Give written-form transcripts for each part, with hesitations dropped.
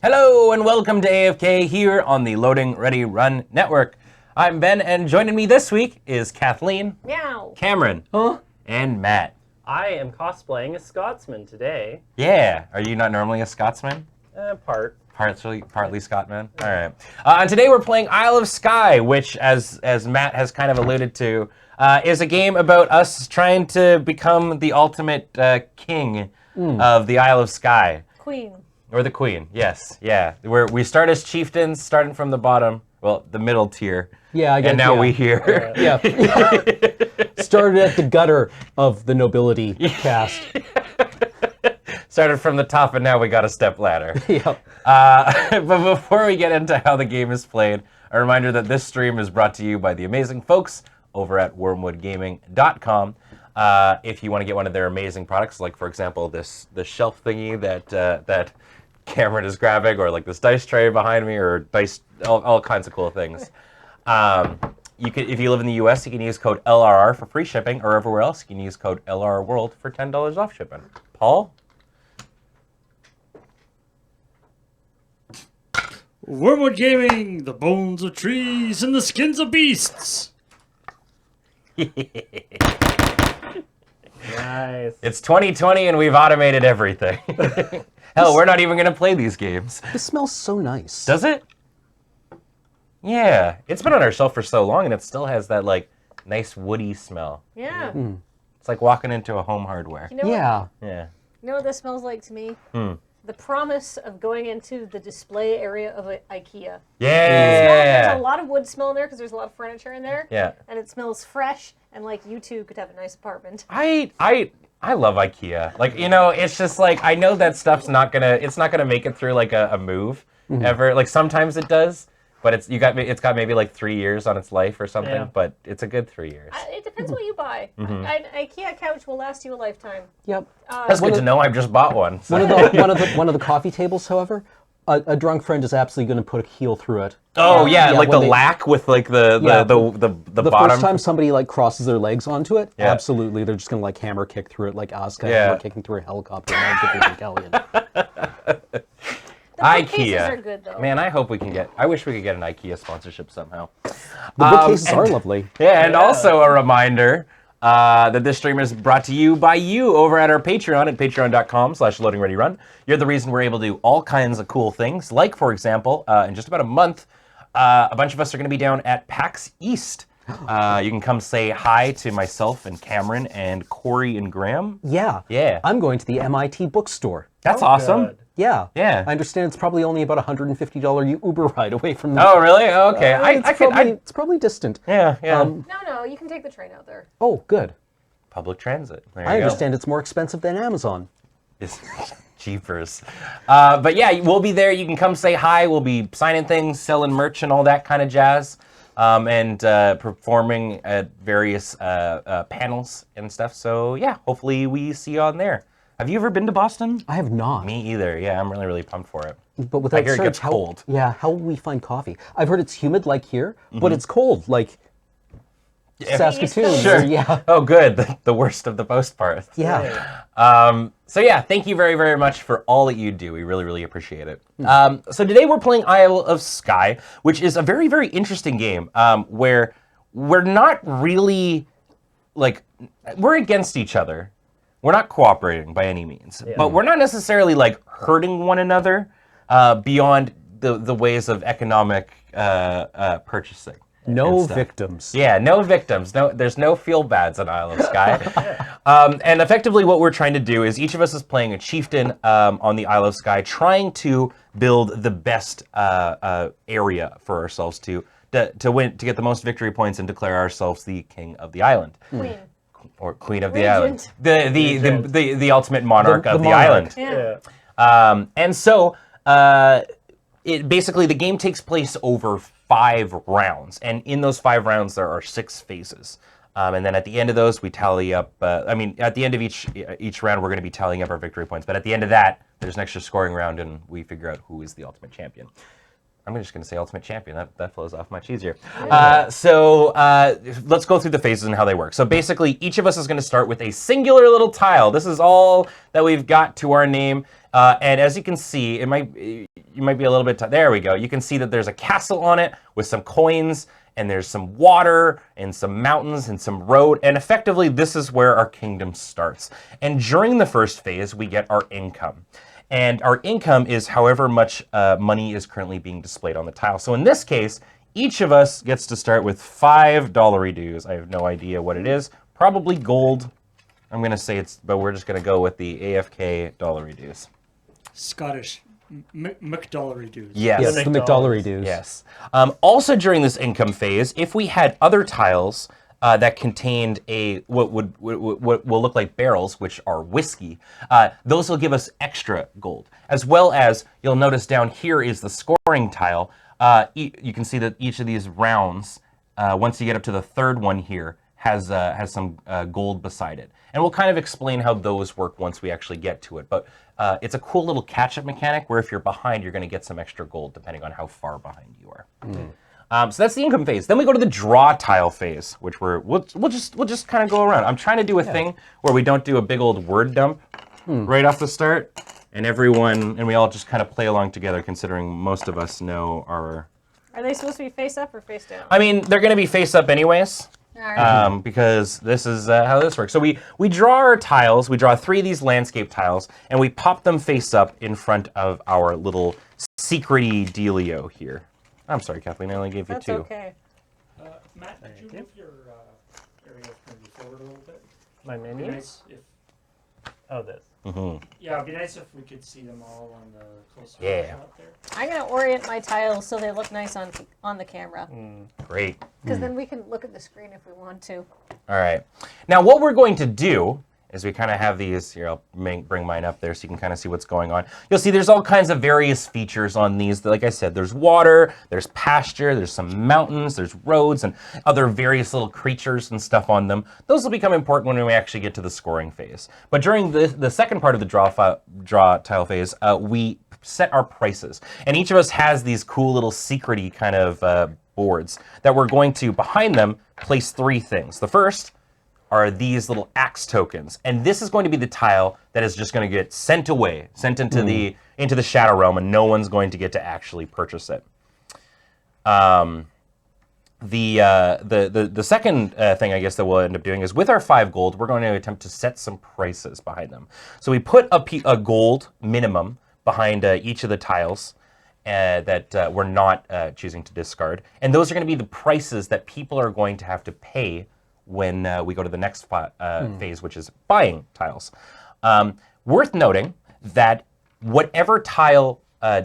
Hello and welcome to AFK here on the Loading Ready Run Network. I'm Ben, and joining me this week is Kathleen, Meow. Cameron, and Matt. I am cosplaying a Scotsman today. Yeah, are you not normally a Scotsman? Partly Scotsman. All right. And today we're playing Isle of Skye, which, as Matt has kind of alluded to, is a game about us trying to become the ultimate king of the Isle of Skye. Queen. Or the queen, yes, yeah. We start as chieftains, starting from the bottom, well, the middle tier. Yeah, I guess. And now we here. Yeah. Started at the gutter of the nobility caste. Started from the top, and now we got a step ladder. Yeah. But before we get into how the game is played, a reminder that this stream is brought to you by the amazing folks over at wormwoodgaming.com. If you want to get one of their amazing products, like for example this shelf thingy that Cameron is grabbing, or like this dice tray behind me, or dice, all kinds of cool things. You can, if you live in the US, you can use code LRR for free shipping, or everywhere else, you can use code LRR World for $10 off shipping. Paul? Wormwood Gaming, the bones of trees and the skins of beasts. Nice. It's 2020 and we've automated everything. Hell, we're not even going to play these games. This smells so nice. Does it? Yeah. It's been on our shelf for so long and it still has that like nice woody smell. Yeah. It's like walking into a home hardware. You know Yeah. What, Yeah. you know what this smells like to me? The promise of going into the display area of IKEA. Yeah. There's a lot of wood smell in there because there's a lot of furniture in there. Yeah. And it smells fresh, and like you two could have a nice apartment. I love IKEA. Like, you know, it's just like, I know that stuff's not gonna make it through like a move ever. Like sometimes it does, but it's got maybe like 3 years on its life or something, Yeah. but it's a good 3 years. It depends what you buy. An IKEA couch will last you a lifetime. Yep. That's good to know. I've just bought one. So. One of the coffee tables, however, a drunk friend is absolutely going to put a heel through it. Oh yeah, Yeah, like when the they- lack with like the The bottom. first time somebody like crosses their legs onto it, Yeah. absolutely, they're just going to like hammer kick through it like Asuka Yeah. hammer kicking through a helicopter. And different Italian. The bookcases IKEA. are good though. Man, I wish we could get an IKEA sponsorship somehow. The bookcases are lovely. Yeah, and also a reminder that this stream is brought to you by you over at our Patreon at patreon.com/loadingreadyrun. You're the reason we're able to do all kinds of cool things. Like, for example, in just about a month, a bunch of us are going to be down at PAX East. You can come say hi to myself and Cameron and Corey and Graham. Yeah. Yeah. I'm going to the MIT bookstore. That's awesome. Good. Yeah. Yeah. I understand it's probably only about $150 Uber ride away from the... Oh, really? Oh, okay. It's probably distant. Yeah. No, you can take the train out there. Oh, good. Public transit. There I you go. understand it's more expensive than Amazon. It's cheapers. But yeah, we'll be there. You can come say hi. We'll be signing things, selling merch, and all that kind of jazz, and performing at various panels and stuff. So yeah, hopefully we see you on there. Have you ever been to Boston? I have not. Me either. Yeah, I'm really pumped for it. But without I hear it Serge, gets cold. Yeah, how will we find coffee? I've heard it's humid like here, but it's cold like Saskatoon. Sure. Yeah. Oh, good. The worst of the most part. Yeah. So yeah, thank you very, very much for all that you do. We really, really appreciate it. So today we're playing Isle of Skye, which is a very, very interesting game where we're not really, like, we're against each other. We're not cooperating by any means, but we're not necessarily like hurting one another beyond the ways of economic purchasing. No and stuff. victims. Yeah, no victims. No, there's no feel bads on Isle of Skye. And effectively, what we're trying to do is each of us is playing a chieftain on the Isle of Skye, trying to build the best area for ourselves to win, to get the most victory points and declare ourselves the king of the island. Queen. Or queen of the Regent. island. The ultimate monarch of the monarch. island. Yeah. And so it basically, the game takes place over 5 rounds, and in those 5 rounds there are 6 phases, and then at the end of those we tally up. At the end of each round we're going to be tallying up our victory points, but at the end of that there's an extra scoring round, and we figure out who is the ultimate champion. I'm just going to say Ultimate Champion. That flows off much easier. Let's go through the phases and how they work. So basically, each of us is going to start with a singular little tile. This is all that we've got to our name. And as you can see, you might be a little bit... There we go. You can see that there's a castle on it with some coins, and there's some water, and some mountains, and some road. And effectively, this is where our kingdom starts. And during the first phase, we get our income. And our income is however much money is currently being displayed on the tile. So in this case, each of us gets to start with $5 dues. I have no idea what it is. Probably gold. I'm going to say but we're just going to go with the AFK dollar dues. Scottish McDollar dues. Yes. Yes, the McDollar dues. Yes. Also during this income phase, if we had other tiles that contained what will look like barrels, which are whiskey, those will give us extra gold. As well as, you'll notice down here is the scoring tile. You can see that each of these rounds, once you get up to the third one here, has some gold beside it. And we'll kind of explain how those work once we actually get to it. But it's a cool little catch-up mechanic where if you're behind, you're going to get some extra gold depending on how far behind you are. So that's the income phase. Then we go to the draw tile phase, which we'll just kind of go around. I'm trying to do a thing where we don't do a big old word dump right off the start, and we all just kind of play along together, considering most of us know our... Are they supposed to be face up or face down? I mean, they're going to be face up anyways. All right. Because this is how this works. So we draw our tiles, we draw 3 of these landscape tiles, and we pop them face up in front of our little secret-y dealio here. I'm sorry, Kathleen, I only gave you That's 2. okay. Matt, could you move your area maybe forward a little bit? My It'd be menu? nice if, Oh, this. yeah, it'd be nice if we could see them all on the closer Yeah. shot there. I'm gonna orient my tiles so they look nice on the camera, Great. because then we can look at the screen if we want to. All right. Now, what we're going to do is we kind of have these here. I'll bring mine up there so you can kind of see what's going on. You'll see there's all kinds of various features on these. Like I said, there's water, there's pasture, there's some mountains, there's roads, and other various little creatures and stuff on them. Those will become important when we actually get to the scoring phase. But during the second part of the draw tile phase, we set our prices. And each of us has these cool little secret-y kind of boards that we're going to, behind them, place 3 things. The first are these little axe tokens, and this is going to be the tile that is just going to get sent away, sent into the shadow realm, and no one's going to get to actually purchase it. The second thing I guess that we'll end up doing is with our 5 gold, we're going to attempt to set some prices behind them. So we put a gold minimum behind each of the tiles that we're not choosing to discard, and those are going to be the prices that people are going to have to pay when we go to the next phase, which is buying tiles. Worth noting that whatever tile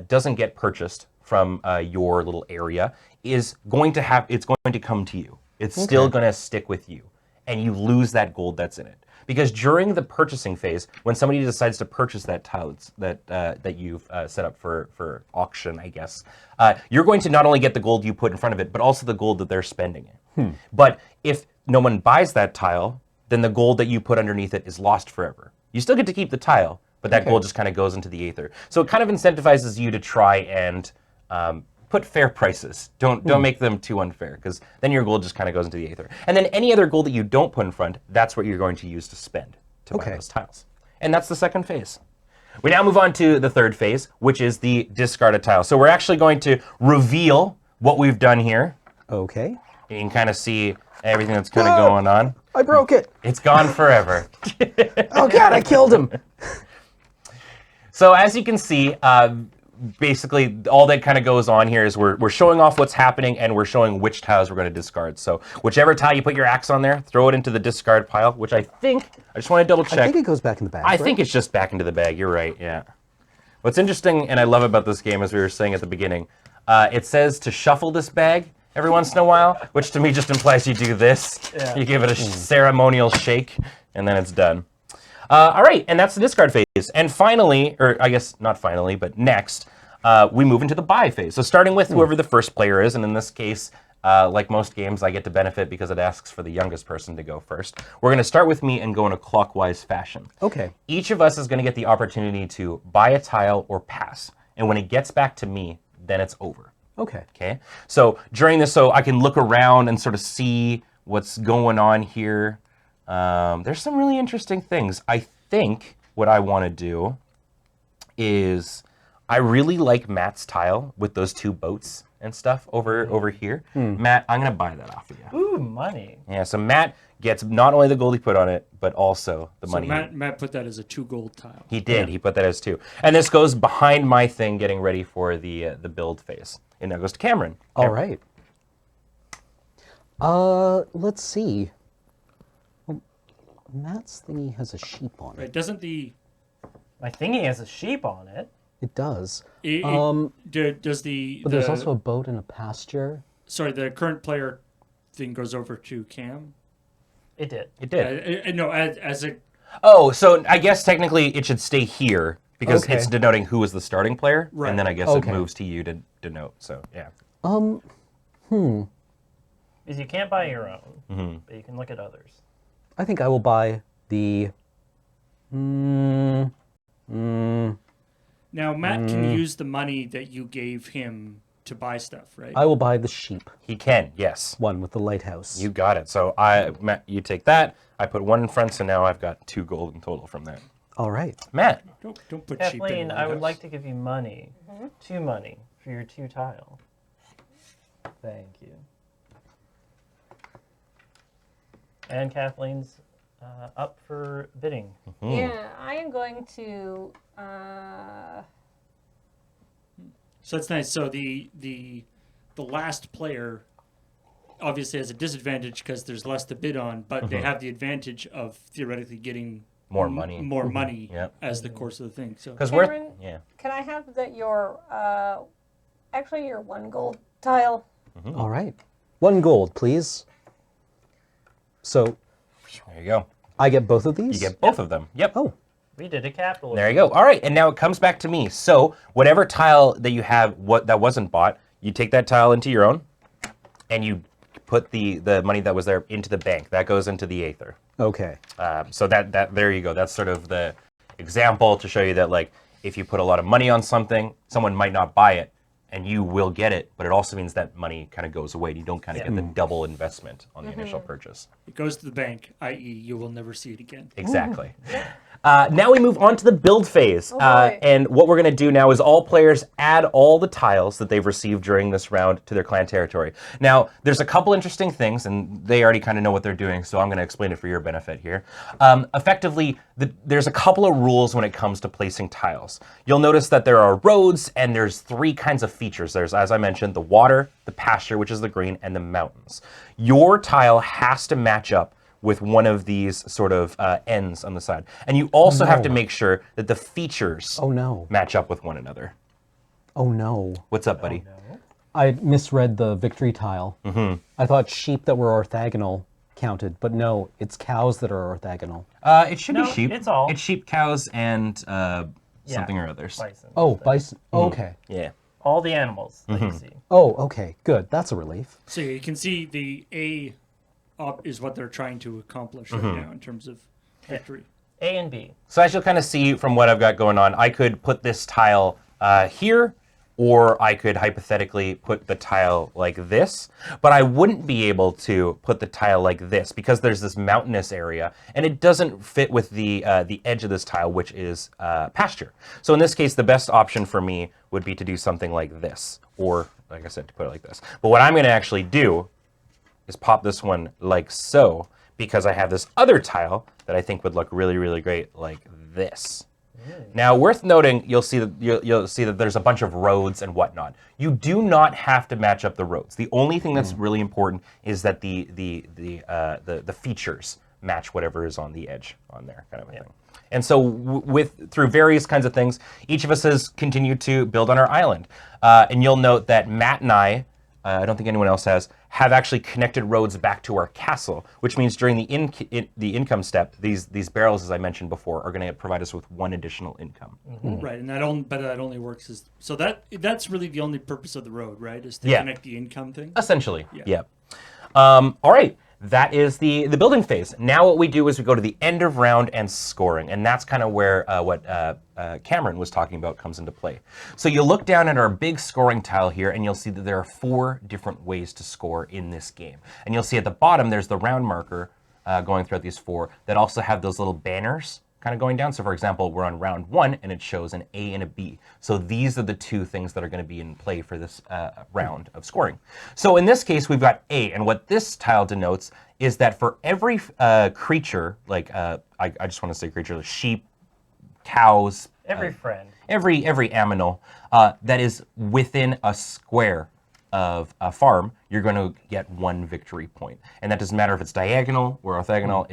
doesn't get purchased from your little area is going to it's going to come to you. It's still going to stick with you, and you lose that gold that's in it. Because during the purchasing phase, when somebody decides to purchase that tile that you've set up for auction, I guess, you're going to not only get the gold you put in front of it, but also the gold that they're spending it. But if no one buys that tile, then the gold that you put underneath it is lost forever. You still get to keep the tile, but that gold just kind of goes into the aether. So it kind of incentivizes you to try and put fair prices. Don't make them too unfair, because then your gold just kind of goes into the aether. And then any other gold that you don't put in front, that's what you're going to use to spend to buy those tiles. And that's the second phase. We now move on to the third phase, which is the discard a tile. So we're actually going to reveal what we've done here. Okay. You can kind of see everything that's kind of going on. I broke it. It's gone forever. Oh God, I killed him. So as you can see, basically all that kind of goes on here is we're showing off what's happening, and we're showing which tiles we're going to discard. So whichever tile you put your axe on there, throw it into the discard pile, which I just want to double check. I think it goes back in the bag. I think it's just back into the bag. You're right, yeah. What's interesting and I love about this game, as we were saying at the beginning, it says to shuffle this bag every once in a while, which to me just implies you do this. Yeah. You give it a ceremonial shake, and then it's done. All right, and that's the discard phase. And finally, or I guess not finally, but next, we move into the buy phase. So starting with whoever the first player is, and in this case, like most games, I get to benefit because it asks for the youngest person to go first. We're going to start with me and go in a clockwise fashion. Okay. Each of us is going to get the opportunity to buy a tile or pass. And when it gets back to me, then it's over. Okay. Okay, so during this, so I can look around and sort of see what's going on here. There's some really interesting things. I think what I want to do is I really like Matt's tile with those two boats and stuff over here. Matt, I'm gonna buy that off of you. Ooh, money. Yeah, so Matt gets not only the gold he put on it, but also the So money. Matt put that as a 2 gold tile. He did. He put that as 2. And this goes behind my thing, getting ready for the build phase. And now goes to Cameron. All right. Let's see. Well, Matt's thingy has a sheep on it. Right? Doesn't My thingy has a sheep on it. It does. does the But there's also a boat and a pasture. sorry, the current player thing goes over to Cam? It did. It did. No, as a Oh, so I guess technically it should stay here because Okay. it's denoting who is the starting player, Right. and then I guess Okay. it moves to you to denote. So yeah. Because you can't buy your own, but you can look at others. I think I will buy the. Now Matt can use the money that you gave him to buy stuff, right? I will buy the sheep He can, yes. one with the lighthouse. You got it. So Matt, you take that. I put 1 in front, so now I've got 2 gold in total from that. All right. Matt, Don't put sheep in. Kathleen, the I would lighthouse. like to give you money. 2 money for your 2 tile. Thank you. And Kathleen's up for bidding. Yeah, I am going to. So that's nice. So the last player obviously has a disadvantage because there's less to bid on, but they have the advantage of theoretically getting more money. more money Yep. as the course of the thing. So Because Cameron? yeah. Can I have your actually your 1 gold tile? All right. 1 gold, please. So There you go. I get both of these? You get both of them. Yep. Oh, We did a capital. There you go. All right, and now it comes back to me. So whatever tile that you have that wasn't bought, you take that tile into your own, and you put the money that was there into the bank. That goes into the Aether. okay. So that there you go. That's sort of the example to show you that like if you put a lot of money on something, someone might not buy it, and you will get it, but it also means that money kind of goes away. And you don't kind of get the double investment on the initial purchase. it goes to the bank, i.e., you will never see it again. Exactly. Now we move on to the build phase. Oh, boy. And what we're going to do now is all players add all the tiles that they've received during this round to their clan territory. Now, there's a couple interesting things, and they already kind of know what they're doing, so I'm going to explain it for your benefit here. Effectively, there's a couple of rules when it comes to placing tiles. You'll notice that there are roads, and there's 3 kinds of features. There's, as I mentioned, the water, the pasture, which is the green, and the mountains. Your tile has to match up with one of these sort of ends on the side. And you also have to make sure that the features Oh, no. match up with one another. Oh, no. What's up, buddy? I misread the victory tile. I thought sheep that were orthogonal counted, but no, it's cows that are orthogonal. It should be No, sheep. it's all. It's sheep, cows, and something or others. Bison. Oh, bison. Oh, okay. Yeah. All the animals that you see. Oh, okay. Good. That's a relief. So you can see the A up is what they're trying to accomplish right now in terms of victory. A and B. So as you'll kind of see from what I've got going on, I could put this tile here, or I could hypothetically put the tile like this, but I wouldn't be able to put the tile like this because there's this mountainous area, and it doesn't fit with the edge of this tile, which is pasture. So in this case, the best option for me would be to do something like this, or like I said, to put it like this. But what I'm going to actually do is pop this one like so, because I have this other tile that I think would look really, really great like this. Now, worth noting, you'll see that there's a bunch of roads and whatnot. You do not have to match up the roads. The only thing that's really important is that the features match whatever is on the edge on there, kind of a thing. And so, through various kinds of things, each of us has continued to build on our island. And you'll note that Matt and I don't think anyone else have actually connected roads back to our castle, which means during the income step, these barrels, as I mentioned before, are going to provide us with 1 additional income. Right, and that only works as so that's really the only purpose of the road, right? Is to Yeah. connect the income thing. Essentially, Yeah. yeah. All right. that is the building phase. Now what we do is we go to the end of round and scoring, and that's kind of where what Cameron was talking about comes into play. So you look down at our big scoring tile here, and you'll see that there are 4 different ways to score in this game. And you'll see at the bottom there's the round marker going throughout these 4 that also have those little banners kind of going down. So for example, we're on round 1 and it shows an A and a B. So these are the 2 things that are going to be in play for this round of scoring. So in this case, we've got A, and what this tile denotes is that for every creature, like I just want to say creature, like sheep, cows, Every friend. every animal that is within a square of a farm, you're going to get 1 victory point. And that doesn't matter if it's diagonal or orthogonal.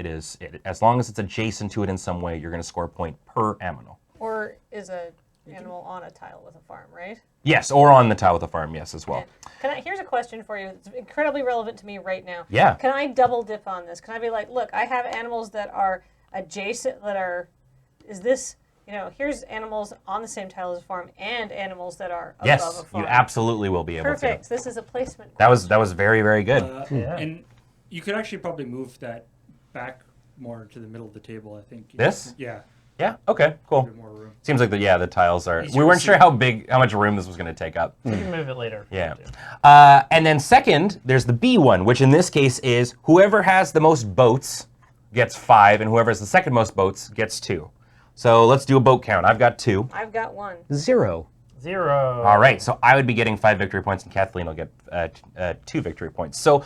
As long as it's adjacent to it in some way, you're going to score a point per animal. Or is a animal on a tile with a farm, right? Yes, or on the tile with a farm, yes, as well. Here's a question for you. It's incredibly relevant to me right now. Yeah. Can I double dip on this? Can I be like, look, I have animals that are adjacent, here's animals on the same tile as a farm and animals that are above a Yes, farm. you absolutely will be able Perfect. to. This is a placement. That was very, very good. And you could actually probably move that back more to the middle of the table, I think. This? Yeah. Yeah, okay, cool. A bit more room. Seems like the tiles are... Easier We to weren't see. sure how much room this was going to take up. You can move it later. if you Yeah. want to. And then second, there's the B one, which in this case is whoever has the most boats gets 5, and whoever has the second most boats gets 2. So let's do a boat count. I've got 2. I've got 1. 0. 0. All right, so I would be getting 5 victory points, and Kathleen will get 2 victory points. So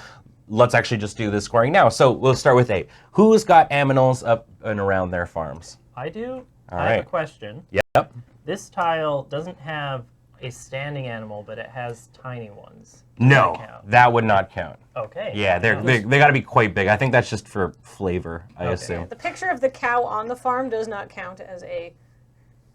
let's actually just do the scoring now. So we'll start with A. Who's got aminals up and around their farms? I do. All I have right. a question. Yep. This tile doesn't have a standing animal, but it has tiny ones. No, Does that count? that would not count. Okay. Yeah, they got to be quite big. I think that's just for flavor, I assume. The picture of the cow on the farm does not count as a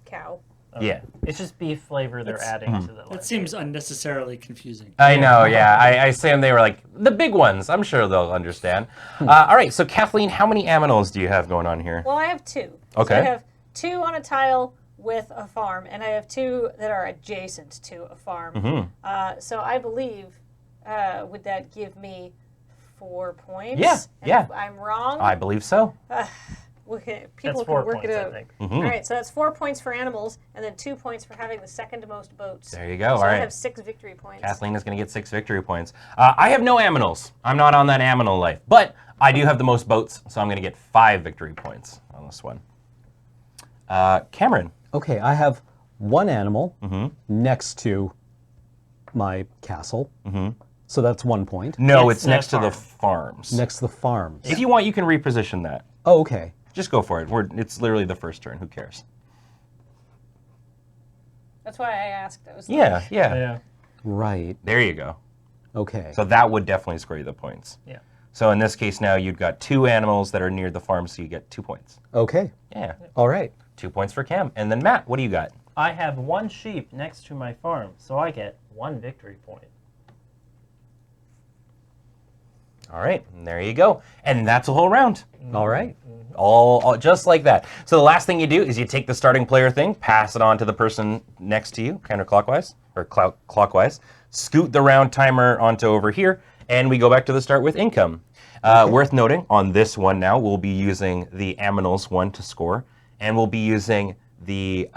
cow. Yeah. It's just beef flavor they're adding to the That landscape. seems unnecessarily confusing. I know, yeah. I assume they were like, the big ones. I'm sure they'll understand. All right, so Kathleen, how many aminals do you have going on here? Well, I have 2. Okay. So I have 2 on a tile with a farm, and I have 2 that are adjacent to a farm. Mm-hmm. So I believe, would that give me 4 points? Yeah, And yeah. if I'm wrong, I believe so. people That's 4 can work points, it I out. think. All right, so that's 4 points for animals, and then 2 points for having the second most boats. There you go, So all I right. have 6 victory points. Kathleen is going to get 6 victory points. I have no aminals. I'm not on that aminal life. But I do have the most boats, so I'm going to get 5 victory points on this one. Cameron. Okay, I have 1 animal next to my castle. So that's 1 point. No, It's it's next to the farm. farms. Next to the farms. If you want, you can reposition that. Oh, okay. Just go for it. It's literally the first turn. Who cares? That's why I asked. I was like, Yeah. Yeah. Right. There you go. Okay. So that would definitely score you the points. Yeah. So in this case now, you've got 2 animals that are near the farm, so you get 2 points. Okay. Yeah. All right. 2 points for Cam. And then Matt, what do you got? I have 1 sheep next to my farm, so I get 1 victory point. All right, and there you go. And that's a whole round. All right. All just like that. So the last thing you do is you take the starting player thing, pass it on to the person next to you, counterclockwise, or clockwise, scoot the round timer onto over here, and we go back to the start with income. Worth noting, on this one now, we'll be using the aminals one to score, and we'll be using the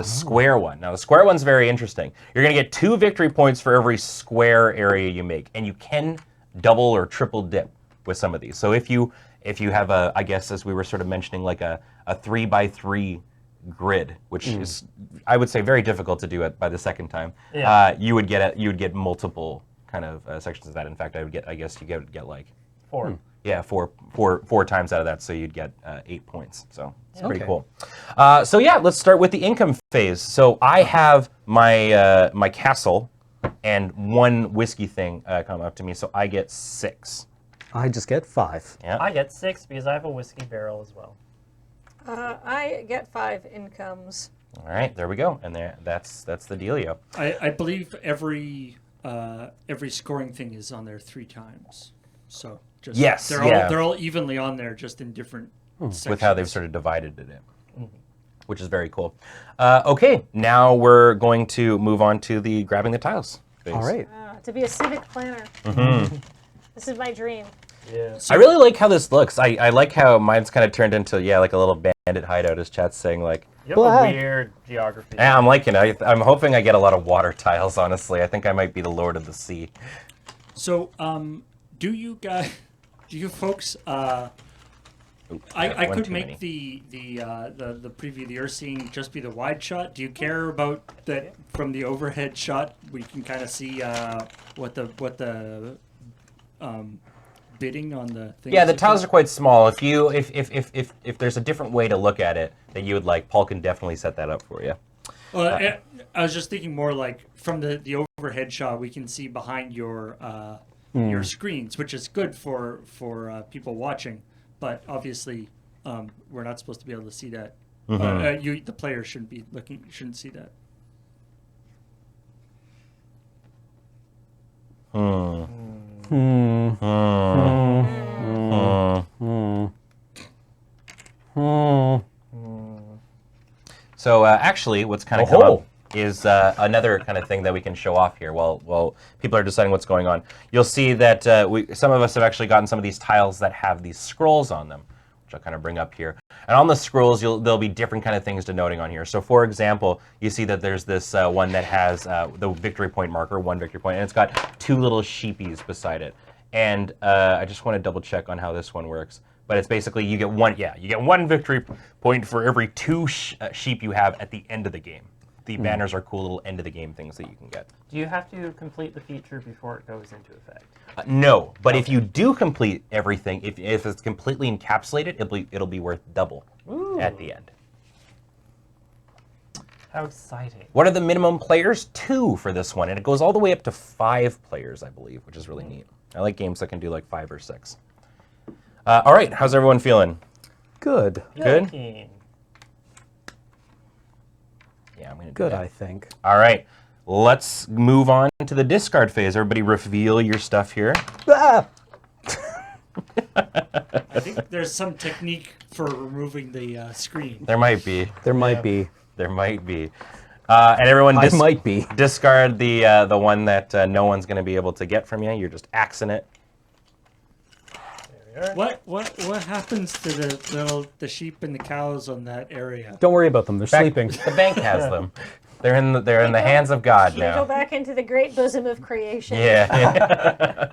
square one. Now, the square one's very interesting. You're going to get 2 victory points for every square area you make, and you can double or triple dip with some of these. So if you have a, I guess as we were sort of mentioning, like a 3x3 grid, which is, I would say, very difficult to do it by the second time. Yeah. You would get multiple kind of sections of that. In fact, I guess you get like 4. yeah, four times out of that, so you'd get 8 points. So it's pretty Okay. cool. So yeah, let's start with the income phase. So I have my my castle and 1 whiskey thing come up to me, so I get 6. I just get 5. Yeah. I get 6 because I have a whiskey barrel as well. I get 5 incomes. All right, there we go, and that's the dealio. I believe every scoring thing is on there 3 times. So just Yes, they're yeah. all they're all evenly on there, just in different sections. With how they've sort of divided it in, which is very cool. Okay, now we're going to move on to the grabbing the tiles phase. All right. To be a civic planner. This is my dream. Yeah. I really like how this looks. I like how mine's kind of turned into, like a little bandit hideout, as chat's saying. Like, You have Blah. a weird geography. yeah, I'm liking it. I'm hoping I get a lot of water tiles, honestly. I think I might be the Lord of the Sea. So, do you folks? I one could too make many. the preview of the Earth scene just be the wide shot. Do you care about that from the overhead shot? We can kind of see what the bidding on the thing. Yeah, the tiles are quite small. If there's a different way to look at it that you would like, Paul can definitely set that up for you. Well, I was just thinking more like from the overhead shot, we can see behind your screens, which is good for people watching. But obviously, we're not supposed to be able to see that. The player shouldn't see that. So actually, what's kind of come up is another kind of thing that we can show off here while people are deciding what's going on. You'll see that some of us have actually gotten some of these tiles that have these scrolls on them, which I'll kind of bring up here. And on the scrolls, there'll be different kind of things denoting on here. So for example, you see that there's this one that has the victory point marker, 1 victory point, and it's got 2 little sheepies beside it. And I just want to double check on how this one works. But it's basically you get one victory point for every 2 sheep you have at the end of the game. The banners are cool little end of the game things that you can get. Do you have to complete the feature before it goes into effect? No, but if you do complete everything, if it's completely encapsulated, it'll be worth double at the end. How exciting. What are the minimum players? 2 for this one, and it goes all the way up to 5 players, I believe, which is really neat. I like games that can do like 5 or 6. All right, how's everyone feeling? Good. Good? Keen. Yeah, I'm gonna do Good, that. I think. All right, let's move on to the discard phase. Everybody reveal your stuff here. Ah! I think there's some technique for removing the screen. There might be. There might be. There might be. And everyone I might be. discard the one that no one's going to be able to get from you. You're just axing it. What happens to the sheep and the cows on that area? Don't worry about them. They're sleeping. The bank has them. They're in the hands of God They go now. back into the great bosom of creation. Yeah.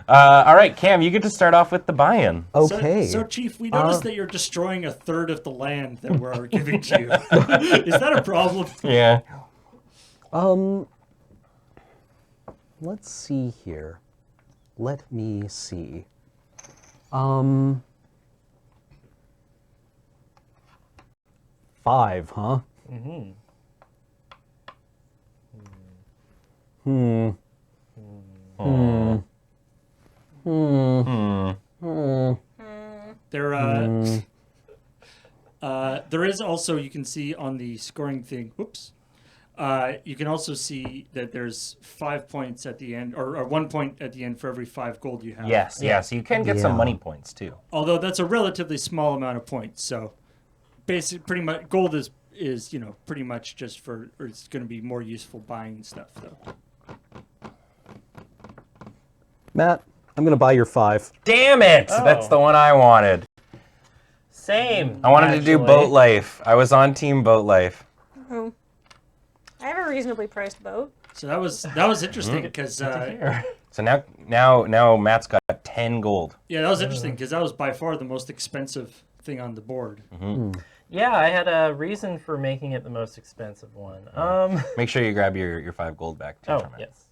All right, Cam, you get to start off with the buy-in. Okay. So Chief, we noticed that you're destroying 1/3 of the land that we're giving to you. Is that a problem? Yeah. Let's see here. Let me see. 5, huh? Mm-hmm. There is also, you can see on the scoring thing, whoops, you can also see that there's 5 points at the end, or 1 point at the end for every 5 gold you have. Yes, yes. You can get some Yeah. money points, too. Although that's a relatively small amount of points, so pretty much gold is pretty much just for, or it's going to be more useful buying stuff though. Matt, I'm going to buy your 5. Damn it! Oh. That's the one I wanted. Same. I wanted to do actually. Boat Life. I was on Team Boat Life. I have a reasonably priced boat. So that was interesting because So now Matt's got 10 gold. yeah, that was interesting because that was by far the most expensive thing on the board. Yeah, I had a reason for making it the most expensive one. Make sure you grab your 5 gold back, too. Oh, Carmen. yes.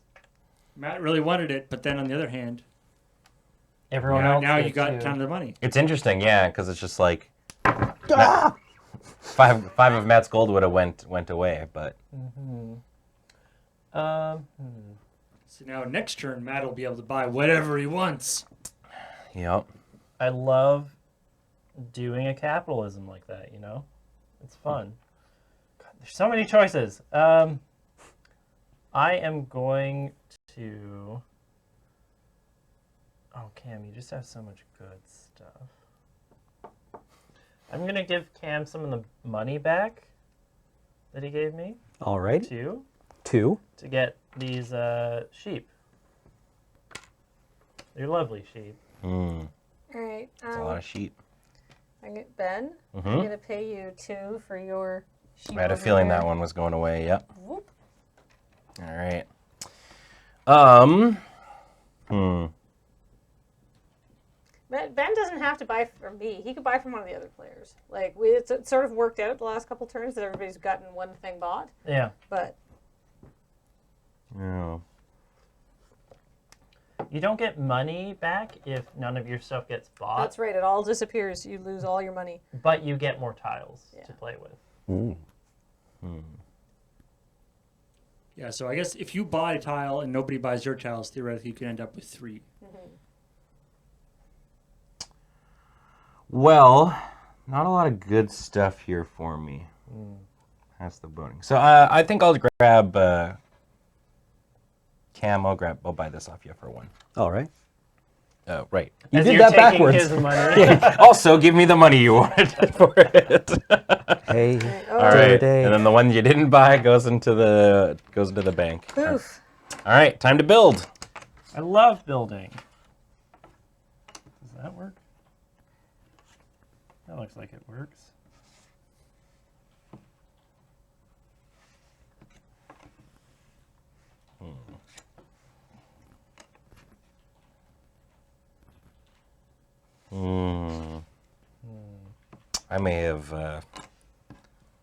Matt really wanted it, but then on the other hand, Everyone else now you did got too. kind of the money. It's interesting, yeah, because it's just like five of Matt's gold would have went away, but So now next turn, Matt will be able to buy whatever he wants. yep. I love doing a capitalism like that, you know? It's fun. God, there's so many choices. I am going to... Oh, Cam, you just have so much good stuff. I'm going to give Cam some of the money back that he gave me, All right. too, 2. to get these sheep. They're lovely sheep. Mm, All right. that's a lot of sheep. Ben, I'm going to pay you 2 for your sheep. I had a over feeling there. that one was going away. Yep. Whoop. All right. Hmm. Ben doesn't have to buy from me. He could buy from one of the other players. Like it's sort of worked out the last couple turns that everybody's gotten one thing bought. Yeah. But Yeah. You don't get money back if none of your stuff gets bought, that's right. It all disappears. You lose all your money. but you get more tiles Yeah. to play with. Yeah, so I guess if you buy a tile and nobody buys your tiles, theoretically you could end up with 3. Well, not a lot of good stuff here for me. That's the voting. So I think I'll grab Cam. I'll buy this off you for 1. All right. Oh, right. You As did you're that taking backwards. his money. Also, give me the money you wanted for it. Hey. All right, Day. and then the one you didn't buy goes into the bank. Poof. All right, time to build. I love building. Does that work? That looks like it works. I may have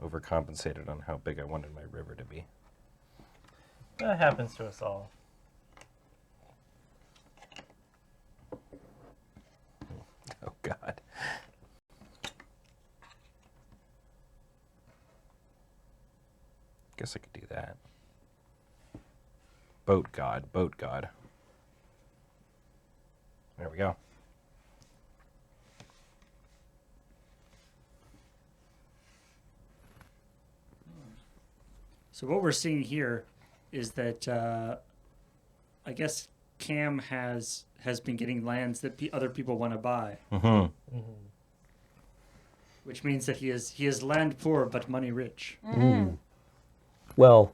overcompensated on how big I wanted my river to be. That happens to us all. Oh, God. Guess I could do that. Boat God, boat God. There we go. So what we're seeing here is that I guess Cam has been getting lands that other people want to buy, which means that he is land poor but money rich. Well,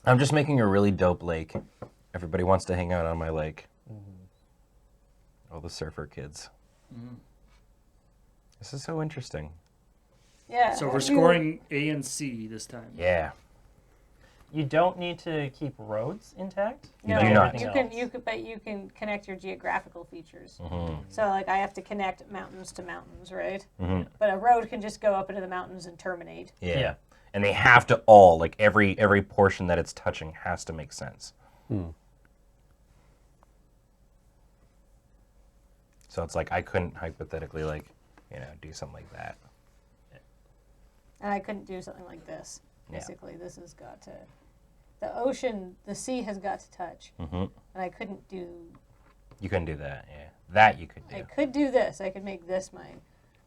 I'm just making a really dope lake. Everybody wants to hang out on my lake. All the surfer kids. This is so interesting. Yeah. So we're scoring A and C this time. Yeah. You don't need to keep roads intact. No, do not. but you can connect your geographical features. So like I have to connect mountains to mountains, right? But a road can just go up into the mountains and terminate. Yeah. And they have to all, like every portion that it's touching has to make sense. So it's like I couldn't hypothetically do something like that. And I couldn't do something like this. Basically, this has got to, the ocean, the sea has got to touch. And I couldn't do. You couldn't do that, yeah. That you could do. I could do this. I could make this my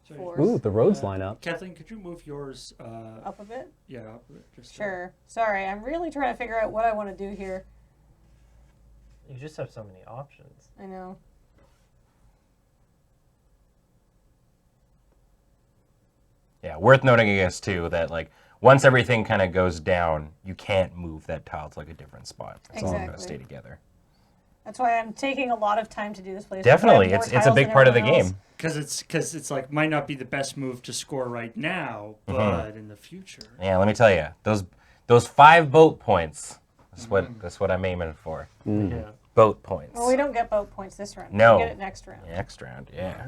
Sorry. force. ooh, the roads line up. Kathleen, could you move yours? Up a bit? Yeah, up a bit. Just Sure. Sorry, I'm really trying to figure out what I want to do here. You just have so many options. I know. Yeah, worth noting, I guess, too, that once everything kind of goes down, you can't move that tile to a different spot. It's all going to Exactly. stay together. That's why I'm taking a lot of time to do this place. Definitely, it's a big part of the game. because it's like might not be the best move to score right now, but in the future. Yeah, let me tell you, those 5 boat points. That's what I'm aiming for. Yeah. Boat points. Well, we don't get boat points this round. No. We get it next round. Next round, yeah.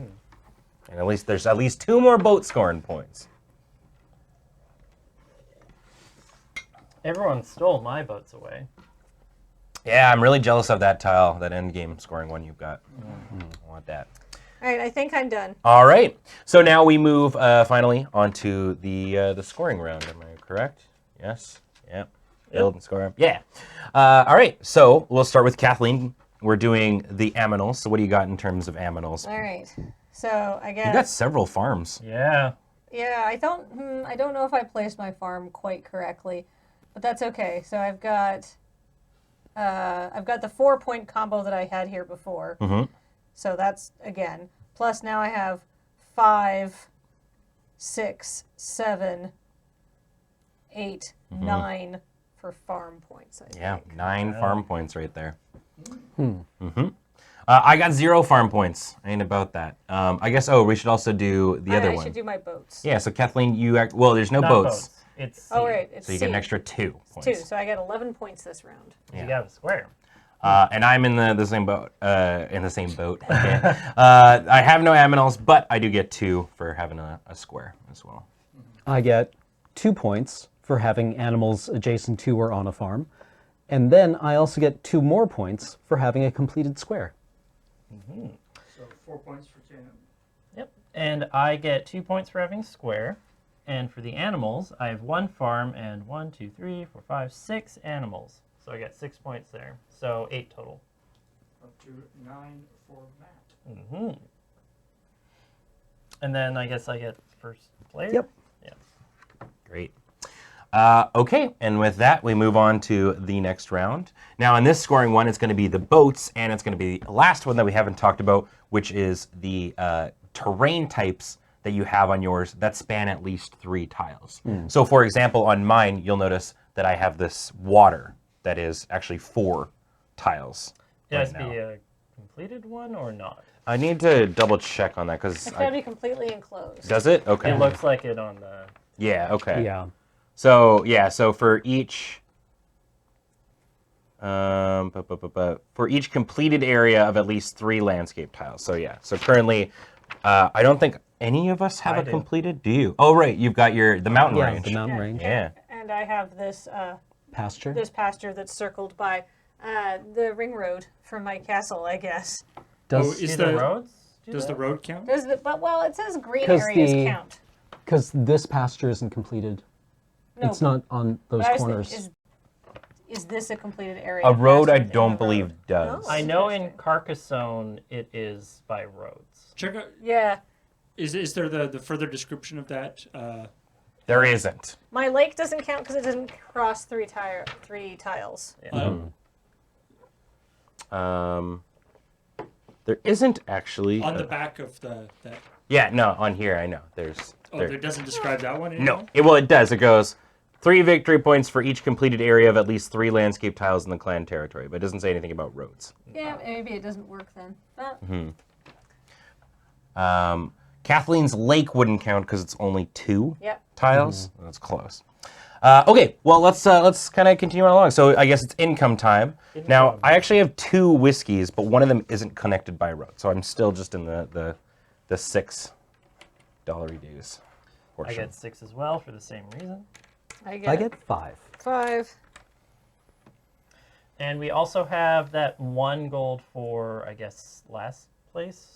And there's at least 2 more boat scoring points. Everyone stole my boats away. Yeah, I'm really jealous of that tile, that end game scoring one you've got. I want that. All right, I think I'm done. All right. So now we move finally onto the scoring round. Am I correct? Yes. Yeah. Build and score. Yeah. All right. So we'll start with Kathleen. We're doing the aminals. So what do you got in terms of aminals? All right. So I guess. You got several farms. Yeah. Yeah, I don't know if I placed my farm quite correctly, but that's okay. So I've got the 4-point combo that I had here before. So that's again. Plus now I have 5, 6, 7, 8, 9 for farm points, I Yeah, think. 9 farm points right there. I got 0 farm points. Ain't about that. I guess. Oh, we should also do the other I one. should do my boats. Yeah. So Kathleen, well, there's no Not boats, It's Oh, sea. right. It's so you get an C. extra 2 points. 2, so I got 11 points this round. You got a square. And I'm in the same boat. In the same boat. Okay. I have no aminals, but I do get 2 for having a square as well. I get 2 points for having animals adjacent to or on a farm. And then I also get 2 more points for having a completed square. So 4 points for Ken. Yep. And I get 2 points for having square. And for the animals, I have 1 farm and 1, 2, 3, 4, 5, 6 animals. So I get 6 points there. So 8 total. Up to 9 for Matt. Mm-hmm. And then I guess I get first player? Yep. Yeah. Great. Okay, and with that, we move on to the next round. Now, in this scoring one, it's going to be the boats, and it's going to be the last one that we haven't talked about, which is the terrain types that you have on yours that span at least 3 tiles. So, for example, on mine, you'll notice that I have this water that is actually 4 tiles. It has right to now. be a completed one or not? I need to double check on that because It's got to be completely enclosed. does it? Okay. It looks like it on the... Yeah. Okay. Yeah. So yeah, so for each for each completed area of at least 3 landscape tiles. So yeah, so currently, I don't think any of us have I a do. completed. Do you? Oh right, you've got the mountain Yeah, range. the mountain range. Yeah. And I have this Pasture. pasture that's circled by the ring road from my castle, I guess. Oh, Do is the the roads? does the road count? Well, it says green 'Cause areas the- count. Because this pasture isn't completed. No, It's not on those but I was corners. thinking, is this a completed area? A of road, pasture I within the don't road? believe does. Oh. I know in Interesting. Carcassonne it is by roads. Check out. Yeah. Is there the further description of that? There isn't. My lake doesn't count because it doesn't cross 3 tiles. There isn't actually. On the back of that. Yeah, no, on here I know. There's. Oh, there- it doesn't describe that one. No, anymore? it does. It goes 3 victory points for each completed area of at least 3 landscape tiles in the clan territory, but it doesn't say anything about roads. Yeah, maybe it doesn't work then. Kathleen's lake wouldn't count because it's only 2 Yep. tiles. That's close. Okay, well let's kind of continue on along. So I guess it's income time. Now I actually have 2 whiskeys, but one of them isn't connected by road, so I'm still just in the $6 dues I portion. get 6 as well for the same reason. I I get 5. 5. And we also have that 1 gold for, I guess, last place.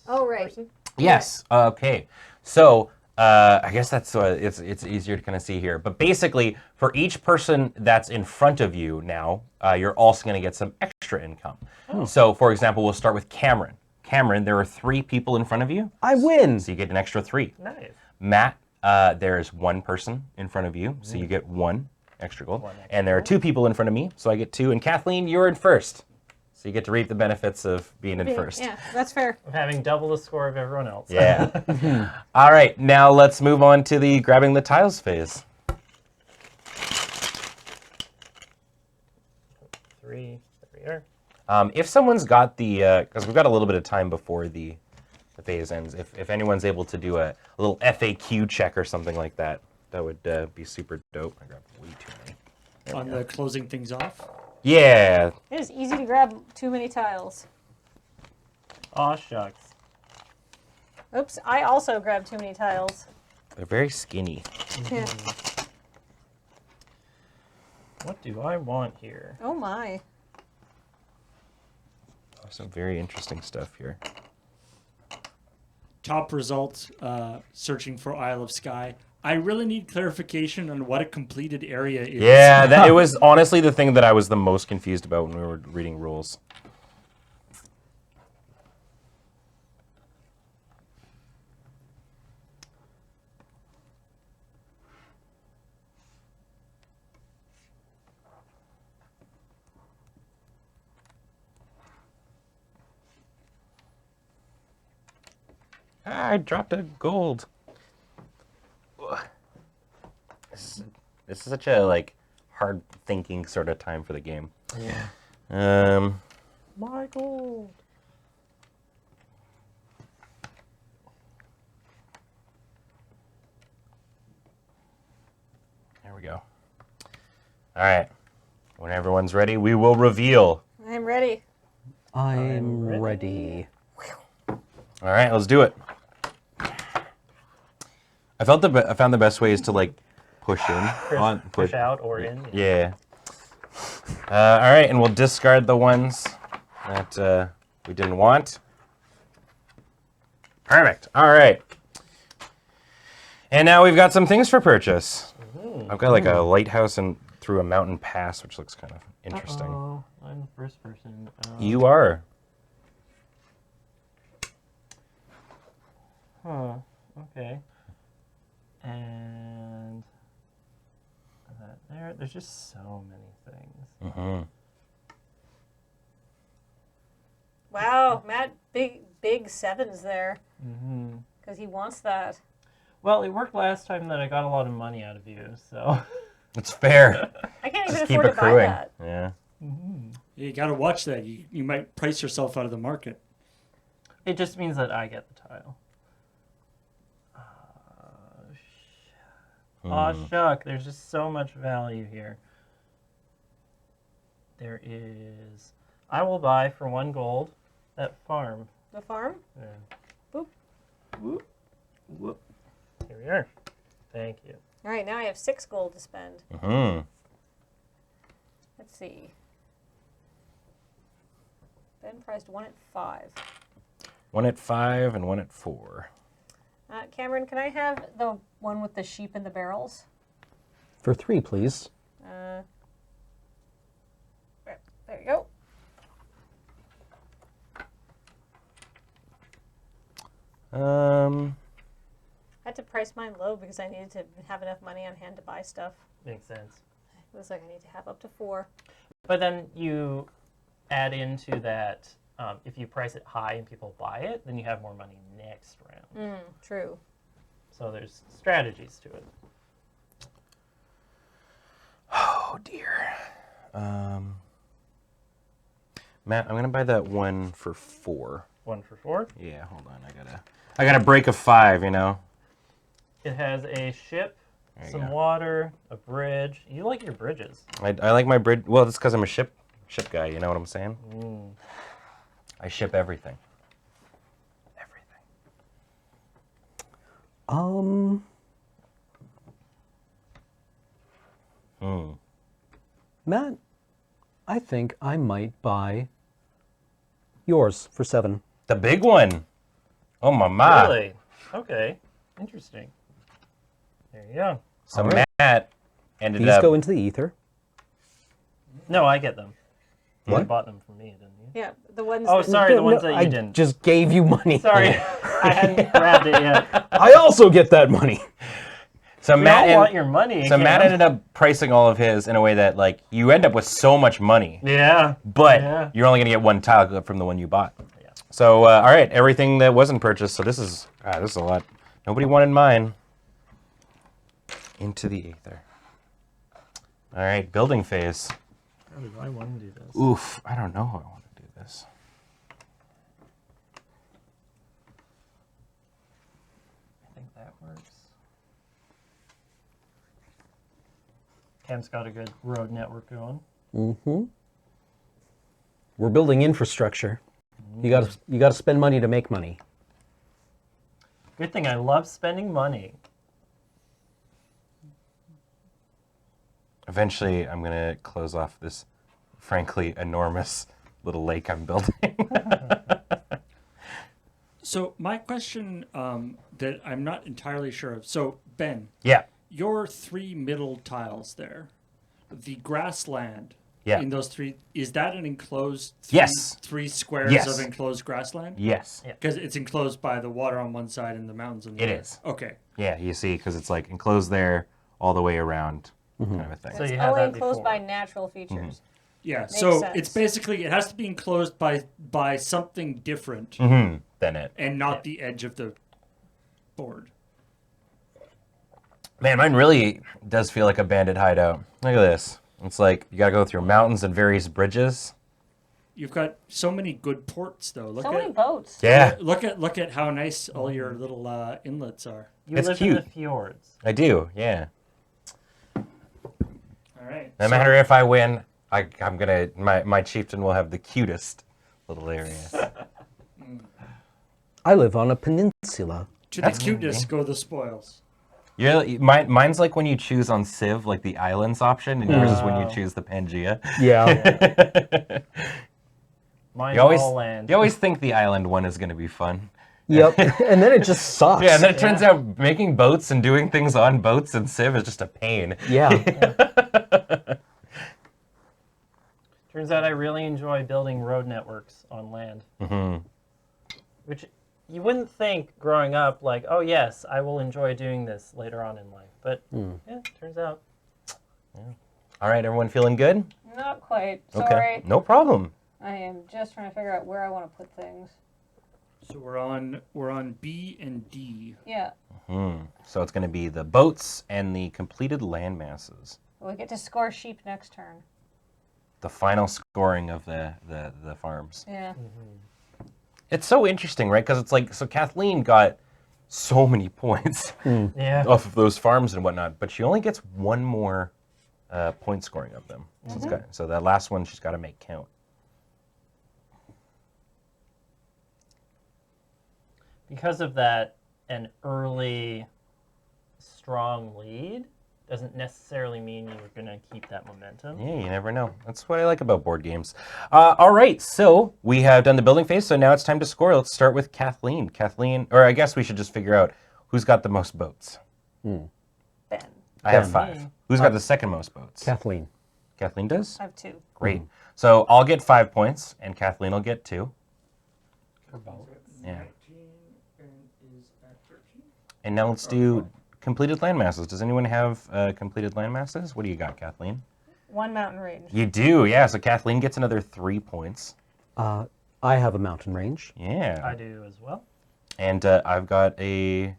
Oh, right. person? Yes. Okay. So I guess that's it's easier to kind of see here. But basically, for each person that's in front of you now, you're also going to get some extra income. So, for example, we'll start with Cameron. Cameron, there are 3 people in front of you, I win. so you get an extra 3. Nice. Matt, there is 1 person in front of you, so you get 1 extra gold. 1 extra And there are 2 people in front of me, so I get 2. And Kathleen, you're in first, so you get to reap the benefits of being in first. Yeah, that's fair. I'm having double the score of everyone else. Yeah. All right, now let's move on to the grabbing the tiles phase. 3. There we are. If someone's got the, because we've got a little bit of time before the phase ends, if anyone's able to do a little FAQ check or something like that, that would be super dope. I grabbed way too many. On the closing things off. Yeah. It is easy to grab too many tiles. Aw, shucks. Oops, I also grabbed too many tiles. They're very skinny. Yeah. What do I want here? Oh my. Some very interesting stuff here. Top result, searching for Isle of Skye. I really need clarification on what a completed area is. Yeah, it was honestly the thing that I was the most confused about when we were reading rules. I dropped a gold. This is such a hard thinking sort of time for the game. Yeah. Michael. There we go. All right. When everyone's ready, we will reveal. I'm ready. I'm ready. All right, let's do it. I found the best way is to like push in, Push out or in. Yeah. All right, and we'll discard the ones that we didn't want. Perfect. All right. And now we've got some things for purchase. I've got like a lighthouse and through a mountain pass, which looks kind of interesting. Oh, I'm the first person. You are. Huh. Okay. And there's just so many things. Mm-hmm. Wow, Matt, big sevens there. Mm-hmm. Because he wants that. Well, it worked last time that I got a lot of money out of you, so. It's fair. I can't even Just keep afford to buy accruing. that. Yeah. You got to watch that. You might price yourself out of the market. It just means that I get the tile. Aw, shuck. There's just so much value here. There is... I will buy for 1 gold that farm. The farm? Yeah. Boop. Whoop. Whoop. Here we are. Thank you. All right, now I have 6 gold to spend. Mm-hmm. Let's see. Ben priced 1 at 5. 1 at 5 and 1 at 4. Cameron, can I have the one with the sheep in the barrels? For 3, please. There you go. I had to price mine low because I needed to have enough money on hand to buy stuff. Makes sense. It was like I need to have up to 4. But then you add into that, if you price it high and people buy it, then you have more money next round. True. So there's strategies to it. Oh dear. Matt, I'm gonna buy that one for 4. 1 for 4. Yeah, hold on. I gotta break a 5. You know. It has a ship, There you some go. water, a bridge. You like your bridges. I like my bridge. Well, that's because I'm a ship guy. You know what I'm saying? Mm. I ship everything. Everything. Matt, I think I might buy yours for 7. The big one. Oh my ma. Really? Okay. Interesting. There you go. So All right. Matt ended These up. go into the ether. No, I get them. You What? bought them from me, didn't you? Yeah, the ones. Oh, that, sorry, the ones that you I didn't. just gave you money. Sorry, I hadn't grabbed it yet. I also get that money. So We Matt. all want your money. So Matt Cam. ended up pricing all of his in a way that like you end up with so much money, Yeah. but Yeah. you're only gonna get 1 tile from the one you bought. Yeah. So all right, everything that wasn't purchased. So this is a lot. Nobody wanted mine. Into the ether. All right, building phase. How do I want to do this? Oof, I don't know how I want to do this. I think that works. Cam's got a good road network going. We're building infrastructure. You got to spend money to make money. Good thing I love spending money. Eventually, I'm gonna close off this, frankly, enormous little lake I'm building. So my question that I'm not entirely sure of. So Ben, Yeah. your 3 middle tiles there, the grassland. Yeah. In those 3, is that an enclosed? Yes. 3 squares Yes. of enclosed grassland. Yes. Yeah. Because it's enclosed by the water on one side and the mountains on the It other. is. Okay. Yeah, you see, because it's like enclosed there all the way around, kind of a thing. So it's you had only that enclosed before. by natural features. Yeah. Makes So sense. it's basically it has to be enclosed by something different Then it. and not the edge of the board. Man, mine really does feel like a bandit hideout. Look at this. It's like you gotta go through mountains and various bridges. You've got so many good ports, though. Look So at many boats. Yeah, look at how nice all your little inlets are. You It's live in the cute. fjords. I do. Yeah. All right. No matter if I win, I'm gonna my chieftain will have the cutest little areas. I live on a peninsula. To the cuteness go the spoils. Mine's like when you choose on Civ, like the islands option, and yours is when you Oh. choose the Pangea. Yeah. Mine's You always all land. you always think the island one is gonna be fun. Yep. And then it just sucks. Yeah, and then it turns out making boats and doing things on boats in Civ is just a pain. Yeah. Turns out I really enjoy building road networks on land. Mm-hmm. Which you wouldn't think growing up, like, oh yes, I will enjoy doing this later on in life. But yeah, turns out. All right, everyone feeling good? Not quite. Okay, Sorry. no problem. I am just trying to figure out where I want to put things. So we're on B and D. Yeah. So it's going to be the boats and the completed land masses. We get to score sheep next turn. The final scoring of the farms. Yeah. It's so interesting, right? Because it's like, so Kathleen got so many points Yeah. off of those farms and whatnot, but she only gets one more point scoring of them. So that last one she's got to make count. Because of that, an early strong lead doesn't necessarily mean you're going to keep that momentum. Yeah, you never know. That's what I like about board games. All right, so we have done the building phase, so now it's time to score. Let's start with Kathleen. Kathleen, or I guess we should just figure out who's got the most boats. Ben. I have Ben. 5. Who's got the second most boats? Kathleen. Kathleen does? I have 2. Great. So I'll get 5 points, and Kathleen will get 2. Yeah. And now let's do completed land masses. Does anyone have completed land masses? What do you got, Kathleen? 1 mountain range. You do, yeah. So Kathleen gets another 3 points. I have a mountain range. Yeah. I do as well. And I've got a...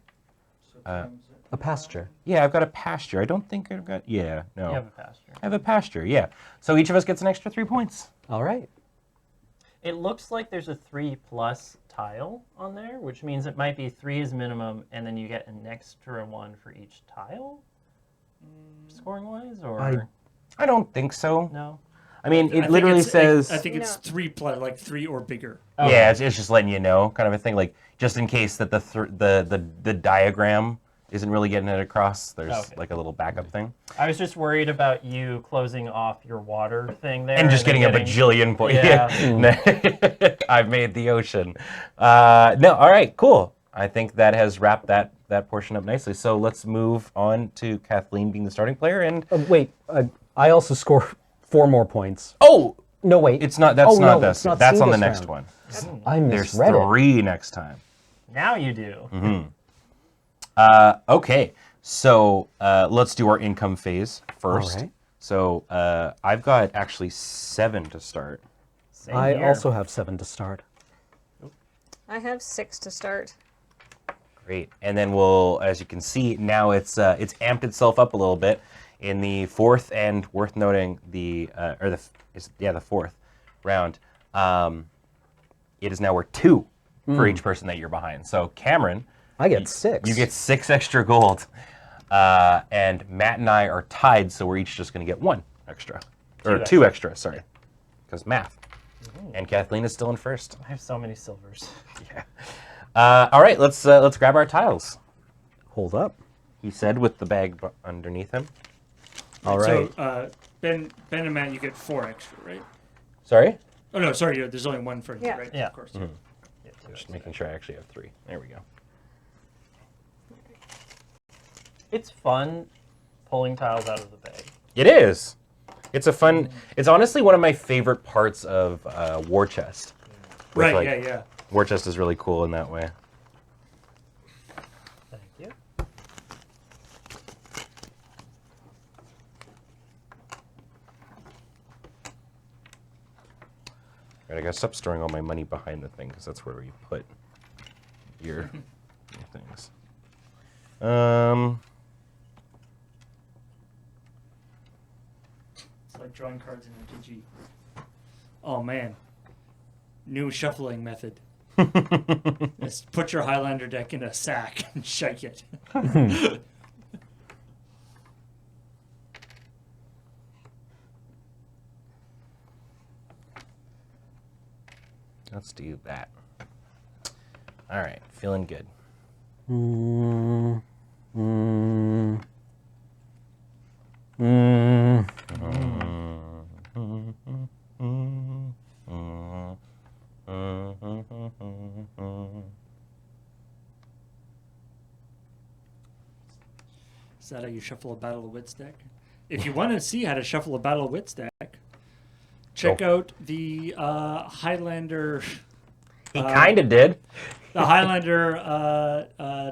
A pasture. Yeah, I've got a pasture. I don't think I've got... Yeah, no. You have a pasture. I have a pasture, yeah. So each of us gets an extra 3 points. All right. It looks like there's a 3+ tile on there, which means it might be 3 is minimum, and then you get an extra 1 for each tile, scoring-wise, or I don't think so. no? I mean, I it think literally it's- says... I think it's 3+, like 3 or bigger. Yeah, it's just letting you know, kind of a thing. Like, just in case that the diagram isn't really getting it across, there's Okay. like a little backup thing. I was just worried about you closing off your water thing there. And just then getting a bajillion points. Yeah. I've made the ocean. No, all right, cool. I think that has wrapped that portion up nicely. So let's move on to Kathleen being the starting player. And Wait, I also score 4 more points. oh, No, wait. it's not. That's Oh, not no, this. it's not That's seen on the this next round. one. I There's misread it. 3 next time. Now you do. Okay, so let's do our income phase first. All right. So I've got actually 7 to start. Same I here. also have 7 to start. I have 6 to start. Great, and then we'll, as you can see, now it's amped itself up a little bit in the 4th, and worth noting the the 4th round. It is now worth 2 for each person that you're behind. So Cameron, I get 6. you get 6 extra gold, and Matt and I are tied, so we're each just going to get 1 extra, or 2 extra. Sorry, because math. And Kathleen is still in first. I have so many silvers. All right, let's grab our tiles. Hold up. He said with the bag underneath him. All right. So Ben and Matt, you get 4 extra, right? Sorry? Oh no, sorry. There's only 1 for you, Yeah. right? Yeah. Of course. Just making sure I actually have 3. There we go. It's fun pulling tiles out of the bag. It is. It's a fun. It's honestly one of my favorite parts of War Chest. With, Right. like, Yeah. War Chest is really cool in that way. Thank you. Right, I gotta stop storing all my money behind the thing because that's where you put your things. So like drawing cards in a digi. Oh man, new shuffling method. Just put your Highlander deck in a sack and shake it. Let's do that. All right, feeling good. Is that how you shuffle a Battle of Wits deck? If you want to see how to shuffle a Battle of Wits deck, check out the Highlander. He kind of did. The Highlander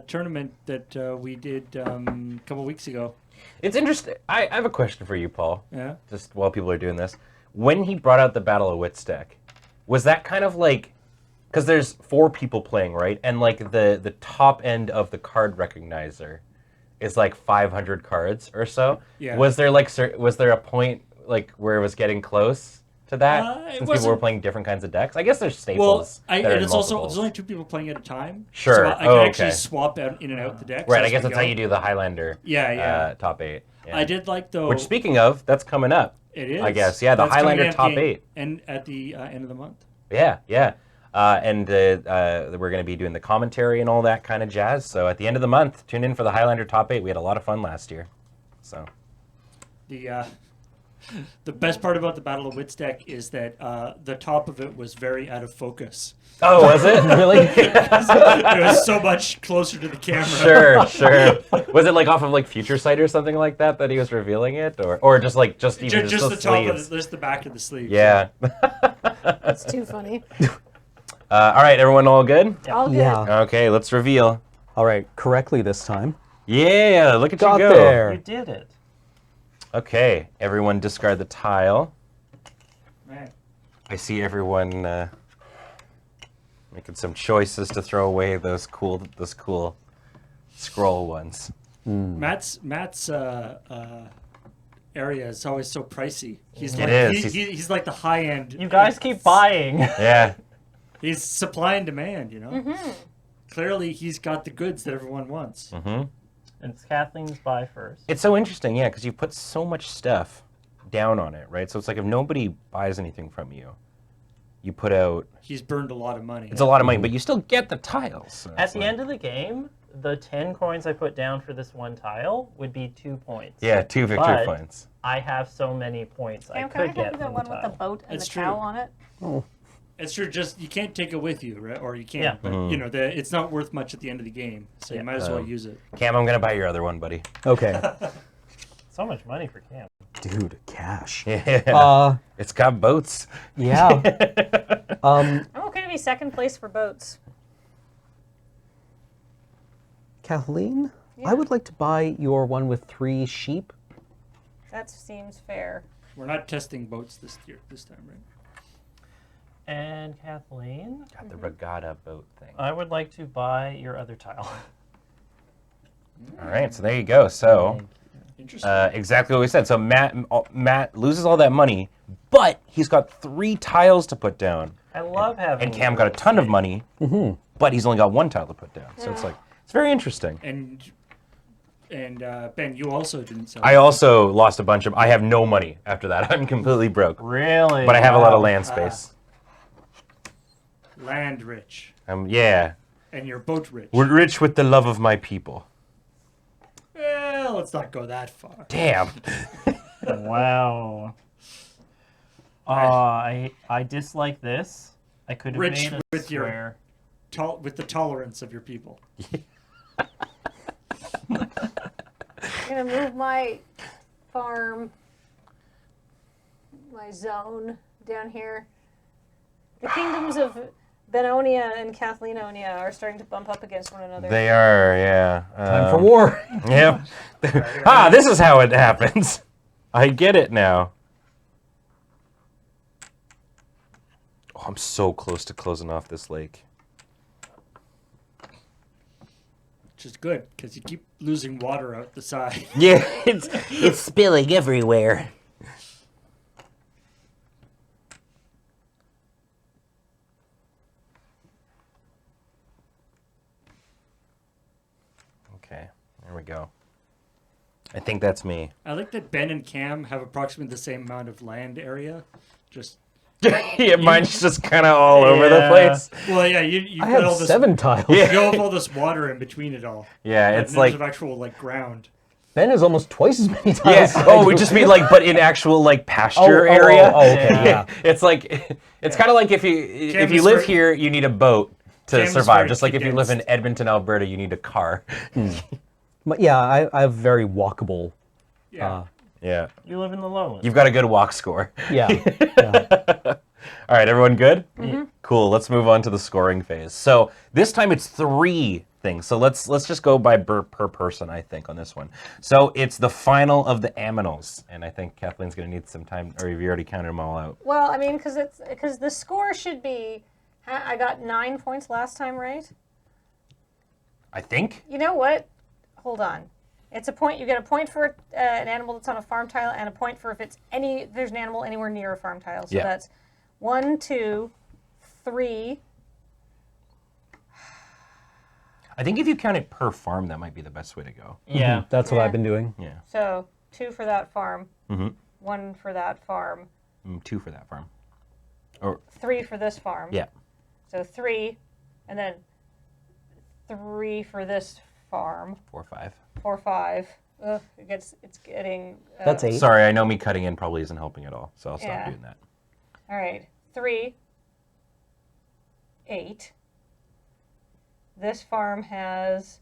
tournament that we did a couple weeks ago. It's interesting. I have a question for you, Paul. Yeah. Just while people are doing this. When he brought out the Battle of Wits deck, was that kind of like... Because there's 4 people playing, right? And like the top end of the card recognizer is like 500 cards or so. Yeah. Was there a point like where it was getting close to that? Since people were playing different kinds of decks? I guess there's staples. Well, that are and in it's also multiples. there's only 2 people playing at a time. Sure. So I can actually okay. swap out in and out the decks. Right, I as guess we that's how go. you do the Highlander Yeah. top 8. Yeah. I did like though. Which, speaking of, that's coming up. It is. I guess. Yeah, the That's coming Highlander at top the 8. And at the end of the month. Yeah. And we're going to be doing the commentary and all that kind of jazz. So at the end of the month, tune in for the Highlander top 8. We had a lot of fun last year. So The best part about the Battle of Wits deck is that the top of it was very out of focus. Oh, was it? Really? It was so much closer to the camera. Sure. Was it like off of like Future Sight or something like that he was revealing it? Or just like just even Just the the top sleeves? of just the back of the sleeve. Yeah. That's too funny. All right, everyone all good? All good. Yeah. Okay, let's reveal. All right, correctly this time. Yeah, look at Got you go. there. You did it. Okay, everyone discard the tile. Man. I see everyone making some choices to throw away those cool scroll ones. Matt's area is always so pricey. He's It like is. he's like the high end. You guys keep buying. Yeah. He's supply and demand, you know. Mm-hmm. Clearly, he's got the goods that everyone wants. Mm-hmm. And it's Kathleen's buy first. It's so interesting, yeah, because you put so much stuff down on it, right? So it's like if nobody buys anything from you, you put out... He's burned a lot of money. It's a lot of money, but you still get the tiles. So At it's the like- end of the game, the 10 coins I put down for this one tile would be 2 points. Yeah, 2 victory But points. I have so many points I Cam, could can I get have you that from one the with the tile. boat and It's the true. cow on it? It's true. Just you can't take it with you, right? Or you can't. Yeah. But you know, it's not worth much at the end of the game, so you Yeah. might as well use it. Cam, I'm going to buy your other one, buddy. Okay. So much money for Cam. Dude, cash. Yeah. It's got boats. Yeah. I'm okay to be second place for boats. Kathleen, Yeah. I would like to buy your one with 3 sheep. That seems fair. We're not testing boats this time, right? And Kathleen, Got the regatta boat thing. I would like to buy your other tile. All right, so there you go. So Interesting. exactly what we said. So Matt loses all that money, but he's got 3 tiles to put down. I love having. And Cam got a ton of money, but he's only got 1 tile to put down. So it's like, it's very interesting. and Ben, you also didn't sell. I also lost a bunch of, I have no money after that. I'm completely broke. Really? But I have a lot of Wow. land space. land rich, Yeah. and you're boat rich. We're rich with the love of my people. Well, let's not go that far. Damn. Wow. I dislike this. I could have Rich made a with your- square. With the tolerance of your people. I'm gonna move my farm, my zone down here. The kingdoms of Bennonia and Kathleenonia are starting to bump up against one another. They are, yeah. Time for war. Yep. This is how it happens. I get it now. Oh, I'm so close to closing off this lake. Which is good, because you keep losing water out the side. Yeah, it's spilling everywhere. go. I think that's me. I like that Ben and Cam have approximately the same amount of land area. Just Yeah, mine's just kind of all over the Yeah. place. well, yeah, you I got all have this. 7 tiles. You have all this water in between it all. Yeah, Like, it's in terms like of actual like ground. Ben has almost twice as many tiles. yeah. as I Oh, we do. just mean like, but in actual like Oh, pasture oh, area. oh, okay, yeah. It's like it's kind of like if you Cam is live very- here, you need a boat to Cam is survive. very Just like if you live in condensed. Edmonton, Alberta, you need a car. But yeah, I have very walkable. Yeah. Yeah, You live in the lowlands. you've got a good walk score. Yeah. yeah. All right, everyone good? Cool. Let's move on to the scoring phase. So this time it's 3 things. So let's just go by per person, I think, on this one. So it's the final of the aminals, and I think Kathleen's going to need some time, or have you already counted them all out? Well, I mean, because the score should be. I got 9 points last time, right? I think. You know what? Hold on. It's a point. You get a point for an animal that's on a farm tile, and a point for if there's an animal anywhere near a farm tile. So Yeah. that's 1, 2, 3. I think if you count it per farm, that might be the best way to go. Yeah. That's what Yeah. I've been doing. Yeah. So 2 for that farm, Mm-hmm. 1 for that farm, 2 for that farm. Or 3 for this farm. yeah. So 3, and then 3 for this farm. 4, 5. 4, 5. Ugh, it's getting. That's 8. Sorry, I know me cutting in probably isn't helping at all, so I'll stop Yeah. doing that. All right, 3, 8. This farm has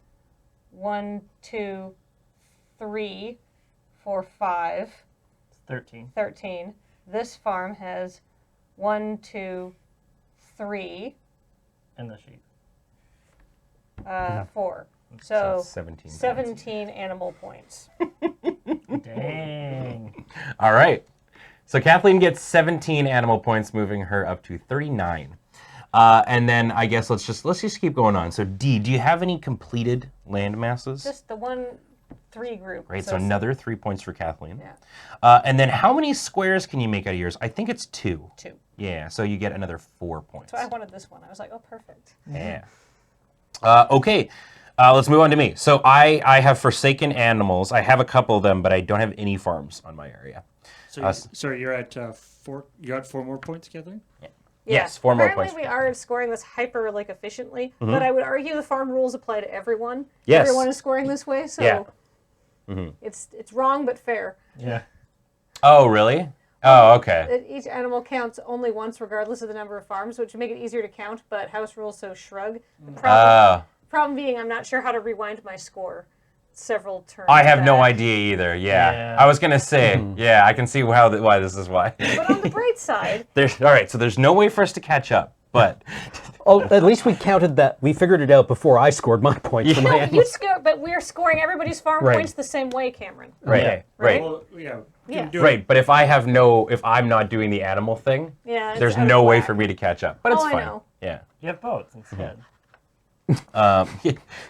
1, 2, 3, 4, 5, It's 13. 13. This farm has 1, 2, 3, In the sheet. 4. So So 17. 17 animal points. Dang. All right. So Kathleen gets 17 animal points, moving her up to 39. And then I guess let's just keep going on. So D, do you have any completed land masses? Just the 1, 3 group. Great. So another 3 points for Kathleen. Yeah. And then how many squares can you make out of yours? I think it's 2. 2. Yeah. So you get another 4 points. So I wanted this one. I was like, oh, perfect. Yeah. Okay. Let's move on to me. So I have forsaken animals. I have a couple of them, but I don't have any farms on my area. So sorry, you're at 4. You got 4 more points, Kathleen. Yes, 4 more Apparently points. we are scoring this hyper efficiently, but I would argue the farm rules apply to everyone. Yes. Everyone is scoring this way, so Yeah. it's wrong but fair. Yeah. Oh, really? Oh, okay. Each animal counts only once, regardless of the number of farms, which would make it easier to count. But house rules so shrug. The problem being, I'm not sure how to rewind my score several turns. I have no back. idea either. Yeah. Yeah. I was gonna say. Yeah, I can see why this is why. But on the bright side, There's all right. So there's no way for us to catch up, but Oh, at least we counted that. We figured it out before I scored my points for my no, you animals. score, but we're scoring everybody's farm Right. points the same way, Cameron. right, Okay. right, Well, yeah. we Yeah. can do it. right. But if I'm not doing the animal thing, Yeah, it's there's out of no way whack. for me to catch up. But it's Oh, I fine. know. Yeah. You have both instead.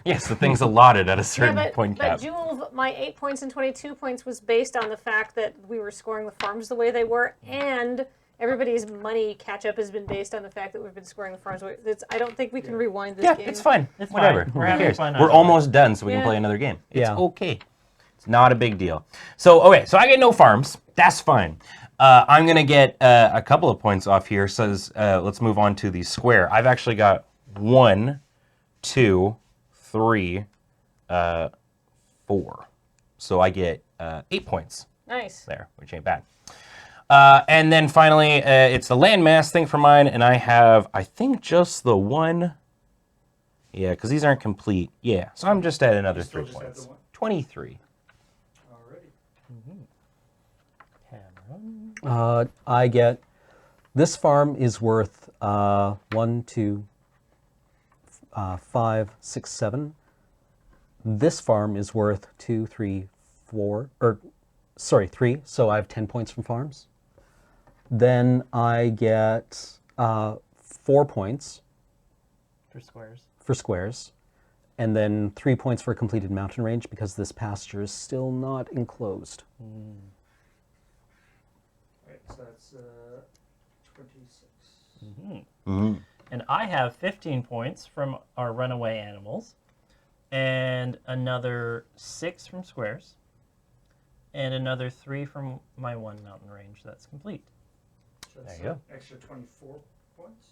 Yes, the thing's allotted at a certain Yeah, point but cap. Jewel, my 8 points and 22 points was based on the fact that we were scoring the farms the way they were, and everybody's money catch-up has been based on the fact that we've been scoring the farms. I don't think we can rewind this Yeah, game. it's fine. It's Whatever. fine. We're Who having cares? fun We're either way. almost done, so we can Yeah. play another game. It's Yeah. okay. It's not a big deal. So, okay, so I get no farms. That's fine. I'm going to get a couple of points off here. So let's move on to the square. I've actually got 1, 2, 3, 4. So I get 8 points Nice. there, which ain't bad. And then finally, it's the landmass thing for mine, and I have, I think, just the 1. Yeah, because these aren't complete. Yeah, so I'm just at another still 3 just have points. the 1? 23. Alrighty. Cameron. I get, this farm is worth 1, 2, 5, 6, 7. This farm is worth 2, 3, 4, 3. So I have 10 points from farms. Then I get 4 points For squares. for squares, and then 3 points for completed mountain range because this pasture is still not enclosed. Right, so that's 26. And I have 15 points from our runaway animals. and another 6 from squares, and another 3 from my 1 mountain range. That's complete. So There you go. Extra 24 points.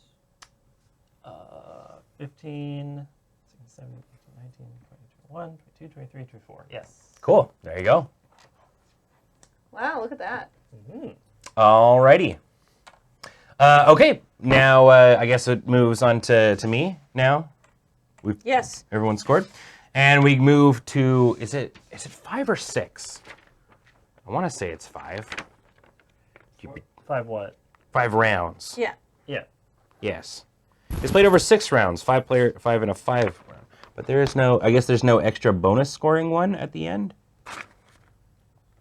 15, 16, 17, 18, 19, 20, 21, 22, 23, 24. Yes. Cool. There you go. Wow, look at that. Alrighty. Okay, now I guess it moves on to me now. Yes. Everyone scored. And we move to, is it 5 or 6? I want to say it's 5. 5 what? 5 rounds. Yeah. Yeah. Yes. It's played over 6 rounds, 5 and a 5 round. But there is no, I guess there's no extra bonus scoring one at the end.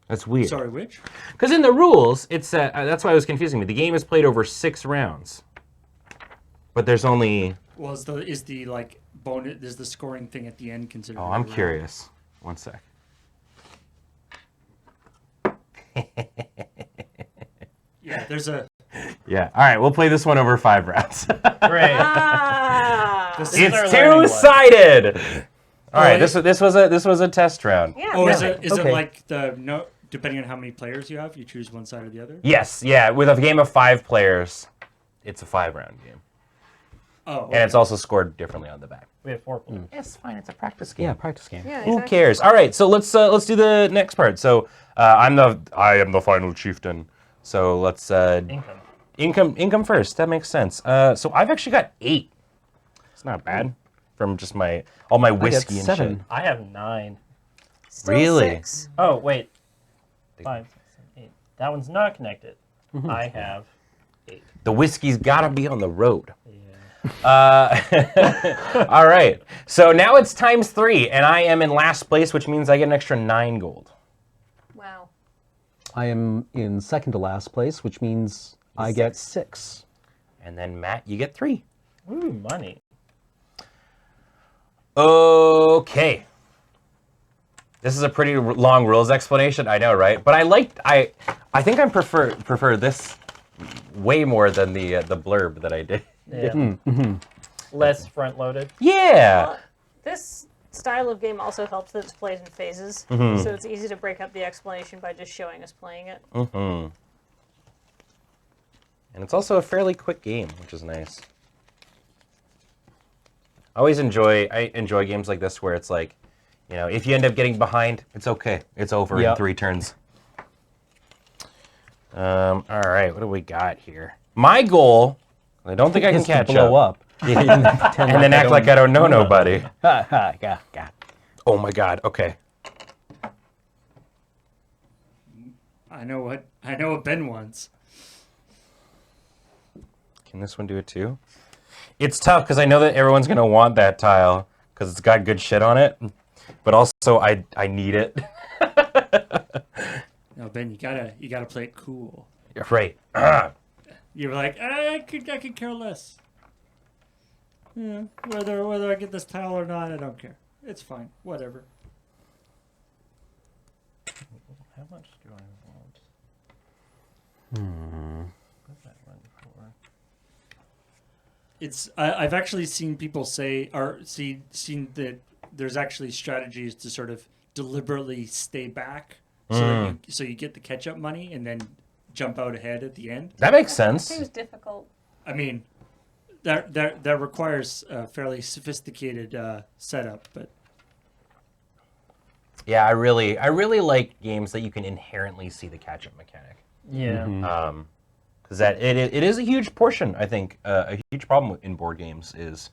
That's weird. Sorry, which? Because in the rules, it's that's why it was confusing me. The game is played over 6 rounds, but there's only. Well, is the like bonus? Is the scoring thing at the end considered? Oh, I'm a round? curious. One sec. Yeah, there's a. Yeah. All right, we'll play this one over 5 rounds. Great. Ah. This It's It's our learning one. two-sided. All right, it- this was a test round. Yeah. Oh, is really. it Okay. like the no? Depending on how many players you have, you choose one side or the other. Yes, yeah. With a game of 5 players, it's a 5-round game, Oh, and it's also scored differently on the back. We have 4 players. Yes, fine. It's a practice game. Yeah, practice game. Yeah, Who exactly. cares? All right, so let's do the next part. So I am the final chieftain. So let's income first. That makes sense. So I've actually got 8. It's not bad from just all my I got whiskey and 7. shit. I have 9. Still Really? 6. Oh, wait. 5, 6, 7, 8. That one's not connected. I have 8. The whiskey's gotta be on the road. Yeah. All right. So now it's times 3, and I am in last place, which means I get an extra 9 gold. Wow. I am in second to last place, which means I get 6. And then Matt, you get 3. Ooh, money. Okay. This is a pretty long rules explanation, I know, right? But I think I prefer this way more than the blurb that I did. Yeah. Less front loaded. Yeah. Well, this style of game also helps that it's played in phases, Mm-hmm. so it's easy to break up the explanation by just showing us playing it. And it's also a fairly quick game, which is nice. I enjoy games like this where it's like, you know, if you end up getting behind, it's okay. It's over in Yep. 3 turns. All right, what do we got here? My goal, I don't think I can Is to catch blow up. and And then act like I don't know nobody. yeah. Oh my god, okay. I know what Ben wants. Can this one do it too? It's tough because I know that everyone's going to want that tile because it's got good shit on it. But also, I need it. No, Ben, you gotta play it cool. You're right. You're like, I could care less. Yeah, whether I get this tile or not, I don't care. It's fine. Whatever. How much do I want? What's that run for? I've actually seen people say or seen that there's actually strategies to sort of deliberately stay back so you get the catch up money and then jump out ahead at the end. That makes Seems sense. difficult. I mean, that requires a fairly sophisticated setup, but Yeah, I really like games that you can inherently see the catch-up mechanic. Yeah. Because it is a huge portion, I think. A huge problem in board games is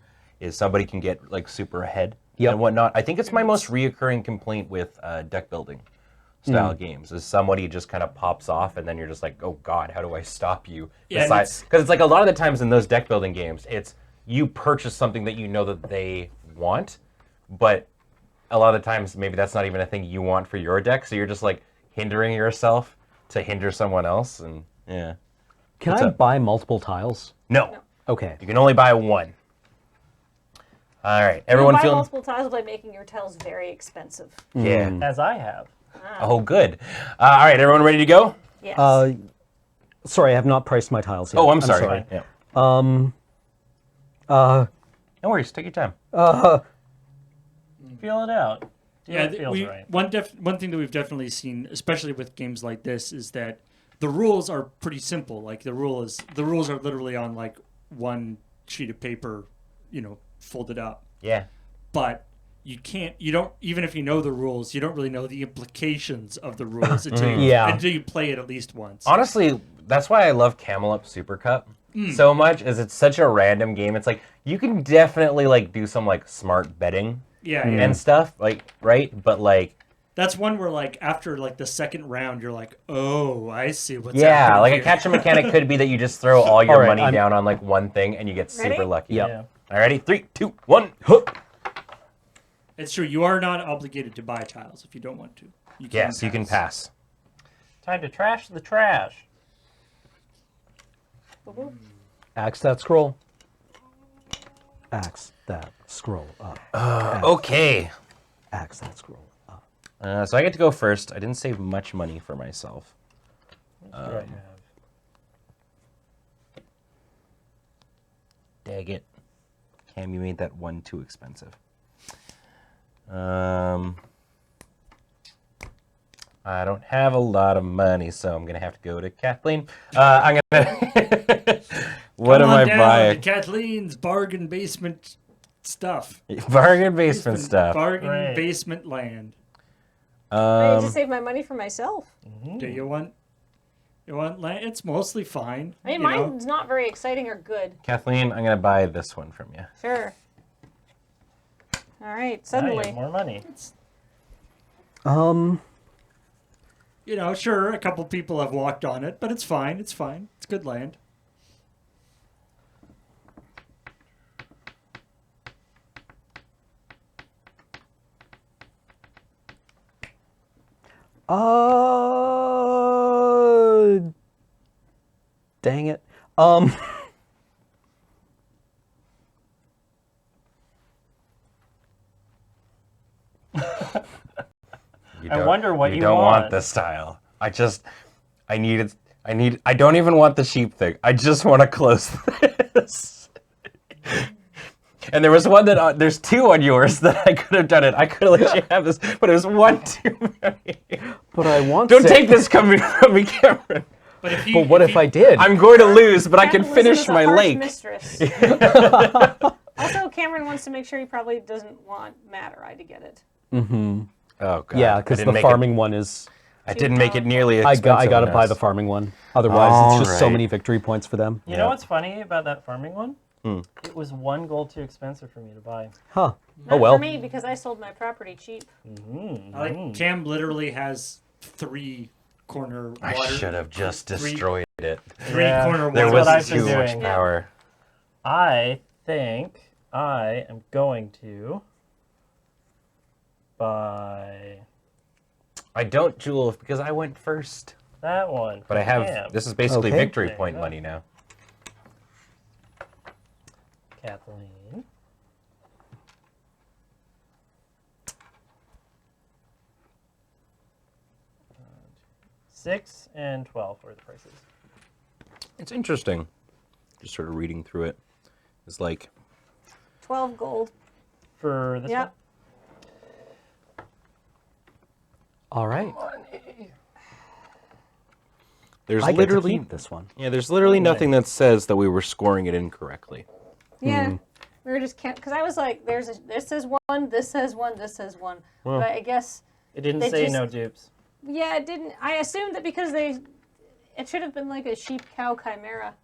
somebody can get like super ahead Yep. and whatnot. I think it's my most reoccurring complaint with deck building style games is somebody just kind of pops off and then you're just like, oh god, how do I stop you? Yeah, Because it's like a lot of the times in those deck building games, it's you purchase something that you know that they want, but a lot of the times maybe that's not even a thing you want for your deck, so you're just like hindering yourself to hinder someone else, and yeah. Can What's I up? buy multiple tiles? No, Okay. you can only buy 1. All right, everyone you buy feeling? multiple tiles by making your tiles very expensive. Yeah. As I have. Oh, good. All right, everyone ready to go? Yes. Sorry, I have not priced my tiles yet. Oh, I'm sorry. Yeah. No worries. Take your time. Feel it out. Do Yeah, what feels right. one thing that we've definitely seen, especially with games like this, is that the rules are pretty simple. Like the rules are literally on like one sheet of paper, folded up. Yeah. But you don't even if you know the rules, you don't really know the implications of the rules until you play it at least once. Honestly, that's why I love Camel Up Super Cup so much, is it's such a random game. It's like you can definitely like do some like smart betting and stuff, like, right? But like that's one where like after like the second round, you're like, oh, I see what's yeah, happening like here. a catch mechanic could be that you just throw all your All right, money down on like one thing and you get Ready? super lucky. Yep. Yeah. Alrighty, 3, 2, 1, hook. It's true. You are not obligated to buy tiles if you don't want to. Yes, you can pass. Time to trash the trash. Axe that scroll. Axe that scroll up. Okay. Axe that scroll up. So I get to go first. I didn't save much money for myself. What do I have? Dag it. Cam, you made that one too expensive. I don't have a lot of money, so I'm gonna have to go to Kathleen. I'm gonna. What Come am on I down buying? to Kathleen's bargain basement stuff. Bargain basement stuff. Bargain basement land. I just save my money for myself. Do you want land? It's mostly fine. I mean, you know? mine's not very exciting or good. Kathleen, I'm gonna buy this one from you. Sure. All right, Now you suddenly. have more money. Sure, a couple people have walked on it, but it's fine. It's fine. It's good land. Dang it. I wonder what you don't want. want this tile. I don't even want the sheep thing. I just want to close this. And there was one that, there's two on yours that I could have done it. I could have let you have this, but it was one too many. But I want Don't to. take this coming from me, Cameron. But if But what if I did? I'm going to lose, but I can Capitalism finish is a my harsh lake. Mistress. Also, Cameron wants to make sure he probably doesn't want Matt or I to get it. Oh, God. Yeah, I because didn't the make farming one is. I didn't make it nearly I expensive. got to buy enough. the farming one. Otherwise, it's just so Alright. many victory points for them. You know what's funny about that farming one? Hmm. It was 1 gold too expensive for me to buy. Huh. Not Oh well. for me, because I sold my property cheap. Cam literally has 3 corner water. I should have just destroyed it. 3 Yeah. corner There water. what I've was been too much doing. power. I think I am going to buy I don't, Jewel, because I went first. that one. But I have, Cam. this is basically Okay. victory There you point go. money now. Kathleen. $6 and $12 were the prices. It's interesting. Just sort of reading through it. It's like, 12 gold. For this Yep. All right. there's I get to literally, keep this one. yeah, there's literally nothing that says that we were scoring it incorrectly. Yeah. We were just because I was like, this says one, this says one, this says one. But I guess, It didn't They say just- no dupes. yeah, it didn't. I assumed that because it should have been like a sheep cow chimera.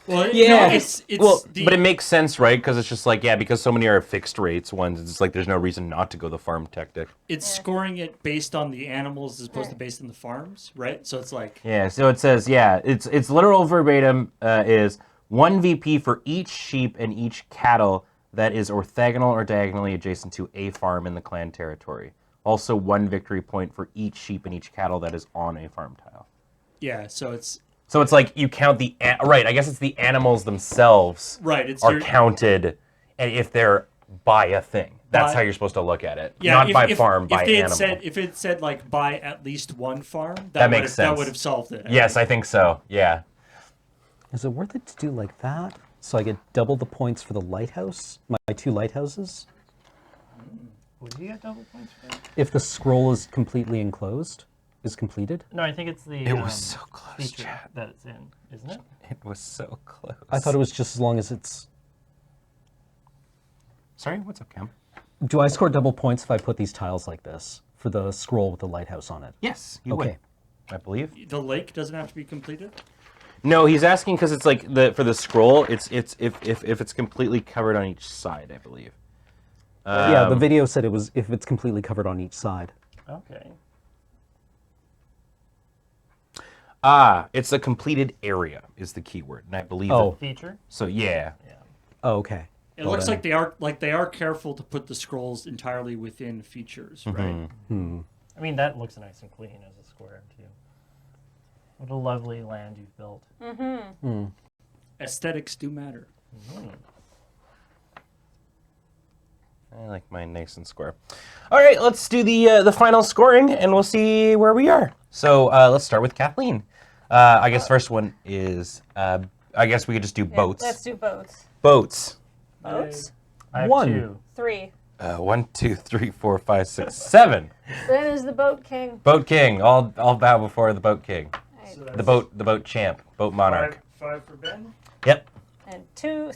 Well, Yeah. it's Well, the, but it makes sense, right? Because it's just like, yeah, because so many are fixed rates ones, it's like there's no reason not to go the farm tactic. it's scoring it based on the animals as opposed to based on the farms, right? So it's like Yeah, so it says, yeah, it's literal verbatim is 1 VP for each sheep and each cattle that is orthogonal or diagonally adjacent to a farm in the clan territory. Also 1 victory point for each sheep and each cattle that is on a farm tile. so it's like you count the, right, I guess it's the animals themselves right. It's are your, counted and if they're by a thing. That's By- how you're supposed to look at it. yeah, Not if, by if, farm, if by they had animal. if it said like buy at least 1 farm, That makes That sense. would have solved it. Yes, I think so, yeah. Is it worth it to do like that? So I get double the points for the lighthouse, my 2 lighthouses? Would you get double points for that? If the scroll is completely enclosed, is completed. No, I think it's the It was so close, feature chat. that it's in, isn't it? It was so close. I thought it was just as long as it's. Sorry, what's up, Cam? Do I score double points if I put these tiles like this for the scroll with the lighthouse on it? Yes, you Okay. would. I believe. The lake doesn't have to be completed. No, he's asking because it's like for the scroll. It's if it's completely covered on each side, I believe. Yeah, the video said it was if it's completely covered on each side. Okay. It's a completed area is the key word, and I believe. Oh. Feature? So yeah. Oh, okay. It looks like they are careful to put the scrolls entirely within features, right? I mean, that looks nice and clean as a square, too. What a lovely land you've built. Aesthetics do matter. I like mine nice and square. All right, let's do the final scoring, and we'll see where we are. So let's start with Kathleen. I guess first one is. I guess we could just do boats. Let's do boats. Boats. Boats? I have One. 2. 3. 1, 2, 3, 4, 5, 6, 7. Ben is the boat king. Boat king. I'll bow before the boat king. So The boat champ. Boat monarch. Five for Ben. Yep. And two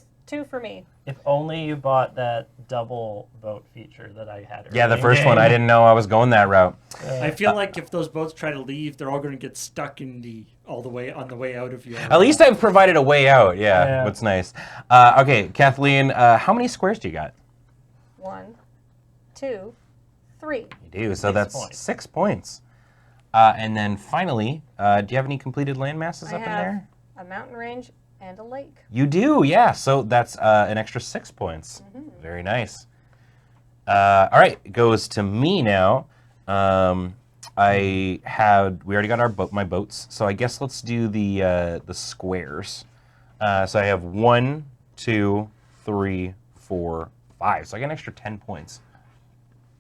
for me. If only you bought that double boat feature that I had. Yeah, the earlier. first one I didn't know I was going that route. I feel like if those boats try to leave, they're all going to get stuck on the way out of your. At least I've provided a way out. Yeah, Yeah. what's nice. Okay, Kathleen, how many squares do you got? 1, 2, 3. You do. So 6 that's points. 6 points. And then finally, do you have any completed land masses I up in have there? a mountain range and a lake. You do, yeah. So that's an extra 6 points. Very nice. All right, it goes to me now. We already got my boats, so I guess let's do the squares. So I have 1, 2, 3, 4, 5. So I get an extra 10 points,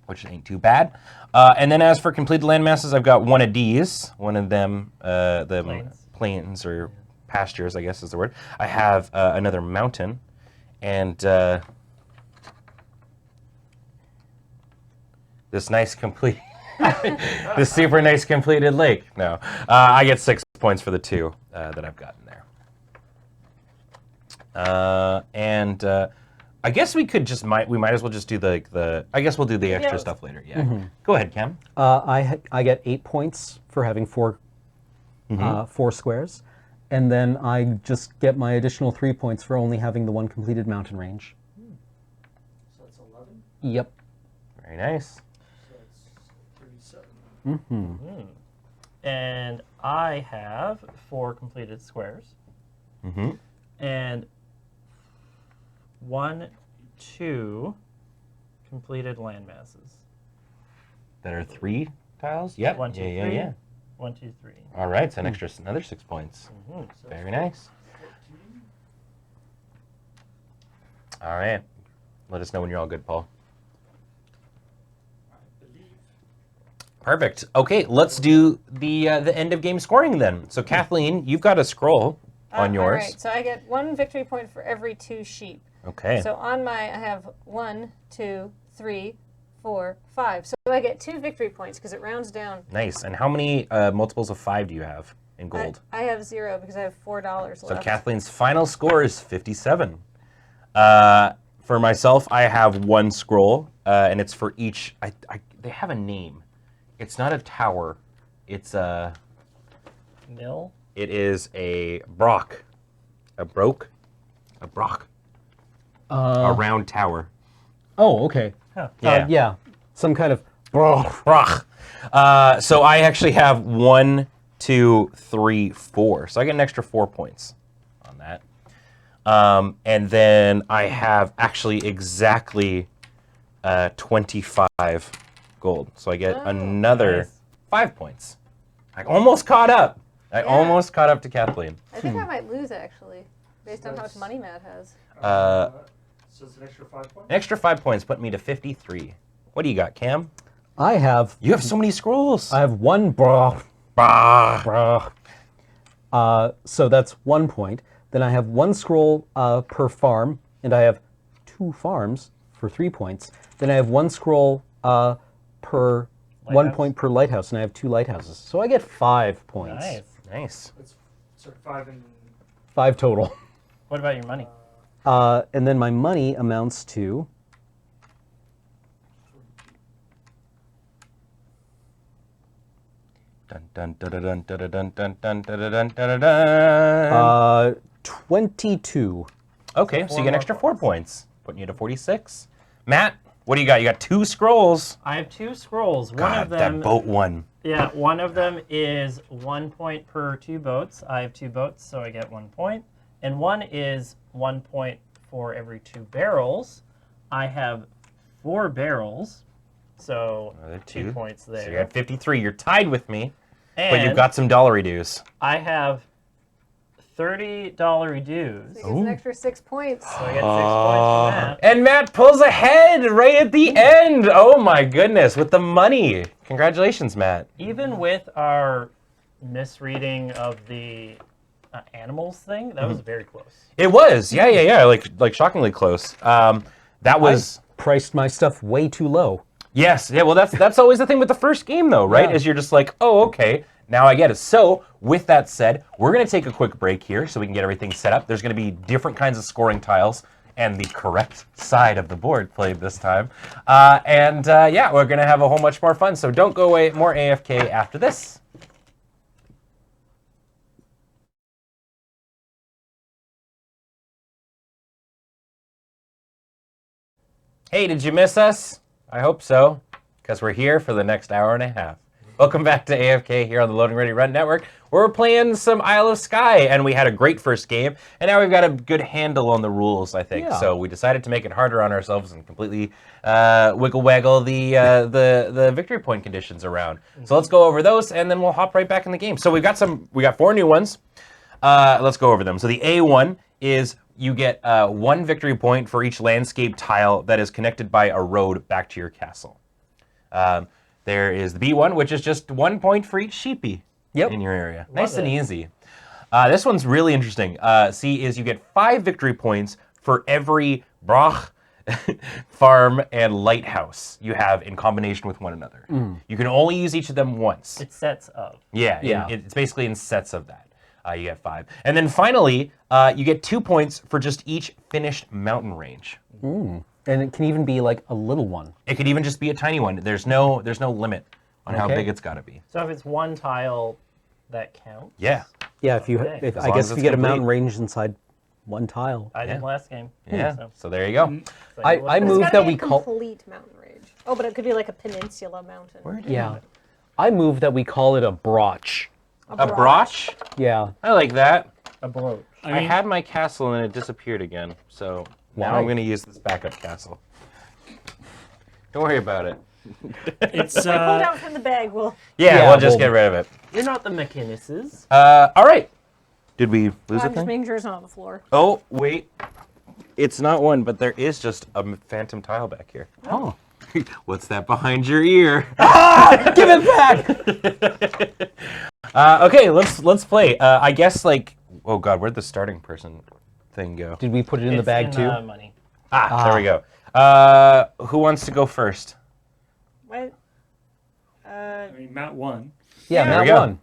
which ain't too bad. And then as for completed land masses, I've got one of these, one of them, plains or pastures, I guess is the word. I have another mountain, and this nice complete, this super nice completed lake. No, I get 6 points for the 2 that I've gotten there. And I guess we could just we might as well just do the I guess we'll do the extra stuff later. Yeah. Go ahead, Cam. I get 8 points for having 4 squares, and then I just get my additional 3 points for only having the one completed mountain range. So that's 11. Yep. Very nice. So that's 37. And I have 4 completed squares. And 1, 2 completed land masses. That are 3 tiles. Yep. 1, 2, 3. Yeah. 1, 2, 3. All right, it's another 6 points. Very nice. 14. All right. Let us know when you're all good, Paul. I believe. Perfect. Okay, let's do the end of game scoring then. So Kathleen, you've got a scroll on yours. All right, so I get 1 victory point for every 2 sheep. Okay. So on I have 1, 2, 3, 4, 5. So I get 2 victory points because it rounds down. Nice. And how many multiples of 5 do you have in gold? I have 0 because I have $4 left. So Kathleen's final score is 57. For myself, I have 1 scroll, and it's for each. They have a name. It's not a tower. It's a. Mill? It is a brock. A brock. A round tower. Oh, okay. Huh. Yeah. Yeah. Some kind of. Brock. So I actually have 1, 2, 3, 4. So I get an extra 4 points on that. And then I have actually exactly 25 gold. So I get another nice. 5 points. I almost caught up. I almost caught up to Kathleen. I think I might lose actually, based on how much money Matt has. So it's an extra 5 points. An extra 5 points put me to 53. What do you got, Cam? I have You have so many scrolls. 1 Bah. so that's 1 point. Then I have 1 scroll per farm, and I have 2 farms for 3 points. Then I have 1 scroll per 1 Lighthouse? point per lighthouse, and I have 2 lighthouses. So I get 5 points. Nice. Nice. It's sort of 5 and 5 total. What about your money? And then my money amounts to Dun dun dun dun dun dun dun dun dun dun dun dun. 22. Okay, so four you get an more extra 4 points, putting you to 46. Matt, what do you got? You got 2 scrolls. I have 2 scrolls. One God, of them, that boat one. yeah, one of them is 1 point per 2 boats. I have 2 boats, so I get 1 point. And one is 1 point for every 2 barrels. I have 4 barrels, so Another 2 2 points there. So you're at 53. You're tied with me, and but you've got some dollary dues. I have $30 dues. So he gets an extra 6 points. So I get 6 points from that. And Matt pulls ahead right at the end. Oh my goodness, with the money. Congratulations, Matt. Even with our misreading of the animals thing, that was very close. It was, yeah, like shockingly close. That was. Priced my stuff way too low. Yes, yeah, well, that's always the thing with the first game, though, right? Yeah. Is you're just like, oh, okay, now I get it. So, with that said, we're going to take a quick break here so we can get everything set up. There's going to be different kinds of scoring tiles and the correct side of the board played this time. Yeah, we're going to have a whole much more fun. So, don't go away. More AFK after this. Hey, did you miss us? I hope so, because we're here for the next hour and a half. Welcome back to AFK here on the Loading Ready Run Network. We're playing some Isle of Skye, and we had a great first game, and now we've got a good handle on the rules, I think. Yeah. So we decided to make it harder on ourselves and completely wiggle-waggle the victory point conditions around. So let's go over those, and then we'll hop right back in the game. So we got 4 new ones. Let's go over them. So the A1 is you get 1 victory point for each landscape tile that is connected by a road back to your castle. There is the B1, which is just 1 point for each sheepy in your area. Nice and easy. This one's really interesting. C is you get 5 victory points for every brach, farm, and lighthouse you have in combination with one another. You can only use each of them once. It's sets of. Yeah. Yeah. It's basically in sets of that. You get 5. And then finally, you get 2 points for just each finished mountain range. And it can even be like a little one. It could even just be a tiny one. There's no limit on how Okay. big it's got to be. So if it's 1 tile, that counts? Yeah. Yeah, if you, Okay. if, As I long guess as if it's you get a complete. mountain range inside 1 tile. I did last game. Yeah. So, So there you go. so I you look But it's moved gotta that be we a call. complete mountain range. Oh, but it could be like a peninsula mountain. Where did Yeah, I move that we call it a broch. A broch? Yeah. I like that. a brooch. I had my castle and it disappeared again. So now Why? I'm going to use this backup castle. Don't worry about it. it's Pull it out from the bag. Well, Yeah, Yeah, we'll just well- get rid of it. You're not the McInneses. All right. Did we lose a I'm just thing? making sure it's not on the floor. Oh, wait. It's not one, but there is just a phantom tile back here. Oh. What's that behind your ear? Give it back! Okay, let's play. I guess like, oh god, where'd the starting person thing go? Did we put it in the It's bag in, too? Money. There we go. Who wants to go first? What? I mean, Matt won. Yeah, There we Matt go. won.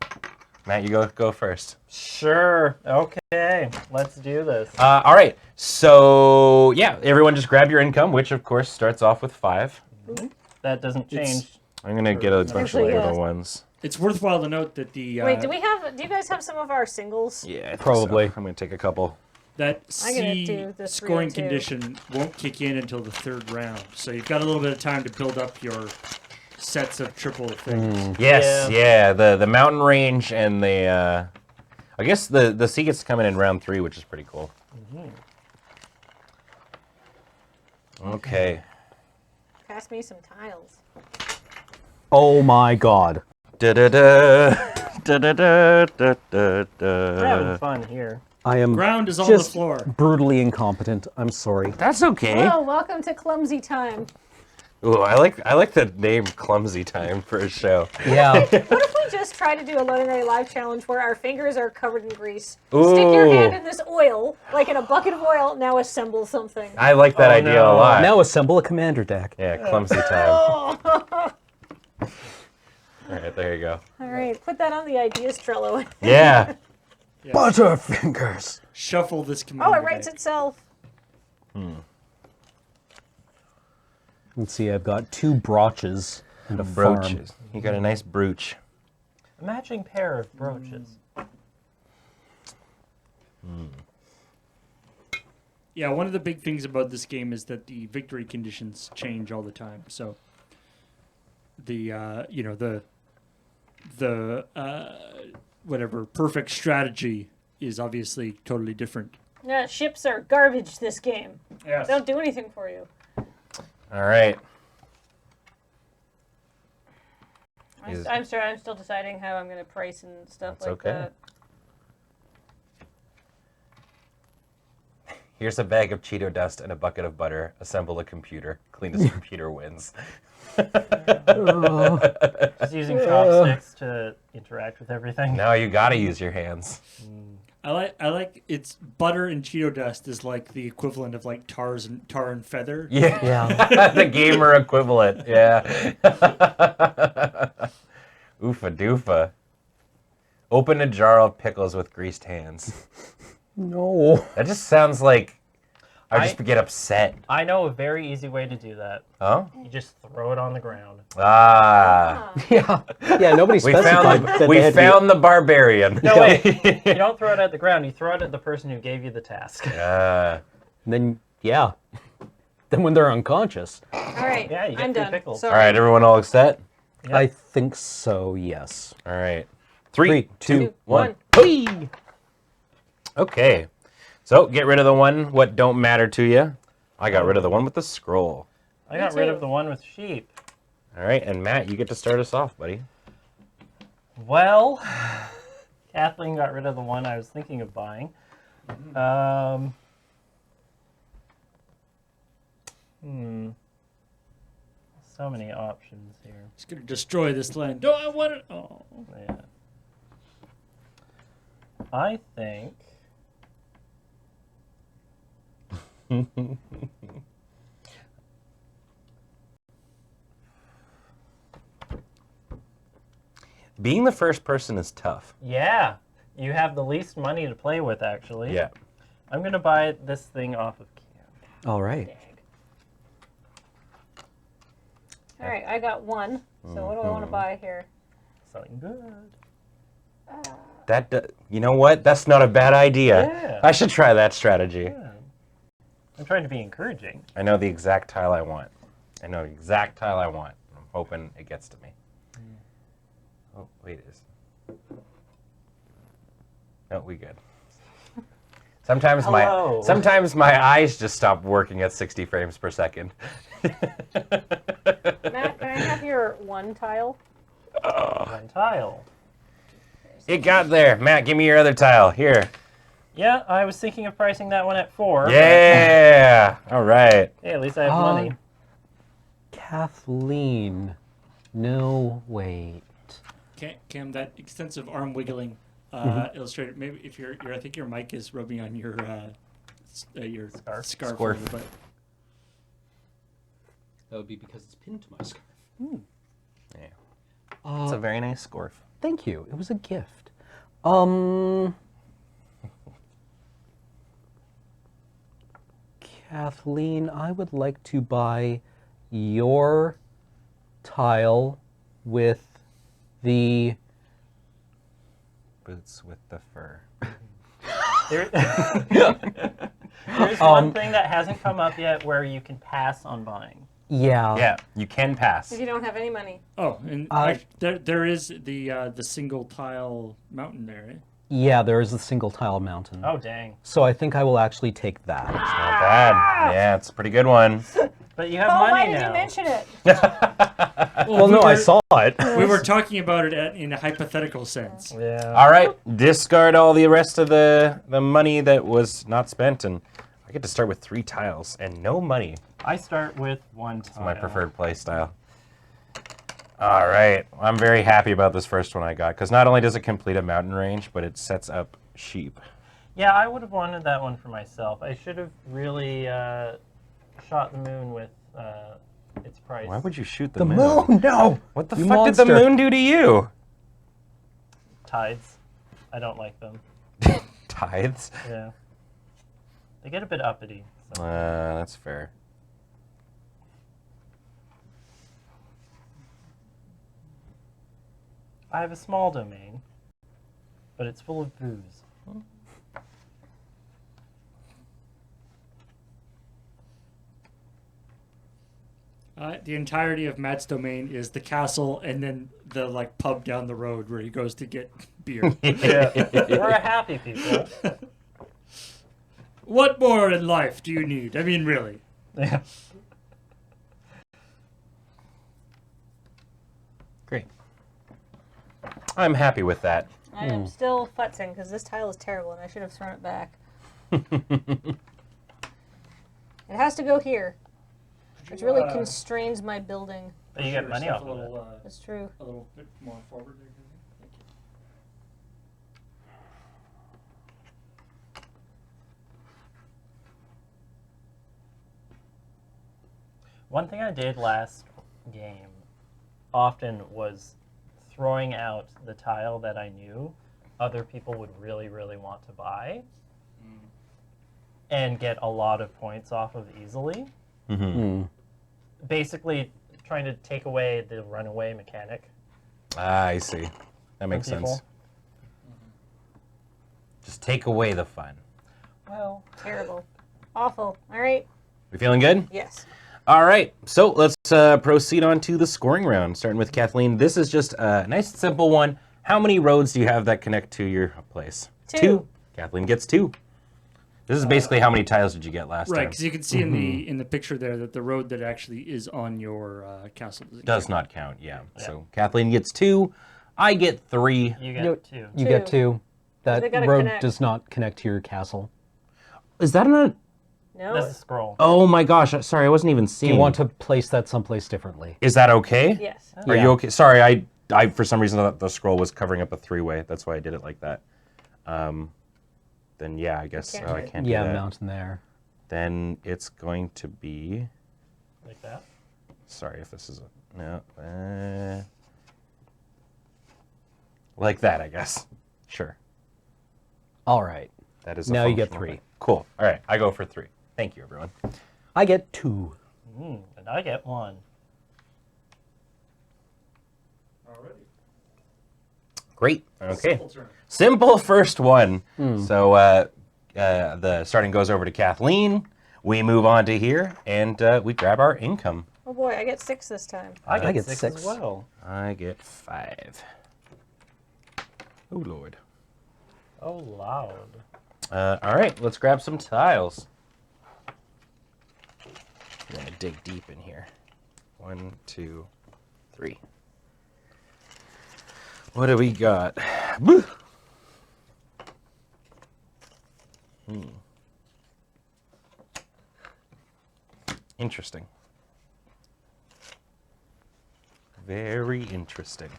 Matt, you go first. Sure. Okay. Let's do this. All right. So yeah, everyone just grab your income, which of course starts off with 5. That doesn't change. I'm gonna get a bunch of Actually, little yeah. ones. It's worthwhile to note that the Wait, do you guys have some of our singles? Yeah, I think Probably. so. I'm gonna take a couple. that I'm gonna C do the scoring 302. condition won't kick in until the 3rd round, so you've got a little bit of time to build up your sets of triple things. Yes, yeah. The mountain range and the I guess the sea gets to come in round 3, which is pretty cool. Okay. Pass me some tiles. Oh my god. Da da da da da da da da We're having da. fun here. I am Ground is on the just floor. brutally incompetent. I'm sorry. That's okay. Well, welcome to clumsy time. Ooh, I like the name Clumsy Time for a show. Yeah. What if we just try to do a Loading Night Live challenge where our fingers are covered in grease? Stick your hand Ooh. in this oil, like in a bucket of oil, now assemble something. I like that Oh, idea no. a lot. Now assemble a commander deck. Yeah, Clumsy Time. Oh. All right, there you go. All right, put that on the ideas Trello. Yeah. Yeah. Butterfingers. Shuffle this command. Oh, it writes itself. Let's see, I've got 2 brooches and a farm. Brooches. You got a nice brooch. A matching pair of brooches. Yeah, one of the big things about this game is that the victory conditions change all the time. So the whatever perfect strategy is obviously totally different. Yeah, ships are garbage this game. Yes. They don't do anything for you. All right. I'm sorry, I'm still deciding how I'm going to price and stuff That's like okay. that. Here's a bag of Cheeto dust and a bucket of butter. Assemble a computer. Cleanest computer wins. Just using chopsticks to interact with everything. Now you gotta use your hands. I like it's butter and Cheeto dust is like the equivalent of like tar and feather. Yeah. Yeah. The gamer equivalent. Yeah. Oofa doofa. Open a jar of pickles with greased hands. No. That just sounds like I just get upset. I know a very easy way to do that. Oh? You just throw it on the ground. Ah. Yeah. Yeah, nobody We specified that they had to be- found the barbarian. No, wait. You don't throw it at the ground. You throw it at the person who gave you the task. Then, yeah. Then when they're unconscious. All right, Yeah, you get I'm free done. pickles. Sorry. All right, everyone all set? Yeah. I think so, yes. All right. 3, 2, 2, 1. 1. Okay. So get rid of the one what don't matter to you. I got rid of the one with the scroll. I got Me rid too. of the one with sheep. All right, and Matt, you get to start us off, buddy. Well, Kathleen got rid of the one I was thinking of buying. So many options here. It's gonna destroy this land. No, I want it. Oh. Yeah. I think. Being the first person is tough. Yeah, you have the least money to play with, actually. Yeah. I'm gonna buy this thing off of Cam. All right. All right, I got 1. So what do I want to buy here? Something good. You know what? That's not a bad idea. Yeah. I should try that strategy. Yeah. I'm trying to be encouraging. I know the exact tile I want. I'm hoping it gets to me. Oh, wait, no, we good. Sometimes Hello. my eyes just stop working at 60 frames per second. Matt, can I have your 1 tile? One tile. It got there. Matt, give me your other tile. Here. Yeah, I was thinking of pricing that one at 4. Yeah. All right. Hey, at least I have money. Kathleen. No, wait. Cam, that extensive arm wiggling illustrated. Maybe if I think your mic is rubbing on your scarf. Scarf. A little bit. That would be because it's pinned to my scarf. Yeah. It's a very nice scarf. Thank you. It was a gift. Kathleen, I would like to buy your tile with the... Boots with the fur. There's one thing that hasn't come up yet where you can pass on buying. Yeah. Yeah, you can pass. If you don't have any money. Oh, and there is the single tile mountain there. Eh? Yeah, there is a single tile mountain. Oh, dang. So I think I will actually take that. Not bad. Yeah, it's a pretty good one. But you have Oh, money why now. did you mention it? Well, no, I saw it. We were talking about it in a hypothetical sense. Yeah. All right, discard all the rest of the money that was not spent, and I get to start with 3 tiles and no money. I start with one tile. It's my preferred play style. All right. I'm very happy about this first one I got, because not only does it complete a mountain range, but it sets up sheep. Yeah, I would have wanted that one for myself. I should have really shot the moon with its price. Why would you shoot the The moon? moon, no! What the You fuck did the monster. moon do to you? Tides. I don't like them. Tithes? Yeah. They get a bit uppity. So. That's fair. I have a small domain, but it's full of booze. The entirety of Matt's domain is the castle and then the pub down the road where he goes to get beer. Yeah. We're a happy people. What more in life do you need? I mean, really. Yeah. Great. I'm happy with that. I am still futzing because this tile is terrible and I should have thrown it back. It has to go here, which really constrains my building. But you get money off of it. That's true. A little bit more forward there. Thank you. One thing I did last game often was throwing out the tile that I knew other people would really, really want to buy and get a lot of points off of easily. Basically, trying to take away the runaway mechanic. I see. That makes people. sense. Just take away the fun. Well, Terrible. Awful. All right. We feeling good? Yes. All right, so let's proceed on to the scoring round, starting with Kathleen. This is just a nice, simple one. How many roads do you have that connect to your place? Two. Kathleen gets 2. This is basically how many tiles did you get last Right, time? because you can see in the picture there that the road that actually is on your castle Does not count, yeah. So Kathleen gets 2. I get 3. you get Nope. 2. You get 2. They That gotta road connect. does not connect to your castle. Is that not? No. That's a scroll. Oh my gosh! Sorry, I wasn't even Do seeing. you want to place that someplace differly? Is that okay? Yes. Are Yeah. you okay? Sorry, I for some reason thought the scroll was covering up a 3-way. That's why I did it like that. Then yeah, I guess can't I do it. can't do Yeah, that. mountain there. Then it's going to be. Like that. Sorry if this is a no. Like that, I guess. Sure. All right. That is. A Now you get functional 3. thing. Cool. All right, I go for 3. Thank you, everyone. I get 2. And I get 1. Already. Great. Okay. Simple turn. Simple first one. So the starting goes over to Kathleen. We move on to here, and we grab our income. Oh boy, I get 6 this time. I get 6 6 as as well. I get 5. Oh, Lord. Oh, loud. All right, let's grab some tiles. I'm going to dig deep in here. 1, 2, 3. What do we got? Woo! Interesting. Very interesting.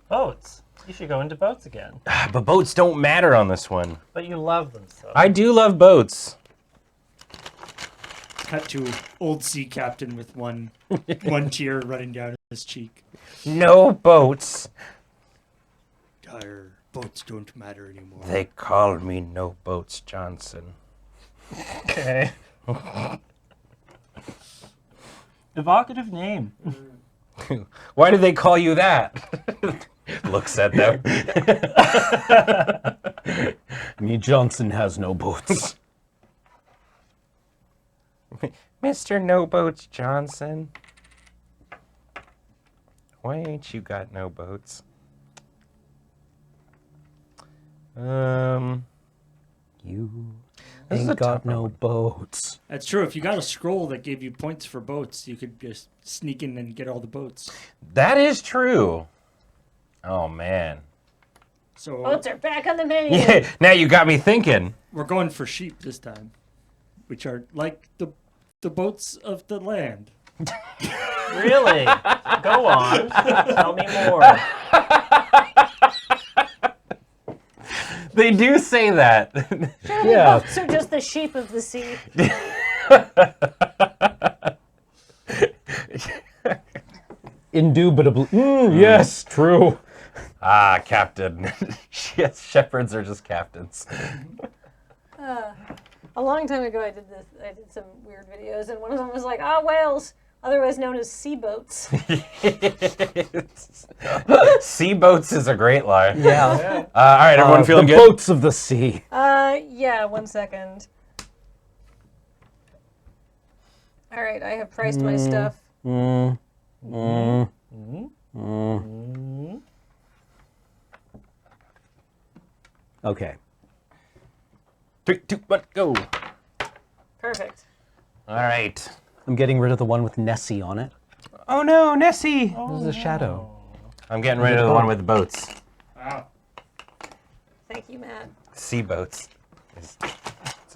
Boats. You should go into boats again. But boats don't matter on this one. But you love them so. I do love boats. Cut to old sea captain with one tear running down his cheek. No boats. Our boats don't matter anymore. They call me No Boats Johnson. Okay. Evocative name. Why do they call you that? Looks at them. Me Johnson has no boats. Mr. No Boats Johnson. Why ain't you got no boats? You This is a ain't got tough no one. boats. That's true. If you got a scroll that gave you points for boats, you could just sneak in and get all the boats. That is true. Oh man. So Boats are back on the menu. Yeah, now you got me thinking. we're going for sheep this time, which are like the The boats of the land. Really? Go on. Tell me more. They do say that. Surely Yeah. boats are just the sheep of the sea. Indubitably. Yes, true. Ah, captain. Yes, shepherds are just captains. A long time ago, I did some weird videos, and one of them was like, whales, otherwise known as sea boats. Sea boats is a great line. Yeah. All right, everyone feeling the good? boats of the sea. Yeah, 1 second. All right, I have priced my stuff. Okay. 3, 2, 1, go. Perfect. All right. I'm getting rid of the one with Nessie on it. Oh no, Nessie. This is a shadow. I'm getting rid of the one with boats. Wow. Thank you, Matt. Sea boats.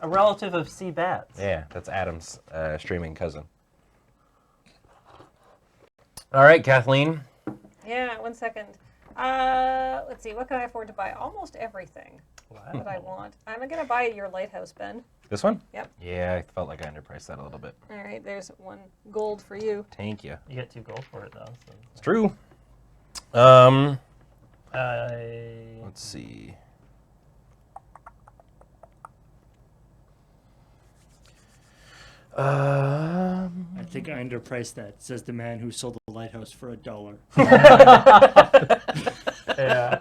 A relative of sea bats. Yeah, that's Adam's streaming cousin. All right, Kathleen. Yeah, 1 second. Let's see, what can I afford to buy? Almost everything that I want. I'm going to buy your lighthouse, Ben. This one? Yep. Yeah, I felt like I underpriced that a little bit. All right, there's 1 gold for you. Thank you. You get 2 gold for it, though. So. It's true. I... Let's see. I think I underpriced that, says the man who sold the lighthouse for $1. Yeah.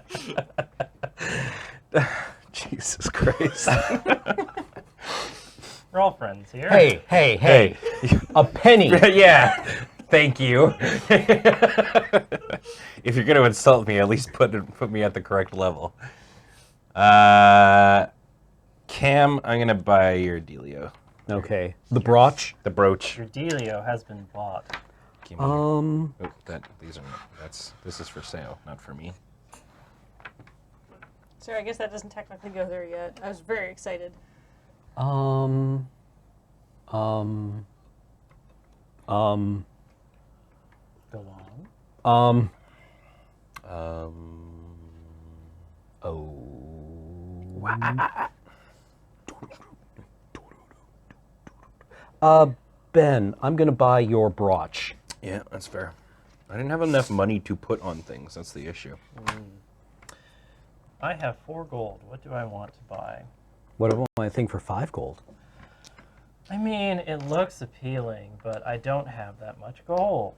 Jesus Christ. We're all friends here. Hey. A penny. Yeah. Thank you. If you're gonna insult me, at least put me at the correct level. Cam, I'm gonna buy your Delio. Okay. The brooch. The brooch. Your Delio has been bought. Give me oh, these are this is for sale, not for me. Sorry, I guess that doesn't technically go there yet. I was very excited. Go on. Ben, I'm gonna buy your brooch. Yeah, that's fair. I didn't have enough money to put on things. That's the issue. I have 4 gold. What do I want to buy? What do I think for 5 gold? I mean, it looks appealing, but I don't have that much gold.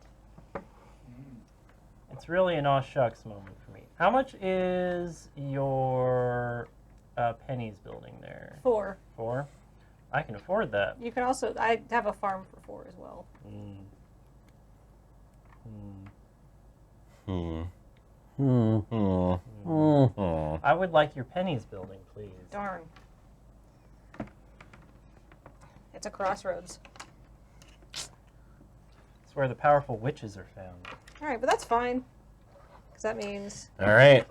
It's really an aw shucks moment for me. How much is your pennies building there? 4. 4? I can afford that. You can also, I have a farm for 4 as well. I would like your pennies building, please. Darn. It's a crossroads. It's where the powerful witches are found. All right, but that's fine. Because that means All right.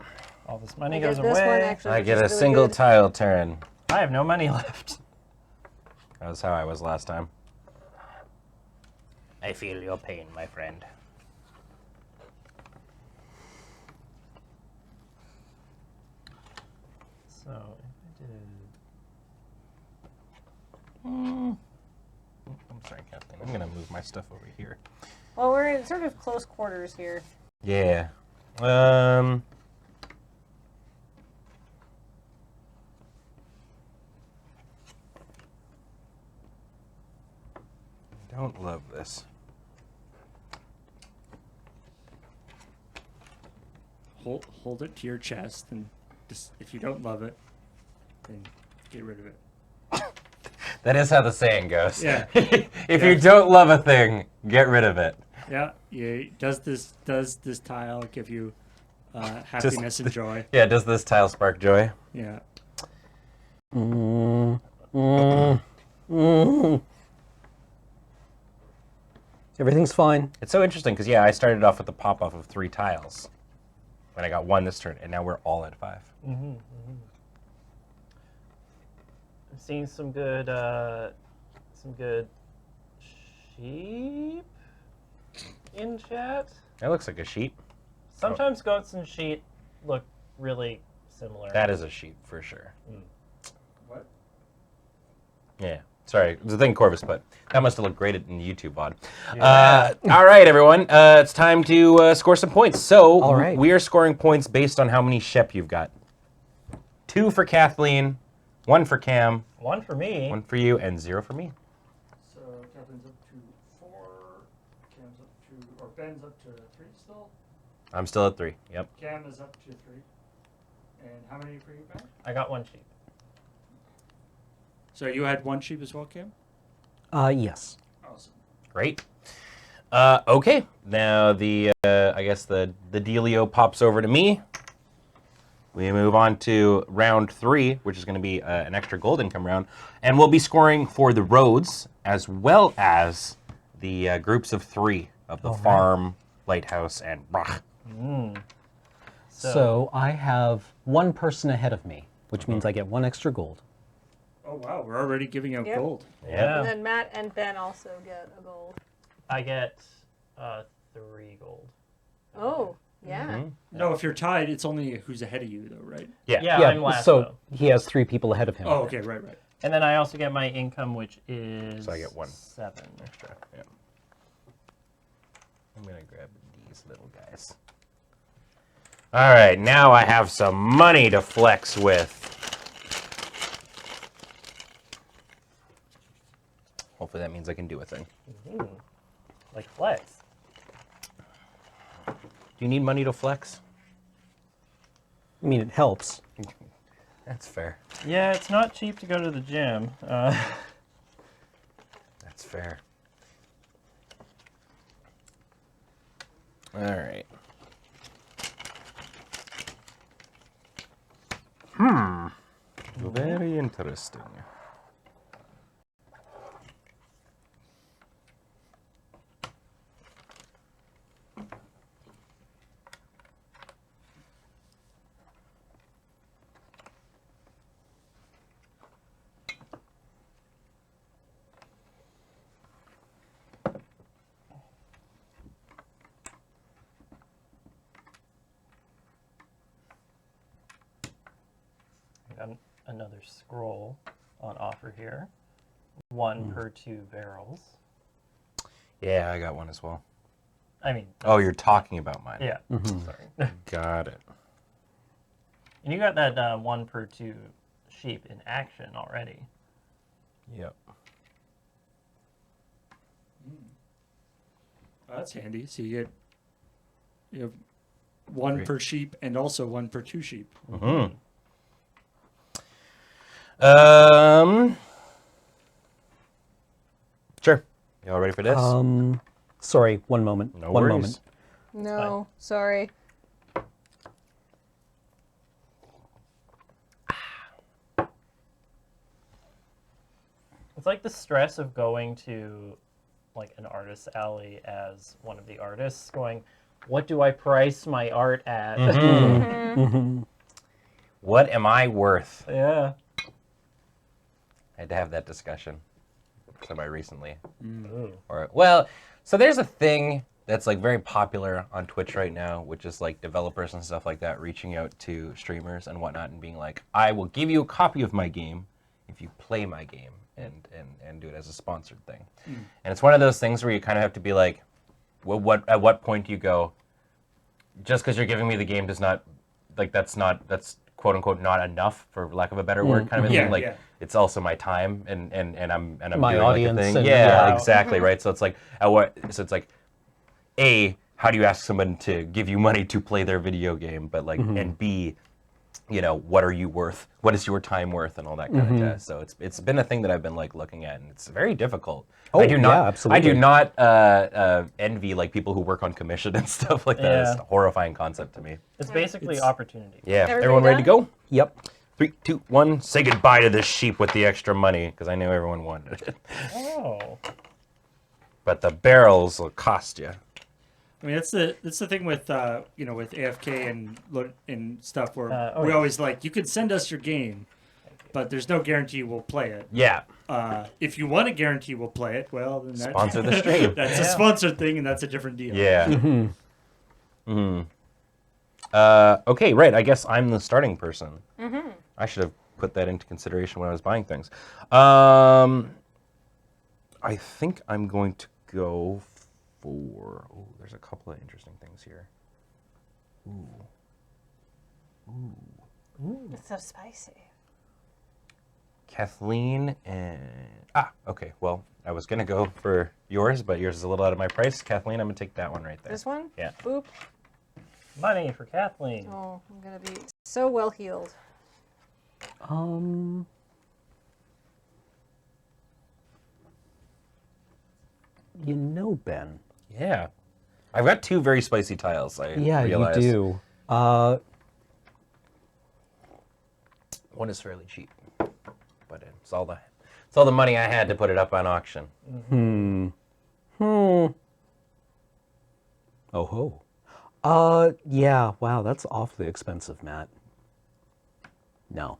All this money I goes get this one away. actually. I which get is a really single good. tile turn. I have no money left. That was how I was last time. I feel your pain, my friend. So, if I did... I'm sorry, Kathleen. I'm gonna move my stuff over here. Well, we're in sort of close quarters here. Yeah. Don't love this. Hold it to your chest, and just, if you don't love it, then get rid of it. That is how the saying goes. Yeah. If you don't love a thing, get rid of it. Yeah. Does this tile give you happiness and joy? Yeah, does this tile spark joy? Yeah. Everything's fine. It's so interesting because, yeah, I started off with the pop-off of 3 tiles. When I got 1 this turn, and now we're all at 5. I'm seeing some good sheep in chat. That looks like a sheep. Sometimes goats and sheep look really similar. That is a sheep for sure. What? Yeah. Sorry, it was a thing Corvus put. That must have looked great in the YouTube VOD. All right, everyone. It's time to score some points. So All right. we are scoring points based on how many Shep you've got. 2 for Kathleen, 1 for Cam, One for me. 1 for you, and 0 for me. So Kathleen's up to 4, Cam's up to, or Ben's up to 3 still. I'm still at 3. Yep. Cam is up to 3. And how many for you, Ben? I got 1 sheep. So you had 1 sheep as well, Cam? Yes. Awesome. Great. Okay. Now the I guess the dealio pops over to me. We move on to round 3, which is going to be an extra gold income round, and we'll be scoring for the roads as well as the groups of 3 of the farm, lighthouse, and brach. So I have 1 person ahead of me, which means I get 1 extra gold. Oh, wow. We're already giving out Yep. gold. Yeah. And then Matt and Ben also get a gold. I get 3 gold. Oh, yeah. No, if you're tied, it's only who's ahead of you, though, right? Yeah. Yeah, I'm last so though. he has 3 people ahead of him. Oh, okay. Right. And then I also get my income, which is So I get 1 7. extra. Yeah. I'm gonna grab these little guys. All right, now I have some money to flex with. Hopefully that means I can do a thing. Like flex. Do you need money to flex? I mean, it helps. That's fair. Yeah, it's not cheap to go to the gym. That's fair. All right. Very interesting. I got another scroll on offer here. 1 per 2 barrels. Yeah, I got 1 as well. I mean, Oh, you're talking about mine. yeah. Sorry. Got it. And you got that 1 per 2 sheep in action already. Yep. Oh, that's handy. So you have 1 Great. per sheep and also 1 per 2 sheep. Sure. Y'all ready for this? Sorry, 1 moment. No One worries. moment. No, sorry. It's like the stress of going to like an artist's alley as one of the artists going, what do I price my art at? What am I worth? Yeah. I had to have that discussion with somebody recently. Ooh. Or well, so there's a thing that's like very popular on Twitch right now, which is like developers and stuff like that reaching out to streamers and whatnot and being like, I will give you a copy of my game if you play my game and do it as a sponsored thing. And it's one of those things where you kind of have to be like, well, at what point do you go, just because you're giving me the game does not, like that's quote unquote not enough, for lack of a better word, kind of a Yeah, thing. Like yeah. it's also my time and I'm My doing audience like a thing. and- Yeah, yeah. exactly, right. So it's like it's like A, how do you ask someone to give you money to play their video game? But like and B, you know, what are you worth? What is your time worth and all that kind of jazz. So it's been a thing that I've been like looking at, and it's very difficult. Oh, I do not yeah, absolutely. I do not envy like people who work on commission and stuff like that. Yeah. It's a horrifying concept to me. It's basically opportunity. Yeah. Everybody Everyone ready to done? go? Yep. 3, 2, 1. Say goodbye to this sheep with the extra money, because I knew everyone wanted it. Oh. But the barrels will cost you. I mean, that's the thing with you know, with AFK and stuff where Oh, we yeah. always like, you could send us your game, but there's no guarantee we'll play it. Yeah. If you want to guarantee we'll play it, well, then Sponsor the stream. That's a sponsored thing, and that's a different deal. Yeah. Okay, right. I guess I'm the starting person. I should have put that into consideration when I was buying things. I think I'm going to go for... Oh, there's a couple of interesting things here. It's so spicy. Kathleen and... okay. Well, I was going to go for yours, but yours is a little out of my price. Kathleen, I'm going to take that one right there. This one? Yeah. Boop. Money for Kathleen. Oh, I'm going to be so well healed. You know, Ben. Yeah. I've got 2 very spicy tiles, I realize. You do. One is fairly cheap, but it's all the money I had to put it up on auction. Oh ho. Yeah. Wow, that's awfully expensive, Matt. No.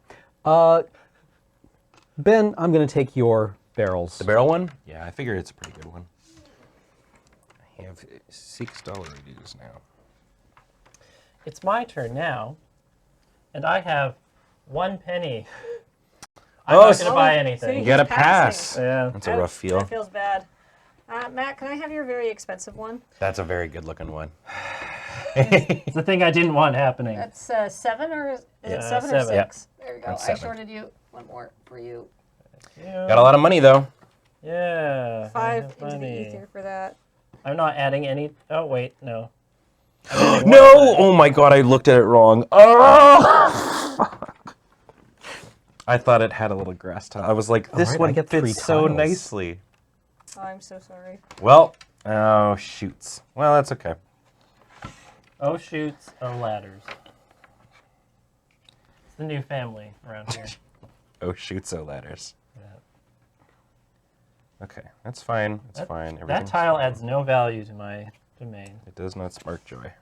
Ben, I'm gonna take your barrels. The barrel one? Yeah, I figure it's a pretty good one. I have $6 dues now. It's my turn now, and I have 1 penny. I'm not going to buy anything. You gotta He's passing. pass. Yeah. That's a rough feel. That feels bad. Matt, can I have your very expensive one? That's a very good looking one. It's the thing I didn't want happening. That's 7 or is it 7 or 7. 6? There you go. That's I 7. shorted you. One more for you. Got a lot of money though. Yeah. 5 I have into the money. ether for that. I'm not adding any. Oh, wait, no. No! Oh my god, I looked at it wrong. Oh! I thought it had a little grass tile. I was like, this Alright, one I get 3 fits so tiles. nicely. Oh, I'm so sorry. Well, oh shoots. Well, that's okay. Oh, shoots, oh, ladders. It's the new family around here. Oh shoots, oh ladders. Yeah. Okay, that's fine. That's fine. That Everything's tile fine. adds no value to my domain. It does not spark joy.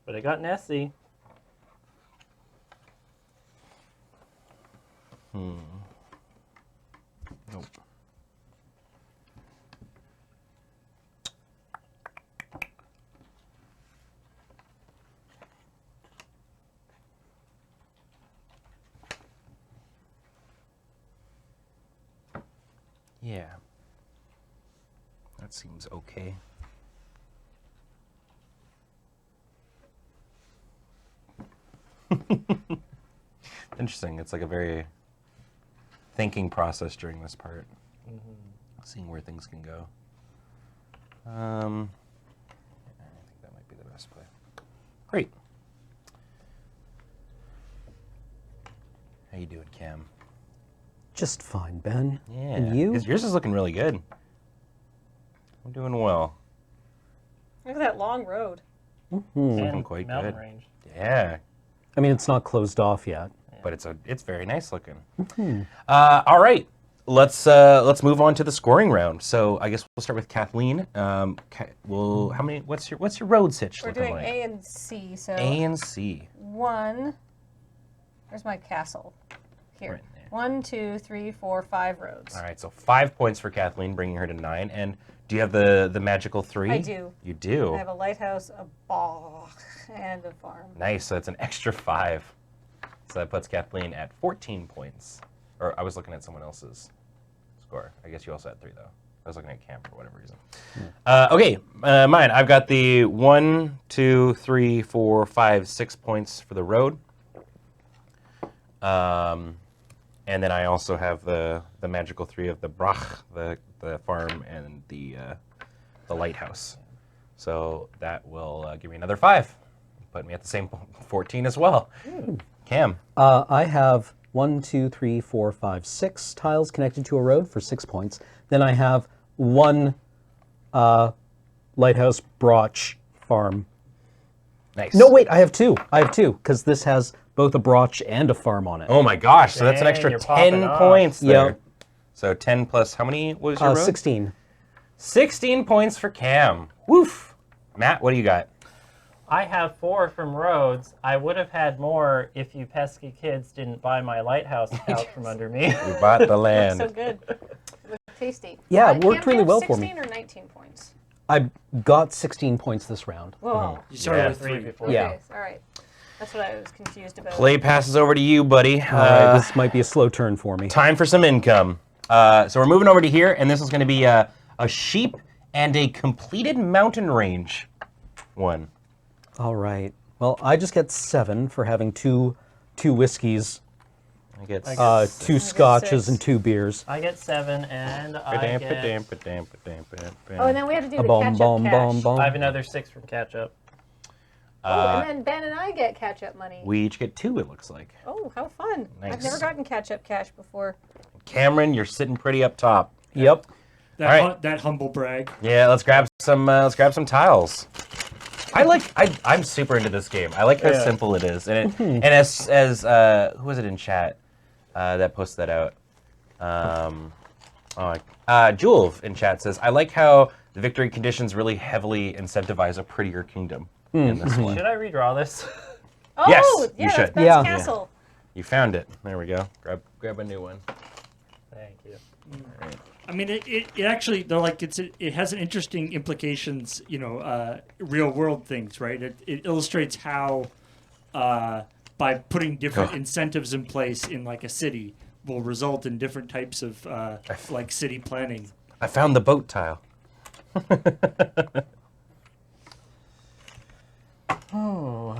But I got Nessie. Nope. Yeah. That seems okay. Interesting. It's like a very thinking process during this part. Seeing where things can go. I think that might be the best play. Great. How you doing, Cam? Just fine, Ben. Yeah. And you? Yours is looking really good. I'm doing well. Look at that long road. And quite mountain good. range. Yeah. I mean, it's not closed off yet. But it's very nice looking. All right, let's move on to the scoring round. So I guess we'll start with Kathleen. How many? What's your road sitch We're looking doing like? A and C. So A and C. 1. Where's my castle? Here. Right there. 1, 2, 3, 4, 5 roads. All right, so 5 points for Kathleen, bringing her to 9. And do you have the magical 3? I do. You do. I have a lighthouse, a ball, and a farm. Nice. So that's an extra 5. So that puts Kathleen at 14 points. Or I was looking at someone else's score. I guess you also had 3 though. I was looking at Cam for whatever reason. Okay, mine. I've got the 1, 2, 3, 4, 5, 6 points for the road. And then I also have the magical 3 of the brach, the farm, and the lighthouse. So that will give me another 5. Put me at the same 14 as well. Cam. I have 1, 2, 3, 4, 5, 6 tiles connected to a road for 6 points. Then I have 1 lighthouse, broch, farm. Nice. No, wait, I have 2. I have 2 because this has both a broch and a farm on it. Oh my gosh, so that's an Dang, extra you're popping 10 off. points there. Yep. So 10 plus, how many was your road? 16. 16 points for Cam. Woof. Matt, what do you got? I have 4 from Rhodes. I would have had more if you pesky kids didn't buy my lighthouse out from under me. You bought the Looks land. so good. Looks tasty. Yeah, it worked Cam, really do you well have for me. 16 or 19 points? I got 16 points this round. Whoa. You started Yeah. with 3 before. Yeah. Okay, all right. That's what I was confused about. Play passes over to you, buddy. All right, this might be a slow turn for me. Time for some income. So we're moving over to here, and this is going to be a sheep and a completed mountain range one. All right. Well, I just get 7 for having two whiskeys, I get I get 2 6. scotches, and 2 beers. I get 7, and I Oh, and then we have to do the Boom, catch-up boom, cash. boom, boom. I have another 6 from catch up. Oh, and then Ben and I get catch-up money. we each get 2, it looks like. Oh, how fun. I've Nice. never gotten catch-up cash before. Cameron, you're sitting pretty up top. Yep. That, All right. that humble brag. Yeah, let's grab some tiles. I'm super into this game. I like how Yeah. simple it is, and as who was it in chat that posted that out? Jewel in chat says, I like how the victory conditions really heavily incentivize a prettier kingdom in this one. Should I redraw this? Oh, Yes, yeah, you that's should. Ben's Yeah. castle. You found it. There we go. Grab a new one. Thank you. I mean, it actually, though, like it has an interesting implications, real world things, right? It illustrates how by putting different incentives in place in like a city will result in different types of like city planning. I found the boat tile. Oh.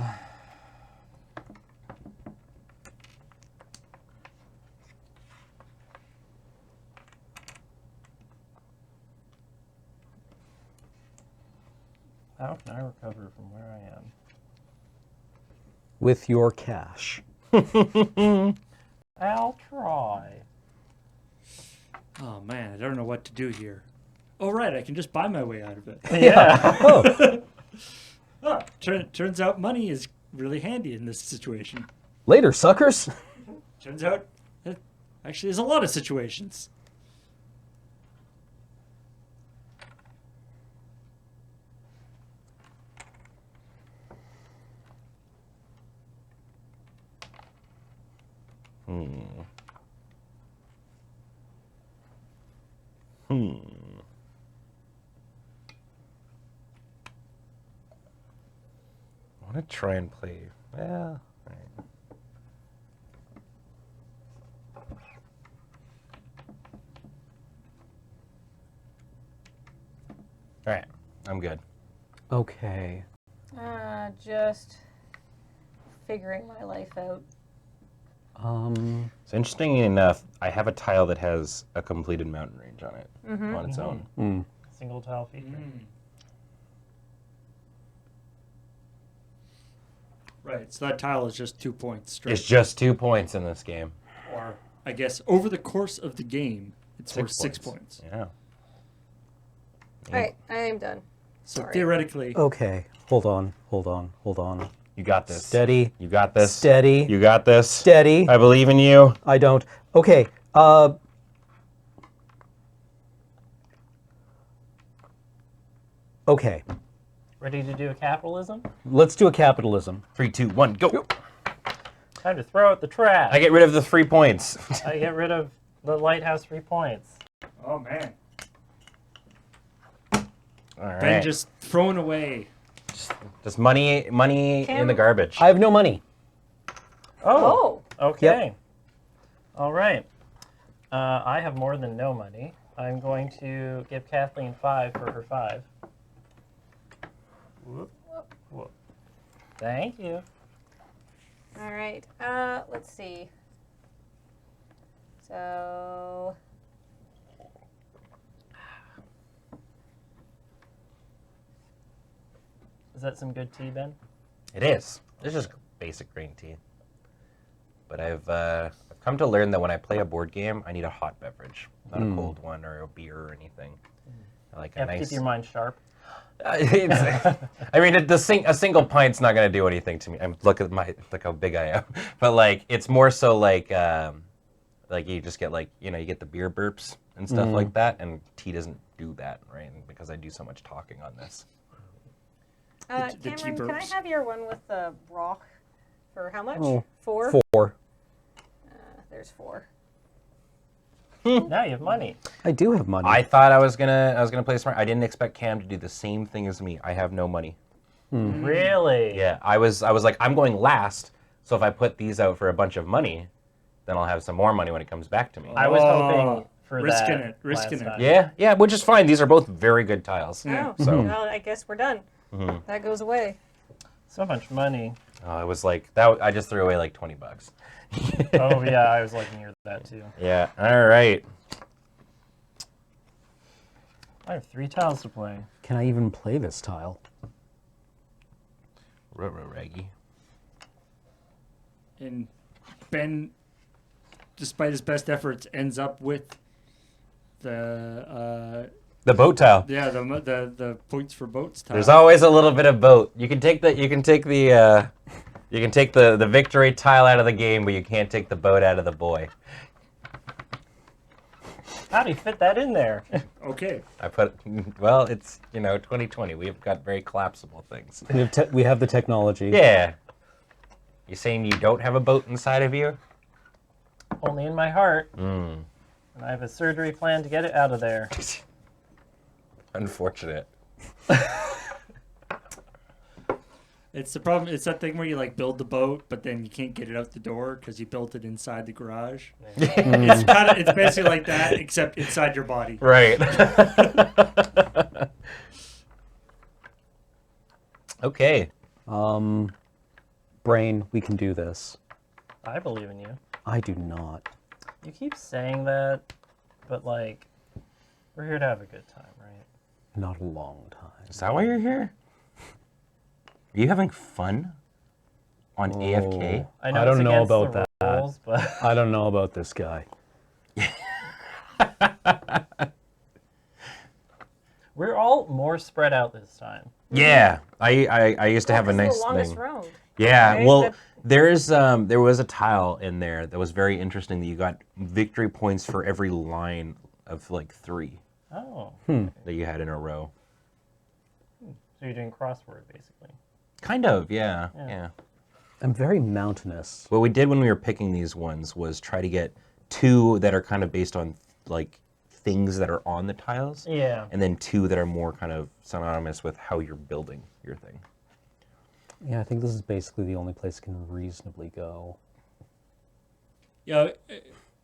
How can I recover from where I am? With your cash. I'll try. Oh man, I don't know what to do here. Oh right, I can just buy my way out of it. Yeah. Oh, Ah, turns out money is really handy in this situation. later, suckers. Turns out, actually, there's a lot of situations. I want to try and play. Well, all right. All right, I'm good. Okay. Just figuring my life out. So interesting enough, I have a tile that has a completed mountain range on it on its own. Single tile feature. Right, so that tile is just 2 points straight. It's just 2 points in this game. Or, I guess, over the course of the game, it's worth 6 points. Yeah. All right, I am done. So Sorry. theoretically, Okay. Hold on. You got this. Steady. You got this. Steady. You got this. Steady. I believe in you. I don't. Okay. Okay. Ready to do a capitalism? Let's do a capitalism. 3, 2, 1, go. Time to throw out the trash. I get rid of the 3 points. I get rid of the lighthouse 3 points. oh man, All right. Ben just throwing away. Just money in the garbage. I have no money. Oh, Okay. All right. I have more than no money. I'm going to give Kathleen 5 for her 5. Whoop. Whoop. Thank you. all right. Let's see. So, Is that some good tea, Ben? It is. It's just basic green tea. But I've come to learn that when I play a board game, I need a hot beverage, not a cold one or a beer or anything. I like You a have to nice. keep your mind sharp. I mean, a single pint's not gonna do anything to me. Look how big I am. But like, it's more so like you just get you get the beer burps and stuff like that, and tea doesn't do that, right? Because I do so much talking on this. the Cameron, can I T-burps. have your one with the rock for how much? Oh, 4? 4. There's 4. Now you have money. I do have money. I thought I was gonna play smart. I didn't expect Cam to do the same thing as me. I have no money. Really? Yeah, I was like, I'm going last, so if I put these out for a bunch of money, then I'll have some more money when it comes back to me. I was hoping Oh, for risking that. it, risking last it. time. Yeah, which is fine. These are both very good tiles. Yeah. Oh, So- well, I guess we're done. That goes away. So much money. It was like that. I just threw away like $20. Oh yeah, I was looking at that too. Yeah. All right. I have 3 tiles to play. Can I even play this tile? Raggy. And Ben, despite his best efforts, ends up with the The boat tile. the points for boats tile. There's always a little bit of boat. You can take the the victory tile out of the game, but you can't take the boat out of the boy. How do you fit that in there? Okay. Well, it's 2020. We've got very collapsible things. We have the technology. Yeah. You saying you don't have a boat inside of you? Only in my heart. Mm. And I have a surgery plan to get it out of there. Unfortunate. It's the problem. It's that thing where you like build the boat, but then you can't get it out the door because you built it inside the garage. It's basically like that, except inside your body. Right. Okay. Brain, we can do this. I believe in you. I do not. You keep saying that, but like, we're here to have a good time, right? Not a long time. Is that why you're here? Are you having fun on AFK? I know I don't it's know against about the that. rules, but I don't know about this guy. we're all more spread out this time. Yeah. I used to have a It's nice the longest thing. round. Yeah, Right? well, That- there was a tile in there that was very interesting that you got victory points for every line of like 3 Oh, that you had in a row. so you're doing crossword basically. Kind of, yeah. Yeah. I'm very mountainous. What we did when we were picking these ones was try to get 2 that are kind of based on like things that are on the tiles, Yeah. and then 2 that are more kind of synonymous with how you're building your thing. Yeah, I think this is basically the only place it can reasonably go. Yeah,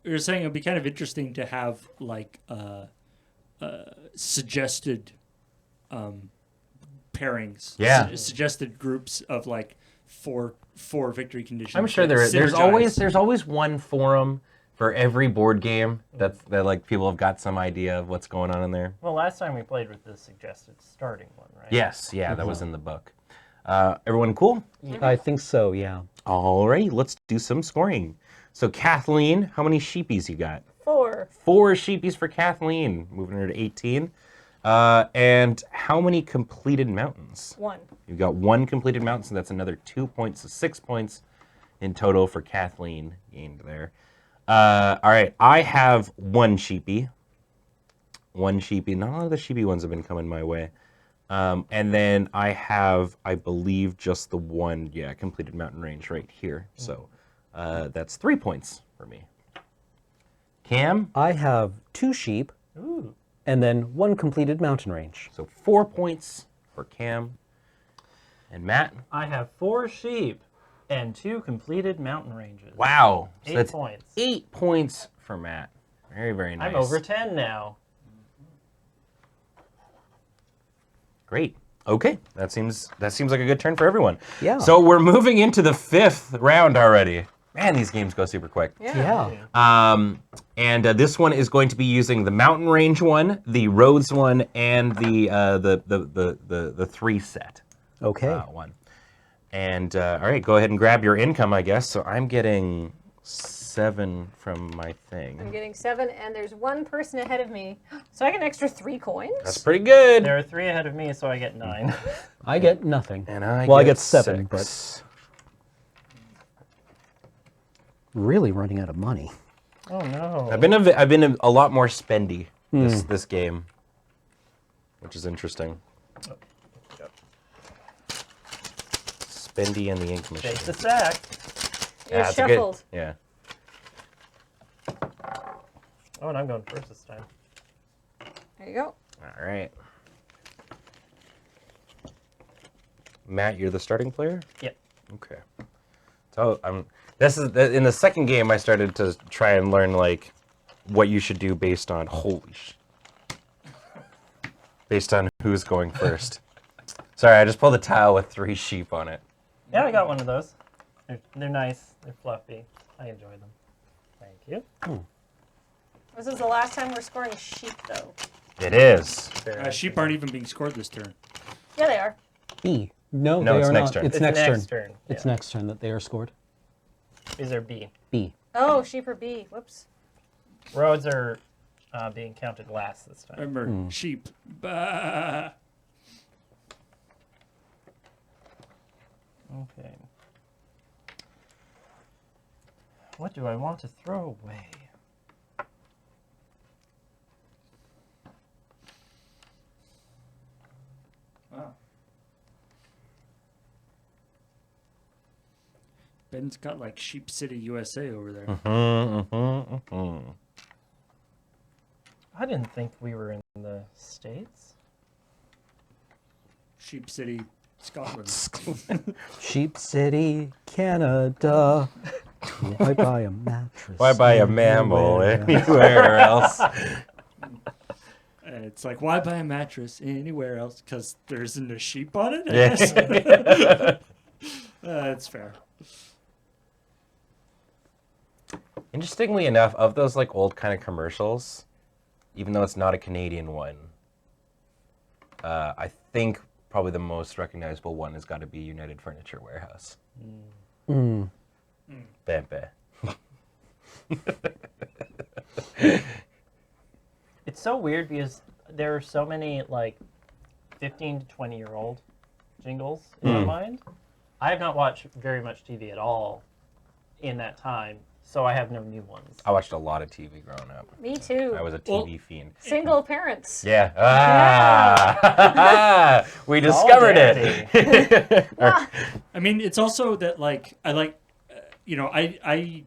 you're saying it'd be kind of interesting to have like suggested pairings. Yeah. Suggested groups of like four victory conditions. I'm sure that there's synergize. always one forum for every board game that like people have got some idea of what's going on in there. Well, last time we played with the suggested starting one, right? Yes, yeah, that was in the book. Everyone cool? I think so, yeah. Alrighty, let's do some scoring. So Kathleen, how many sheepies you got? 4. 4 sheepies for Kathleen, moving her to 18. And how many completed mountains? 1. You've got 1 completed mountain, so that's another 2 points, so 6 points in total for Kathleen gained there. All right, I have 1 sheepy. 1 sheepy. Not all of the sheepy ones have been coming my way. And then I have, I believe, just the 1, completed mountain range right here. So that's 3 points for me. Cam? I have 2 sheep Ooh. and then 1 completed mountain range. So 4 points for Cam. And Matt? I have 4 sheep and 2 completed mountain ranges. Wow. So 8 that's points. 8 points for Matt. Very, very nice. I'm over 10 now. Great. Okay, that seems like a good turn for everyone. Yeah. So we're moving into the 5th round already. Man, these games go super quick. Yeah. And this one is going to be using the mountain range one, the roads one, and the 3 set Okay. one. And all right, go ahead and grab your income, I guess. So I'm getting 7 from my I'm thing. getting 7, and there's 1 person ahead of me. So I get an extra 3 coins? That's pretty good. There are 3 ahead of me, so I get 9. I get nothing. And I Well, I get get 7, 6. Really running out of money. Oh no. I've been a lot more spendy this game, which is interesting. Bendy and the ink machine. Shake the sack. You're it's a shuffled. good. Yeah. Oh, and I'm going first this time. There you go. All right. Matt, you're the starting player? Yep. Okay. So this is in the second game I started to try and learn like what you should do based on based on who's going first. Sorry, I just pulled a tile with 3 sheep on it. Yeah, I got one of those. They're nice. They're fluffy. I enjoy them. Thank you. This is the last time we're scoring sheep, though. It is. Sheep aren't even being scored this turn. Yeah, they are. B. No, No, they it's are next not. turn. It's It's next next turn. turn, It's yeah. next turn that they are scored. These are B. B. Oh, sheep are B. Whoops. Roads are being counted last this time. Remember, sheep. Bah. Okay. What do I want to throw away? Wow. Ben's got like Sheep City, USA over there. I didn't think we were in the States. Sheep City, Scotland. Sheep City, Canada. Why buy a mattress? Why buy a mammal anywhere? anywhere else? It's like, why buy a mattress anywhere else? Because there isn't a sheep on it? I Yeah. guess. That's fair. Interestingly enough, of those like old kind of commercials, even though it's not a Canadian one, I think probably the most recognizable one has got to be United Furniture Warehouse. Mm. Bambe. It's so weird because there are so many like 15 to 20-year-old jingles in my mind. I have not watched very much TV at all in that time, so I have no new ones. I watched a lot of TV growing up. Me too. I was a TV fiend. Single parents. Yeah. Ah! We discovered it. I mean, it's also that, like, I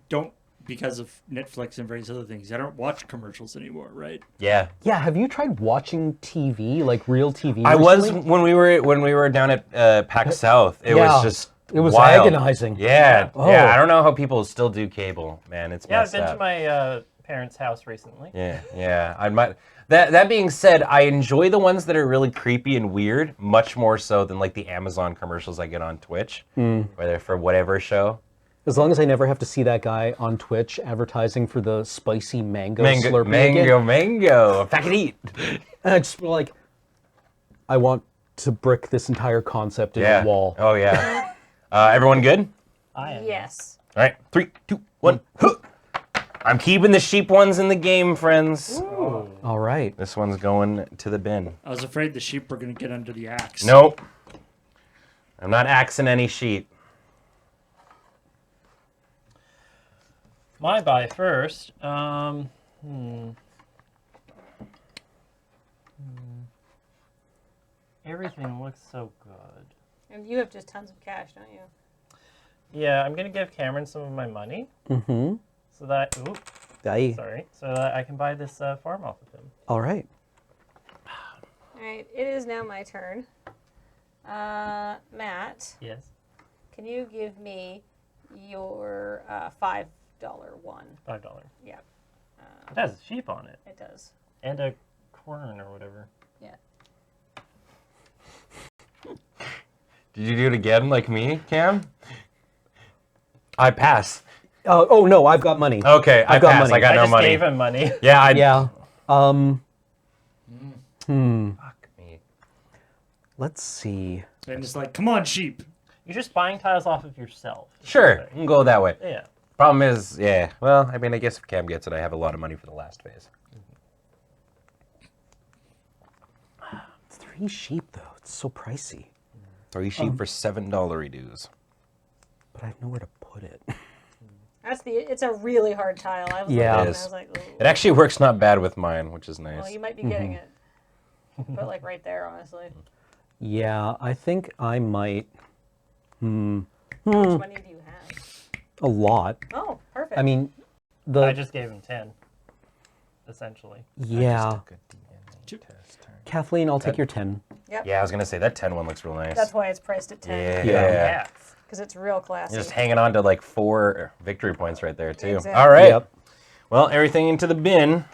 don't, because of Netflix and various other things, I don't watch commercials anymore, right? Yeah. Yeah, have you tried watching TV, like real TV? I was recently? when we were down at PAC South. It Yeah. was just It was wild. agonizing. Yeah, Oh. yeah. I don't know how people still do cable, man. It's Yeah, I've messed been up. to my parents' house recently. Yeah, yeah. I might. That being said, I enjoy the ones that are really creepy and weird much more so than like the Amazon commercials I get on Twitch, where they're for whatever show. As long as I never have to see that guy on Twitch advertising for the spicy mango Slurpee again. mango. Pack and eat. And I just feel like, I want to brick this entire concept in Yeah. a wall. Oh yeah. Everyone good? I am. Yes. All right. 3, 2, 1. I'm keeping the sheep ones in the game, friends. All right. This one's going to the bin. I was afraid the sheep were going to get under the axe. Nope. I'm not axing any sheep. My buy first. Everything looks so good. And you have just tons of cash, don't you? Yeah, I'm gonna give Cameron some of my money Mm-hmm. so that so that I can buy this farm off of him. All right. All right, it is now my turn. Matt, Yes. can you give me your $5 one? $5. Yeah, It has a sheep on it it does. and a corn or whatever. Yeah. Did you do it again like me, Cam? I pass. Oh no, I've got money. Okay, I I've got pass. money. I got I no just money. gave him money. Yeah, Yeah. Fuck me. Let's see. And it's like, come on, sheep. You're just buying tiles off of yourself. Sure, you can go that way. Yeah. Problem is, yeah. Well, I mean, I guess if Cam gets it, I have a lot of money for the last phase. 3 sheep though. It's so pricey. 3 sheep for $7 dues. But I have nowhere to put it. It's a really hard tile. I was Yeah. looking It and is. I was like, ooh. It actually works not bad with mine, which is nice. Well, you might be getting it. But like right there, honestly. Yeah, I think I might Which money do you have? A lot. Oh, perfect. I mean, I just gave him 10, essentially. yeah. Good DNA test. Kathleen, I'll take your 10. Yep. Yeah, I was gonna say that 10 one looks real nice. That's why it's priced at 10. Yeah. Because it's real classy. You're just hanging on to like 4 victory points right there too. Exactly. All right. Yep. Well, everything into the bin.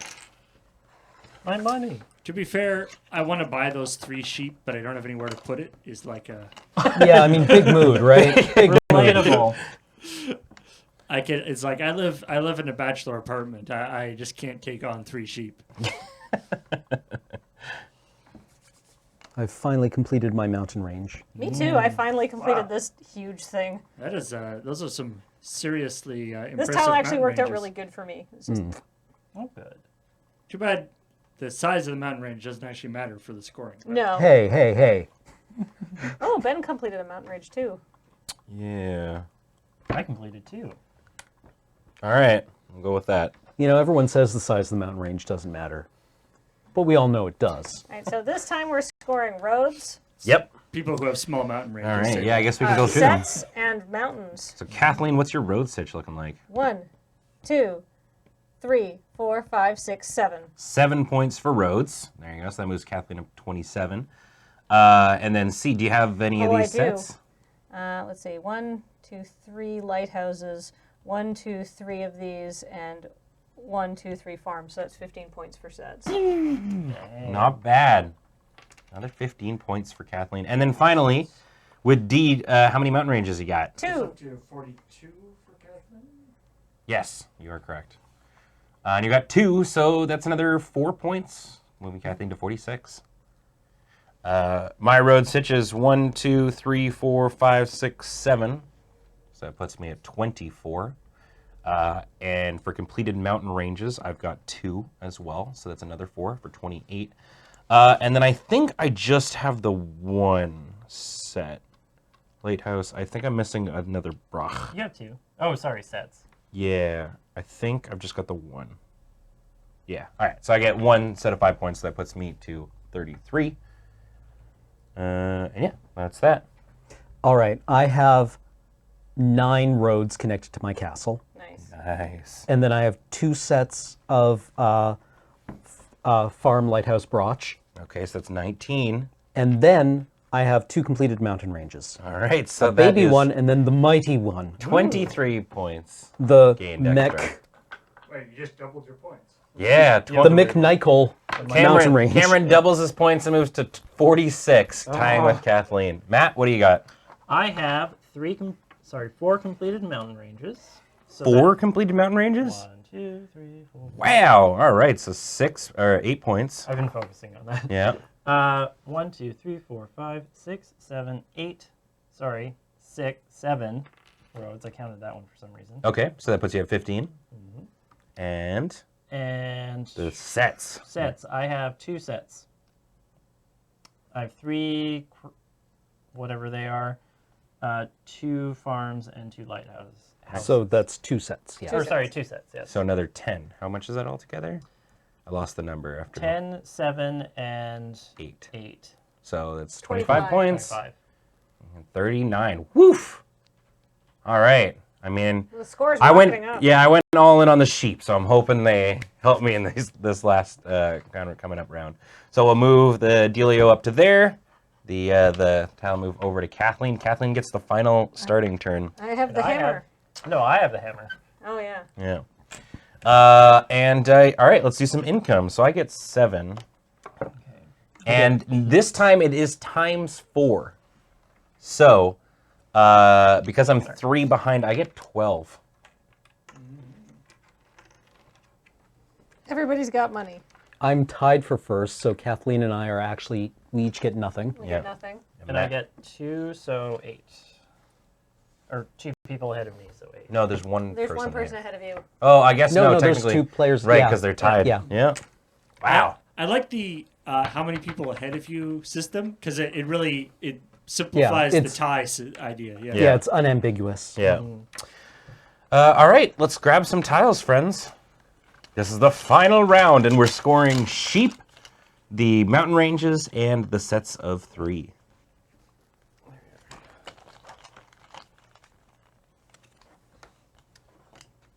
My money. To be fair, I want to buy those 3 sheep, but I don't have anywhere to put it. Is like a Yeah, I mean, big mood, right? Big mood. Relatable. It's like I live in a bachelor apartment. I just can't take on 3 sheep. I've finally completed my mountain range. Me too. I finally completed this huge thing. That is those are some seriously impressive. This tile actually mountain worked out ranges. really good for me. It's just, Oh, good. Too bad the size of the mountain range doesn't actually matter for the scoring. Right? no. Hey, hey, hey. Oh, Ben completed a mountain range too. Yeah. I completed 2. All right. We'll go with that. You know, everyone says the size of the mountain range doesn't matter. But we all know it does. All right, so this time we're scoring roads, Yep. People who have small mountain ranges. All right. say Yeah, I guess we can go through them. sets, and mountains. So Kathleen, what's your road stitch looking like? 1, 2, 3, 4, 5, 6, 7. 7 points for roads. There you go. So that moves Kathleen up to 27. And then C, do you have any of Oh, these I do. sets? Let's see, 1, 2, 3 lighthouses, 1, 2, 3 of these, and 1, 2, 3 farms. So that's 15 points for sets. Not bad. Another 15 points for Kathleen. And then finally, with D, how many mountain ranges you got? 2. Up to 42 for Kathleen. Yes, you are correct. And you got 2, so that's another 4 points, moving Kathleen to 46. My road stitch is 1, 2, 3, 4, 5, 6, 7. So that puts me at 24. And for completed mountain ranges, I've got 2 as well. So that's another 4 for 28. And then I think I just have the 1 set. Lighthouse. I think I'm missing another brach. You have 2. Oh, sorry, sets. Yeah, I think I've just got the 1. Yeah, all right. So I get 1 set of 5 points. So that puts me to 33. And yeah, that's that. All right, I have 9 roads connected to my castle. Nice. Nice. And then I have 2 sets of farm lighthouse brooch. Okay, so that's 19. And then I have 2 completed mountain ranges. All right, so A that baby is one and then the mighty one. 23 points. The Gained extra. Mick, Wait, you just doubled your points. Yeah, the Mick Nichol mountain range. Cameron doubles his points and moves to 46, tying with Kathleen. Matt, what do you got? I have 4 completed mountain ranges. So 4 completed mountain ranges? 1, 2, 3, 4. Wow. All right, so 6 or 8 points. I've been focusing on that. Yeah. 1, 2, 3, 4, 5, 6, 7, 8. Sorry, 6, 7 roads. I counted that one for some reason. Okay, so that puts you at 15. And And the sets. sets. I have 2 sets. I have 3, whatever they are, 2 farms and 2 lighthouses. So that's 2 sets. Yeah. Or sorry, 2 sets. Yes. So another 10. How much is that altogether? I lost the number after 10, 7, and 8. 8. So that's 25 25. points. 25. 39. Woof. All right. I mean, The scores I rocketing went. up. Yeah, I went all in on the sheep, so I'm hoping they help me in this last kind of coming up round. So we'll move the dealio up to there. The tile move over to Kathleen. Kathleen gets the final starting turn. I have the I have- hammer. No, I have the hammer. Oh, yeah. Yeah. All right, let's do some income. So I get 7. And this time it is times 4. So, because I'm 3 behind, I get 12. Everybody's got money. I'm tied for first, so Kathleen and I are actually, we each get nothing. We Yeah. get nothing. And I get 2, so 8. Or 2 people ahead of me, so 8. No, there's one There's person. one person here. ahead of you. Oh, I guess No, no, no, there's technically. 2 players. Right, yeah. because they're tied. Yeah. Yeah. Wow. I like the how many people ahead of you system because it really simplifies the it's- tie idea. Yeah. Yeah, it's unambiguous. Yeah. All right, let's grab some tiles, friends. This is the final round, and we're scoring sheep, the mountain ranges, and the sets of 3.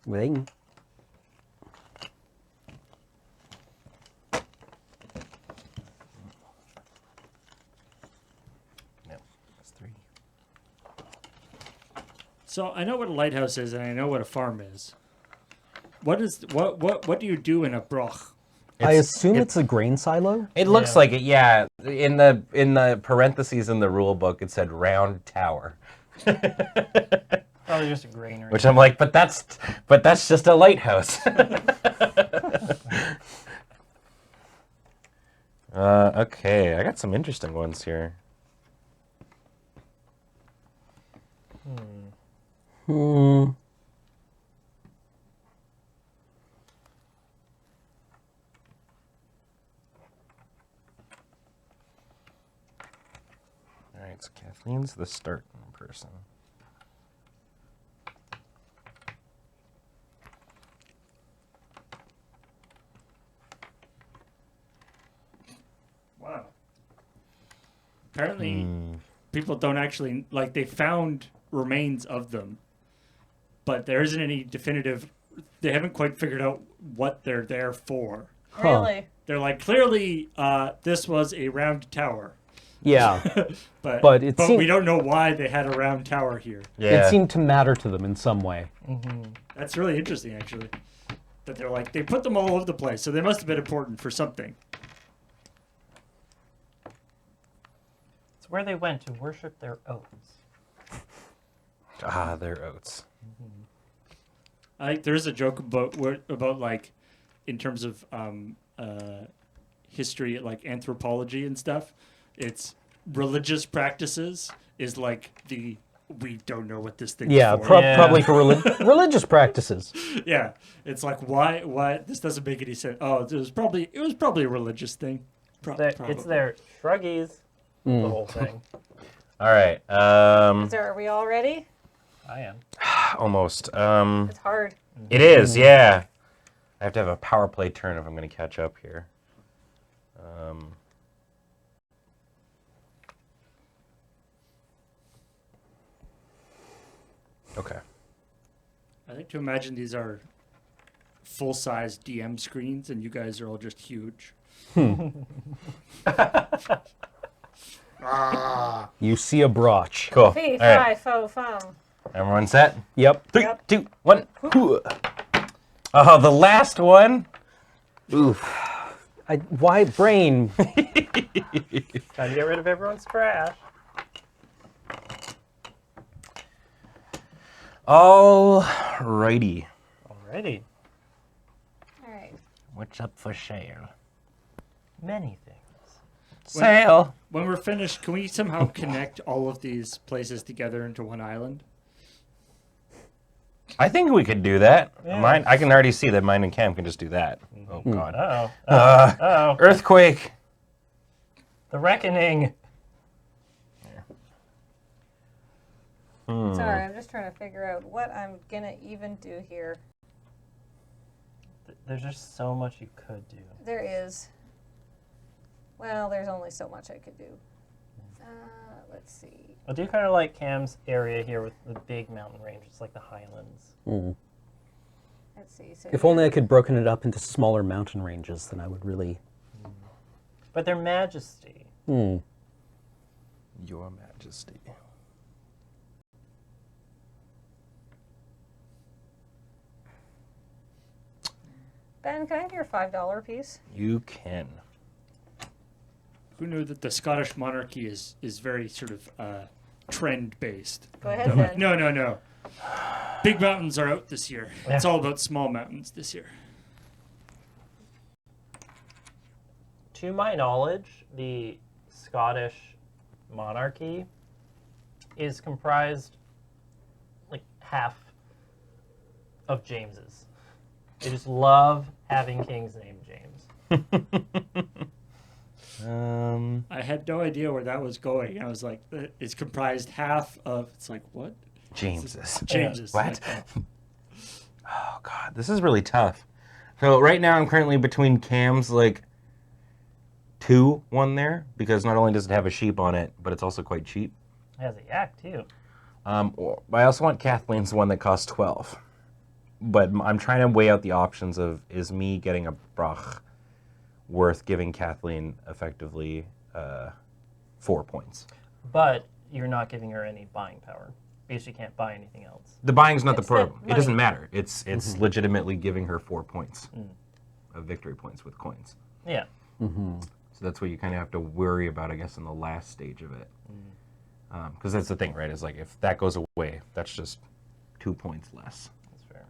Waiting. No, that's 3. So I know what a lighthouse is, and I know what a farm is. What do you do in a broch? I assume it's a grain silo. It looks Yeah. like it, yeah. In the parentheses in the rule book, it said round tower, Probably just a granary. which I'm like, but that's just a lighthouse. Okay, I got some interesting ones here. Hmm. All right, so Kathleen's the starting person. Wow. Apparently, people don't actually like. They found remains of them, but there isn't any definitive. They haven't quite figured out what they're there for. Really? They're like, clearly, this was a round tower, Yeah. but But it we seemed- don't know why they had a round tower here. Yeah. It seemed to matter to them in some way. That's really interesting, actually. That they're like, they put them all over the place, so they must have been important for something. It's where they went to worship their oats. Ah, their oats. There's a joke about like, in terms of history, like anthropology and stuff. It's religious practices is like we don't know what this thing Yeah, is for. Yeah. probably for religious practices. Yeah, it's like why this doesn't make any sense. Oh, it was probably a religious thing. It's their shruggies. The whole thing. All right. So are we all ready? I am. Almost. It's hard. It is, yeah. I have to have a power play turn if I'm going to catch up here. Okay. I like to imagine these are full-size DM screens, and you guys are all just huge. You see a brooch. Cool. Fee, All right. fi, fo, fum. Everyone set? Yep. 3, Yep. 2, 1. Oh, the last one. Oof. Why brain? Time to get rid of everyone's trash. Alrighty. Alrighty. All right. What's up for sale? Many things. Sale. When we're finished, can we somehow connect all of these places together into one island? I think we could do that. Yeah. Mine. I can already see that mine and Cam can just do that. Oh God. Uh-oh. Uh, Uh-oh. Earthquake. The Reckoning. Sorry, I'm just trying to figure out what I'm gonna even do here. There's just so much you could do. There is. Well, there's only so much I could do. Let's see. I do kind of like Cam's area here with the big mountain range. It's like the Highlands. Let's see. So If only I could broken it up into smaller mountain ranges, then I would really. But their majesty. Your Majesty. Ben, can I have your $5 piece? You can. Who knew that the Scottish monarchy is very sort of trend based? Go ahead, Ben. No. Big mountains are out this year. Yeah. It's all about small mountains this year. To my knowledge, the Scottish monarchy is comprised like half of James's. They just love having kings named James. I had no idea where that was going. I was like, it's comprised half of. It's like what? James's. James's. What? Like, Oh God, this is really tough. So right now I'm currently between Cam's like 2-1 there because not only does it have a sheep on it, but it's also quite cheap. It has a yak too. I also want Kathleen's one that costs 12. but I'm trying to weigh out the options of, is me getting a Brach worth giving Kathleen effectively 4 points? But you're not giving her any buying power because she can't buy anything else. The buying's not It's the the problem. It doesn't money. matter. It's legitimately giving her 4 points of victory points with coins. Yeah. So that's what you kind of have to worry about, I guess, in the last stage of it. Because that's the thing, right? Is like if that goes away, that's just 2 points less. That's fair.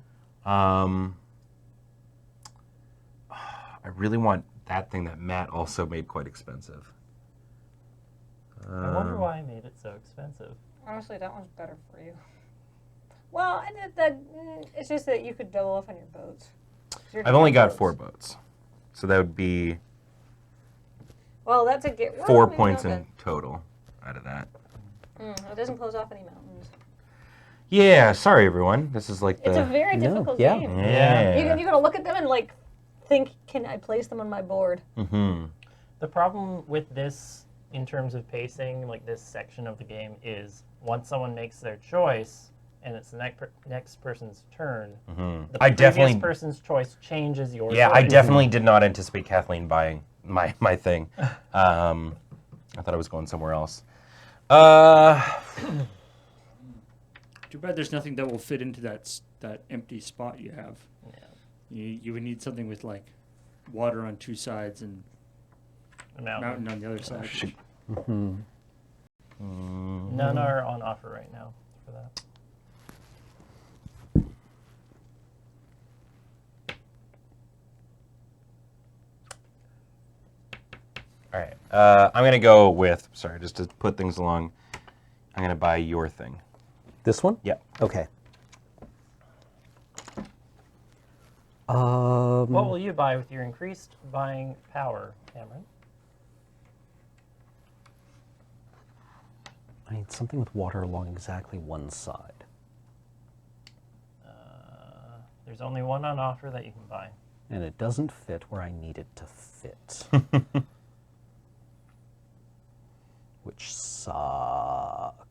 I really want that thing that Matt also made quite expensive. I wonder why I made it so expensive. Honestly, that one's better for you. Well, it's just that you could double up on your boats. I've only got 4 boats, so that would be Well, that's a get. Well, 4 maybe points not in total out of that. It doesn't close off any mountains. Yeah, sorry everyone. This is like the. It's a very No, difficult yeah. game. Yeah. You gotta look at them and like think, can I place them on my board? Mm-hmm. The problem with this, in terms of pacing, like this section of the game, is once someone makes their choice and it's the next person's turn, the I previous definitely. person's choice changes your Yeah, choice. I definitely did not anticipate Kathleen buying my thing. I thought I was going somewhere else. Too bad there's nothing that will fit into that empty spot you have. Yeah. You would need something with like water on 2 sides and A mountain. mountain on the other side. None are on offer right now for that. All right. I'm gonna go with. Sorry, just to put things along. I'm gonna buy your thing. This one? Yeah. Okay. What will you buy with your increased buying power, Cameron? I need something with water along exactly one side. There's only one on offer that you can buy. And it doesn't fit where I need it to fit. Which sucks.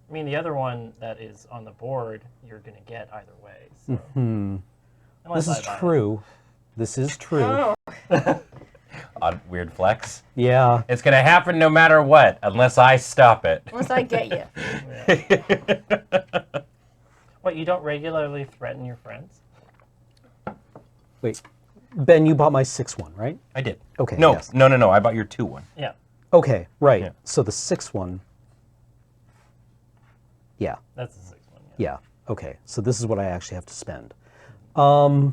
I mean, the other one that is on the board, you're going to get either way. So. This is true. This is true. Oh, Odd, weird flex. Yeah. It's gonna happen no matter what, unless I stop it. unless I get you. What, you don't regularly threaten your friends? Wait. Ben, you bought my 6-1, right? I did. Okay. No, yes. no. I bought your 2-1. Yeah, Okay, right. Yeah. So the 6-1. Yeah. that's the 6th one. Yeah. Yeah. Okay. So this is what I actually have to spend. Was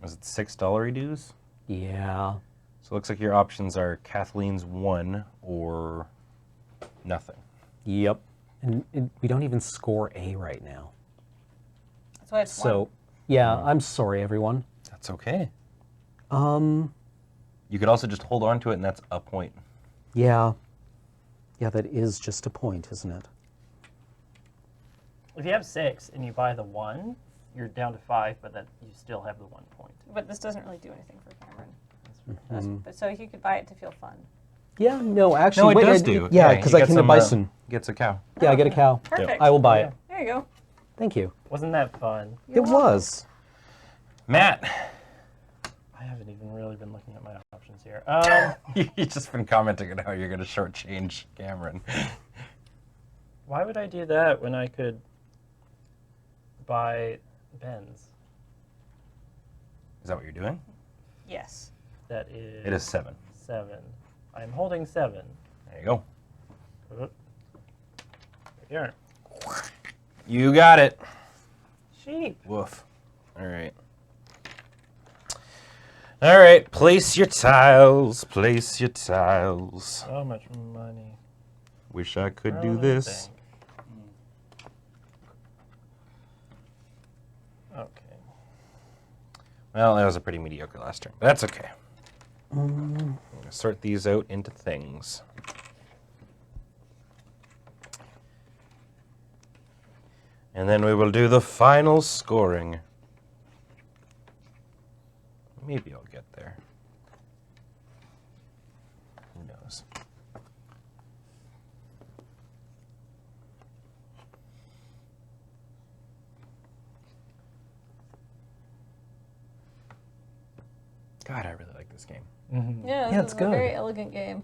it $6 dues? Yeah. So it looks like your options are Kathleen's 1 or nothing. Yep. And we don't even score A right now. That's why it's So, yeah, I'm sorry, everyone. That's okay. You could also just hold on to it, and that's a point. Yeah. Yeah, that is just a point, isn't it? If you have 6 and you buy the 1, you're down to 5, but that you still have the 1 point. But this doesn't really do anything for Cameron. But so he could buy it to feel fun. Yeah, no, actually. No, it wait, does I- do. Yeah, he because I gets came to some, Bison. Gets a cow. Yeah, I get a cow. Perfect. I will buy it. There you go. Thank you. Wasn't that fun? It was. Matt, I haven't even really been looking at my options here. you've just been commenting on how you're going to shortchange Cameron. Why would I do that when I could buy Ben's? Is that what you're doing? Yes. That is... It is 7. 7. I'm holding 7. There you go. Right here. You got it. Sheep. Woof. All right. All right. Place your tiles. Place your tiles. So much money. Wish I could Throw do it in the this. bank. Okay. Well, that was a pretty mediocre last turn, but that's okay. I'm going to sort these out into things. And then we will do the final scoring. Maybe I'll get there. Who knows? God, I really like this game. Yeah, Yeah, this it's is good. a very elegant game.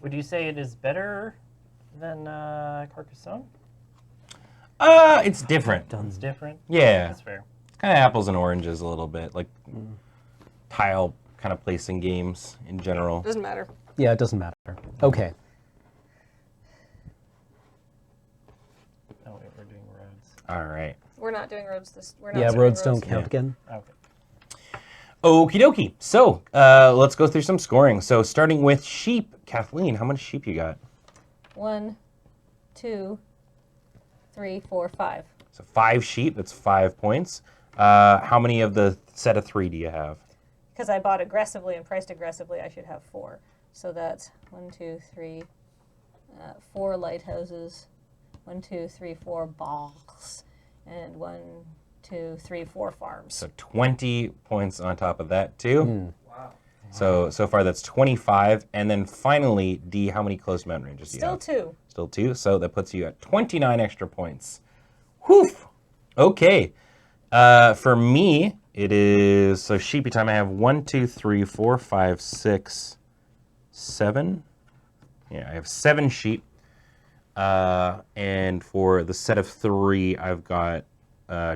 Would you say it is better than Carcassonne? It's different. It's different. Yeah. That's fair. It's kind of apples and oranges a little bit, like tile kind of placing games in general. Doesn't matter. Yeah, it doesn't matter. Okay. Oh wait, we're doing roads. All right. We're not doing roads We're not Yeah, doing roads don't count Yeah. again. Okay. Okie dokie. So let's go through some scoring. So starting with sheep, Kathleen, how much sheep you got? 1, 2, 3, 4, 5. So 5 sheep. That's 5 points. How many of the set of 3 do you have? Because I bought aggressively and priced aggressively, I should have 4. So that's 1, 2, 3, 4 lighthouses, 1, 2, 3, 4 balls, and 1, 2, 3, 4 farms. So 20 points on top of that too. Wow. So far that's 25. And then finally, D, how many closed mountain ranges do you Still have? 2. Still 2. So that puts you at 29 extra points. Whew. Okay. For me, it is, so sheepy time, I have 1, 2, 3, 4, 5, 6, 7. Yeah, I have 7 sheep. And for the set of 3, I've got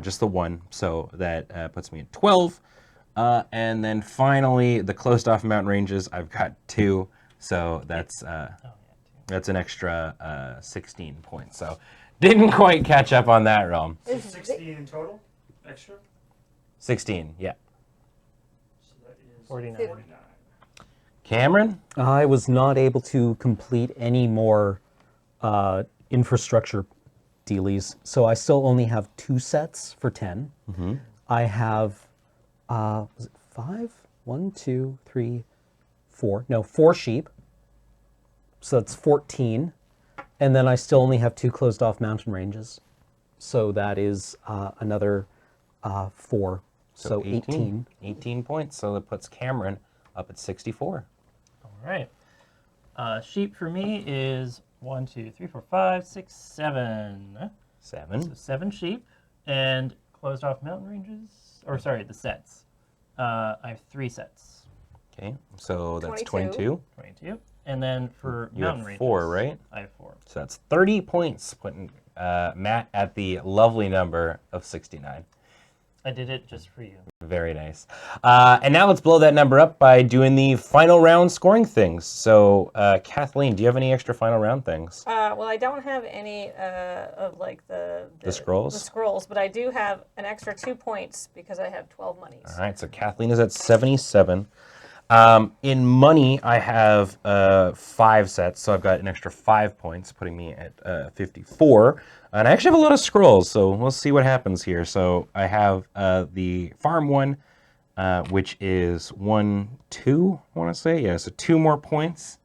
just the 1. So that puts me at 12. And then finally, the closed off mountain ranges, I've got 2. So that's an extra 16 points. So didn't quite catch up on that realm. 16 in total? Extra? 16, yeah. So that is 49. 49. Cameron? I was not able to complete any more infrastructure dealies, so I still only have 2 sets for 10. I have, was it 5? 1, 2, 3, 4. No, 4 sheep. So that's 14. And then I still only have 2 closed off mountain ranges. So that is another 4. So 18. 18 points. So that puts Cameron up at 64. All right. Sheep for me is 1, 2, 3, 4, 5, 6, 7. 7. So 7 sheep and closed off mountain ranges. Or sorry, the sets. I have 3 sets. Okay, so that's 22. 22. 22. And then for You mountain have ranges. 4, right? I have 4. So that's 30 points, putting Matt at the lovely number of 69. I did it just for you. Very nice. And now let's blow that number up by doing the final round scoring things. So, Kathleen, do you have any extra final round things? Well, I don't have any of like the scrolls? The scrolls, but I do have an extra 2 points because I have 12 monies. All right, so Kathleen is at 77. In money, I have 5 sets, so I've got an extra 5 points, putting me at 54. And I actually have a lot of scrolls, so we'll see what happens here. So I have the farm one, which is 1, 2, I want to say. Yeah, so 2 more points.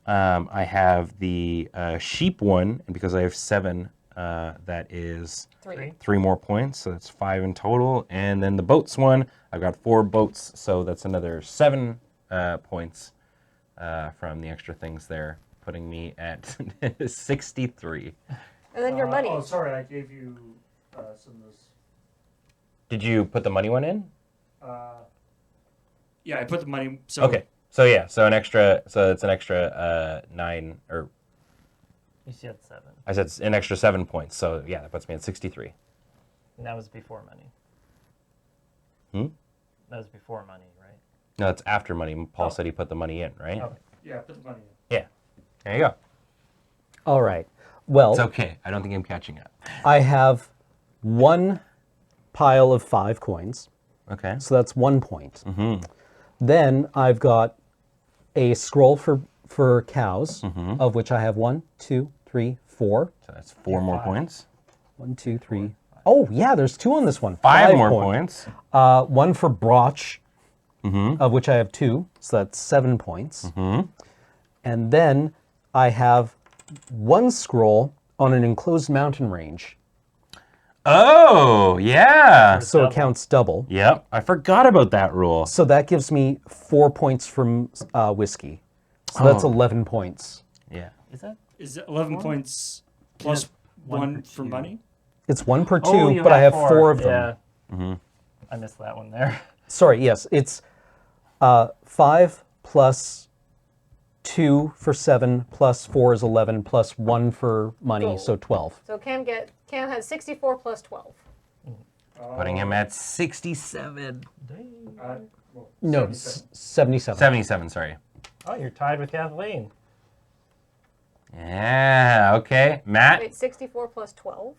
I have the sheep one, and because I have 7, that is 3 more points, so that's 5 in total. And then the boats one, I've got 4 boats, so that's another 7 points from the extra things there, putting me at 63. And then your money. Oh, sorry, I gave you some of those. Did you put the money one in? Yeah, I put the money. So Okay, so yeah, so it's an extra 9, or You said 7. I said an extra 7 points, so yeah, that puts me at 63. And that was before money. That was before money, right? No, it's after money. Paul said he put the money in, right? Okay. Yeah, put the money in. Yeah, there you go. All right. Well, It's okay, I don't think I'm catching up. I have 1 pile of 5 coins, Okay. so that's 1 point. Then I've got a scroll for cows, of which I have 1, 2, 3, 4. So that's 4 more points. 1, 2, 3. Oh, yeah, there's 2 on this one. 5 more points. 1 for broch, of which I have 2, so that's 7 points. And then I have 1 scroll on an enclosed mountain range, Oh, yeah. so it counts double. Yep, I forgot about that rule. So that gives me 4 points from whiskey. So that's 11 points. Yeah. Is that? Is it 11 points plus one 1 for for 2. money? It's 1 per 2, Oh, you but I have 4 of them. Yeah. I missed that one there. Sorry, yes, it's 5 plus 2 for 7 plus 4 is 11 plus 1 for money, Gold. so 12. So Cam has 64 plus 12. Putting him at 67. No, 77. 77, sorry. Oh, you're tied with Kathleen. Yeah, okay. Matt? Wait, 64 plus 12?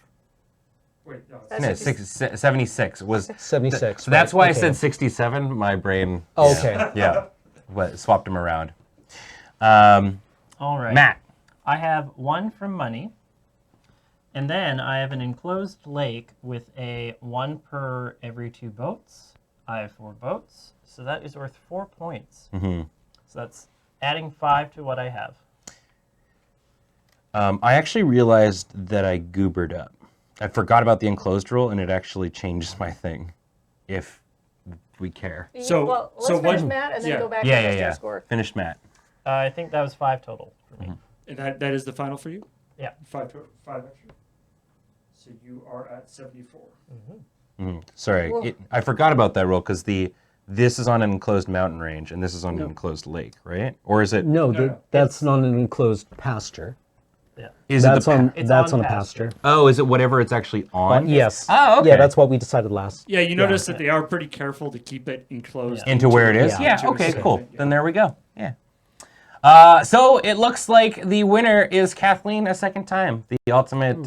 Wait, no, That's No, 76 was 76. So that's right, why I okay. said 67. My brain. Oh, okay. Yeah. Swapped them around. All right. Matt. I have 1 from money. And then I have an enclosed lake with a 1 per every 2 boats. I have 4 boats. So that is worth 4 points. Mm-hmm. So that's adding 5 to what I have. I actually realized that I goobered up. I forgot about the enclosed rule, and it actually changes my thing, if we care. So- let's so finish what- Matt and then yeah. go back Yeah, to yeah, the yeah. score. Finish Matt. I think that was 5 total for me. And that is the final for you? Yeah. 5 extra. So you are at 74. Sorry, Whoa. I forgot about that rule because this is on an enclosed mountain range, and this is on an enclosed lake, right? Or is it? No, No. that's not an enclosed pasture. Yeah. Is That's it the on It's that's on on a pasture. pasture. Oh, is it whatever it's actually on? Yes. Oh, okay. Yeah, that's what we decided last. Yeah, you notice that they are pretty careful to keep it enclosed. Into where it is? Yeah. Yeah, Into a okay, certain cool. thing, yeah. Then there we go. Yeah. So it looks like the winner is Kathleen a second time, the ultimate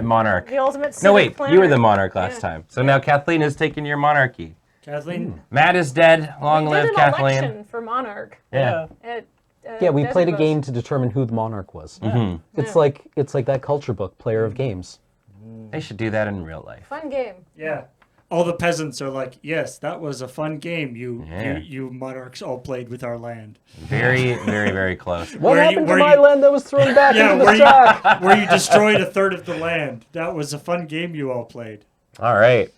monarch. The ultimate No, civic wait, planner. you were the monarch last Yeah. time. So now Kathleen is taking your monarchy. Kathleen, Matt is dead. Long We live did an Kathleen. election for monarch. Yeah. At, Yeah, we played a Desert game Bus. to determine who the monarch was. Mhm. It's Yeah. like that culture book, Player of Games. They should do that in real life. Fun game. yeah. All the peasants are like, yes, that was a fun game. Yeah. You monarchs all played with our land. Very, very, very close. What Where you- happened where to my you- land that was thrown back Yeah, into the where sack? where you destroyed a third of the land. That was a fun game you all played. All right.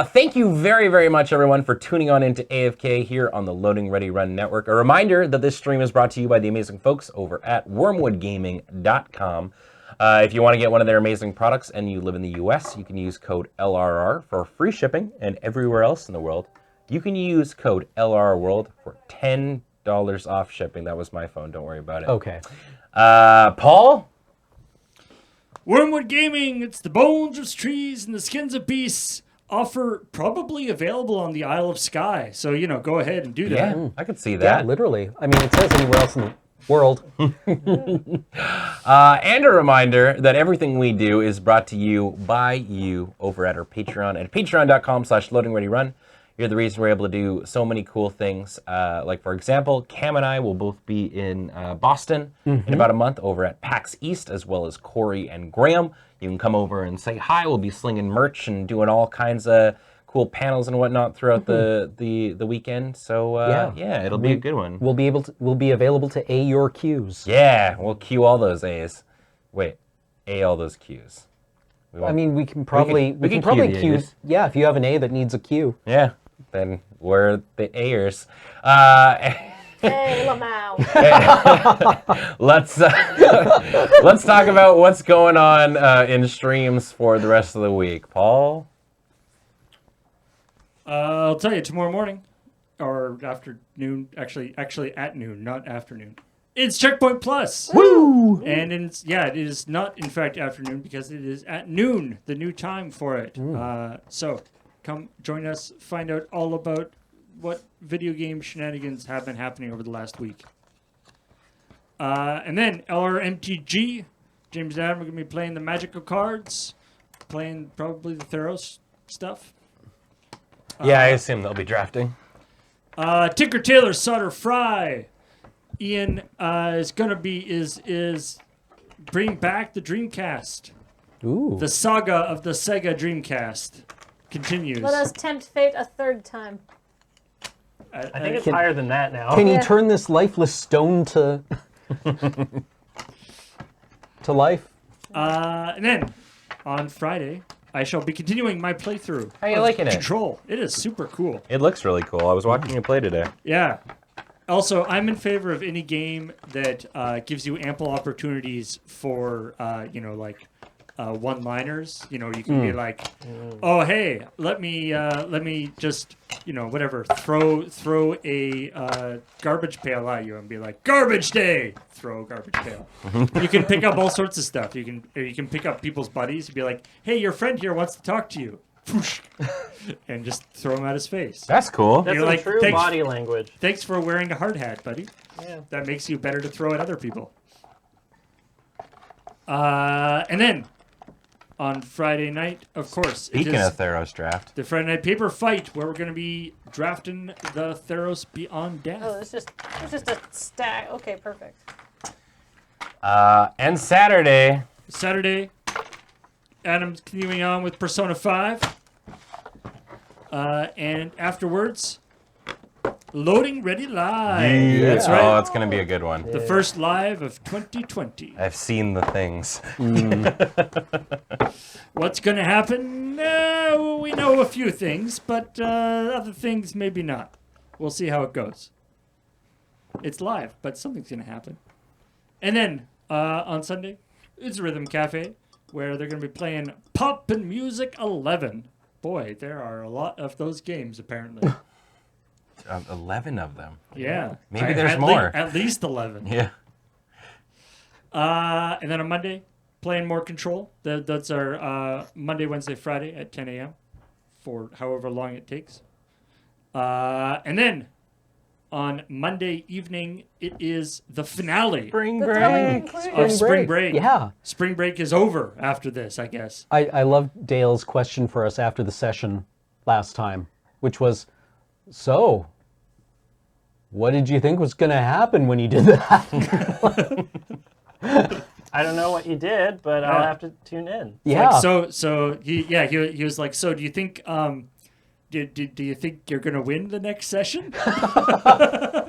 Thank you very, very much, everyone, for tuning on into AFK here on the Loading Ready Run Network. A reminder that this stream is brought to you by the amazing folks over at wormwoodgaming.com. If you want to get one of their amazing products and you live in the US, you can use code LRR for free shipping, and everywhere else in the world, you can use code LRRWorld for $10 off shipping. That was my phone. Don't worry about it. Okay. Paul? Wormwood Gaming, it's the bones of trees and the skins of beasts. Offer probably available on the Isle of Skye. So, go ahead and do that. Yeah, I could see Yeah, that. literally. I mean, it says anywhere else in the world. And a reminder that everything we do is brought to you by you over at our Patreon at patreon.com/loadingreadyrun. You're the reason we're able to do so many cool things. Like, for example, Cam and I will both be in Boston in about a month over at PAX East, as well as Corey and Graham. You can come over and say hi. We'll be slinging merch and doing all kinds of cool panels and whatnot throughout the weekend. So, yeah, it'll be a good one. We'll be available to A your cues. Yeah, we'll queue all those A's. Wait, A all those Q's. We I won't- mean, we can probably can probably queue the queue. A's. Yeah, if you have an A that needs a queue. Yeah, then we're the Ayers. Hey, Lamau. Let's talk about what's going on in streams for the rest of the week. Paul? I'll tell you tomorrow morning or afternoon. Actually at noon, not afternoon. It's Checkpoint Plus. Woo! And it is not in fact afternoon because it is at noon, the new time for it. So come join us, find out all about what video game shenanigans have been happening over the last week. And then LRMTG, James and Adam are going to be playing the magical cards, playing probably the Theros stuff. Yeah, I assume they'll be drafting. Tinker Tailor Solder Fry. Ian is bringing back the Dreamcast. Ooh. The saga of the Sega Dreamcast continues. Let us tempt fate a third time. I think it's higher than that now. Can Yeah. you turn this lifeless stone to to life? And then on Friday, I shall be continuing my playthrough. How you of liking it? Control. It is super cool. It looks really cool. I was watching you play today. Yeah. Also, I'm in favor of any game that gives you ample opportunities for, one-liners. You know, you can be like, "Oh, hey, let me just, you know, whatever, throw a garbage pail at you," and be like, "Garbage day!" Throw a garbage pail. You can pick up all sorts of stuff. You can pick up people's buddies and be like, "Hey, your friend here wants to talk to you," and just throw him at his face. That's cool. That's You're some like, true thanks- body language. Thanks for wearing a hard hat, buddy. Yeah. That makes you better to throw at other people. And then on Friday night, of course, it Speaking is of Theros draft, the Friday night paper fight where we're going to be drafting the Theros Beyond Death. Oh, it's just a stack. Okay, perfect. and Saturday, Saturday, Adam's continuing on with Persona 5. And afterwards, Loading Ready Live. That's Oh, right. it's gonna be a good one. The first live of 2020. I've seen the things. What's going to happen? We know a few things, but other things maybe not. We'll see how it goes. It's live, but something's going to happen. And then on Sunday, it's Rhythm Cafe, where they're going to be playing Pop and Music 11. Boy, there are a lot of those games, apparently. 11 of them. Yeah. Maybe there's more. At least 11. Yeah. And then on Monday, playing more Control. That's our Monday, Wednesday, Friday at 10 a.m. for however long it takes. And then on Monday evening, it is the finale Spring The break. thrilling conclusion. of Spring Break. Yeah. Spring Break is over after this, I guess. I love Dale's question for us after the session last time, which was, so, what did you think was going to happen when you did that? I don't know what you did, but I'll have to tune in. Yeah. Like, so he was like, so do you think do you think you're gonna win the next session? I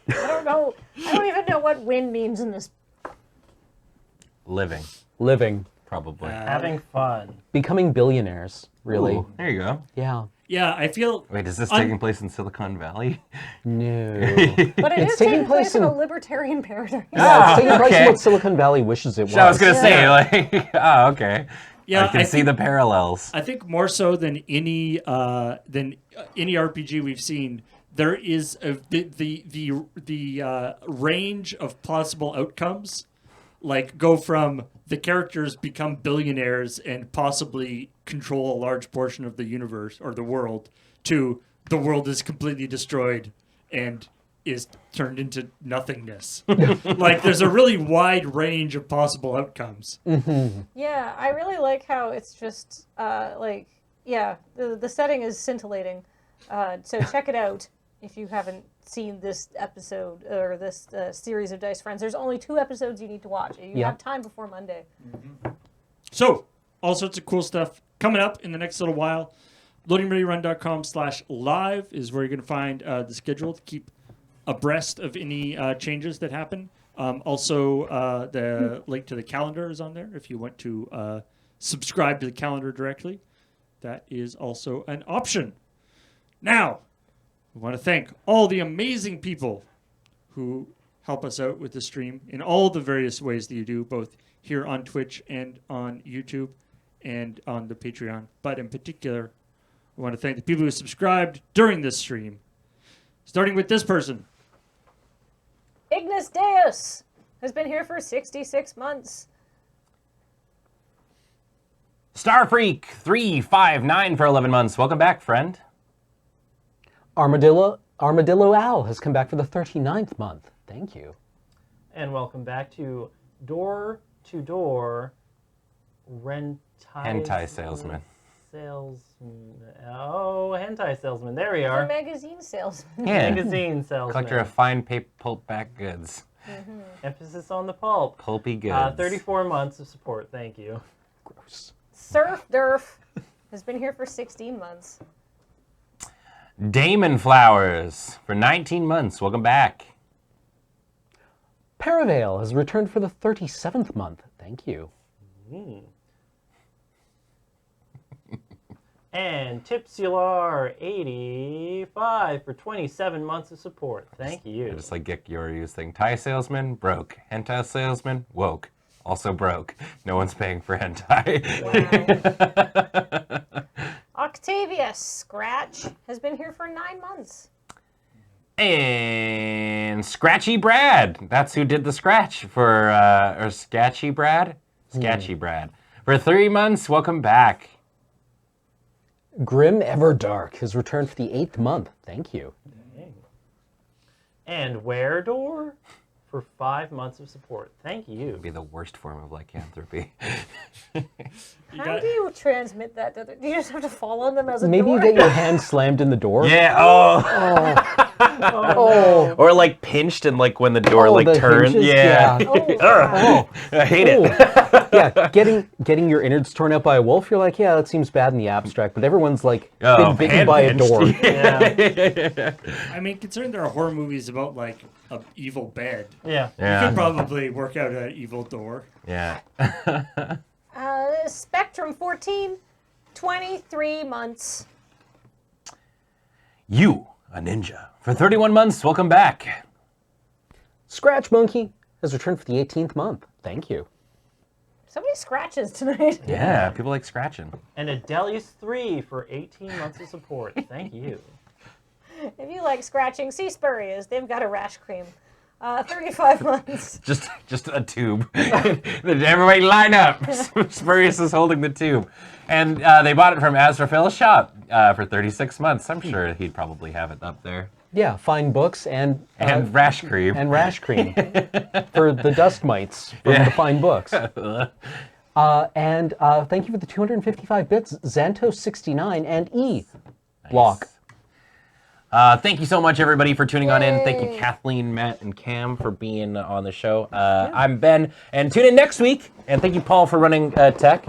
don't know. I don't even know what win means in this. Living, Living. probably. Having fun. Becoming billionaires, really. Ooh, there you go. Yeah. Yeah, I feel Wait, is this taking place in Silicon Valley? No. But it It's is taking taking place place in in- a libertarian paradise. Yeah, it's taking place okay. in what Silicon Valley wishes it was. I was gonna say, like, oh, okay. yeah. I can see the parallels. I think more so than any RPG we've seen, there is the range of possible outcomes, like go from the characters become billionaires and possibly control a large portion of the universe or the world, to the world is completely destroyed and is turned into nothingness. Like there's a really wide range of possible outcomes. Yeah, I really like how it's just the setting is scintillating. So check it out if you haven't seen this episode or this series of Dice Friends. There's only 2 episodes you need to watch. You Yeah. have time before Monday. So, all sorts of cool stuff coming up in the next little while. LoadingReadyRun.com/live is where you're going to find the schedule to keep abreast of any changes that happen. Also, the link to the calendar is on there if you want to subscribe to the calendar directly. That is also an option. Now, we want to thank all the amazing people who help us out with the stream in all the various ways that you do, both here on Twitch and on YouTube and on the Patreon. But in particular, we want to thank the people who subscribed during this stream, starting with this person. Ignis Deus has been here for 66 months. Starfreak359 for 11 months. Welcome back, friend. Armadillo Al has come back for the 39th month. Thank you. And welcome back to Door to Door Hentai salesman. Hentai salesman. There we The are. magazine salesman. Yeah. Magazine salesman. Collector of fine pulp back goods. Emphasis on the pulp. Pulpy goods. 34 months of support. Thank you. Gross. Surf Durf has been here for 16 months. Damon Flowers for 19 months. Welcome back. Paravale has returned for the 37th month. Thank you. And Tipsular85 for 27 months of support. Thank you. Just like Gek Yoryu's thing. Tie salesman, broke. Hentai salesman, woke. Also broke. No one's paying for hentai. Octavia Scratch has been here for 9 months. And Scratchy Brad. That's who did the scratch for, or Sketchy Brad? Sketchy Brad. For 3 months, welcome back. Grim Everdark has returned for the 8th month. Thank you. And Weredoor for 5 months of support. Thank you. Would be the worst form of lycanthropy. How do you transmit that? Do you just have to fall on them as a Maybe door? you get your hand slammed in the door. Yeah, Oh. or like pinched and like when the door like the turns. hinges? Yeah. Oh, wow. I hate it. Yeah, getting your innards torn out by a wolf, you're like, yeah, that seems bad in the abstract, but everyone's like been bitten hand by a pinched. door. Yeah. I mean, considering there are horror movies about like an evil bed, Yeah. you Yeah. could probably work out an evil door. Yeah. Spectrum 14, 23 months. You, a ninja. For 31 months, welcome back. Scratch Monkey has returned for the 18th month. Thank you. So many scratches tonight. Yeah, people like scratching. And Adelius 3 for 18 months of support. Thank you. If you like scratching, see Spurious. They've got a rash cream. 35 months. Just a tube. Everybody line up. Spurious is holding the tube. And they bought it from Azraphil's shop for 36 months. I'm sure he'd probably have it up there. Yeah, fine books and rash cream. and rash cream for the dust mites from the fine books. And thank you for the 255 bits, Xantos69 and Block. Thank you so much, everybody, for tuning on in. Thank you, Kathleen, Matt, and Cam, for being on the show. I'm Ben, and tune in next week. And thank you, Paul, for running tech.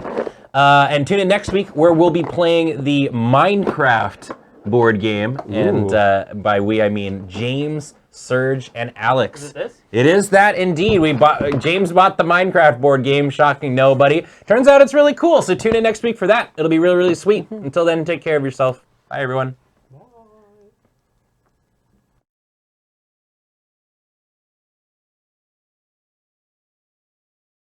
And tune in next week, where we'll be playing the Minecraft board game. Ooh. And by we, I mean James, Serge, and Alex. Is it this? It is that indeed. James bought the Minecraft board game, shocking nobody. Turns out it's really cool, so tune in next week for that. It'll be really, really sweet. Until then, take care of yourself. Bye, everyone.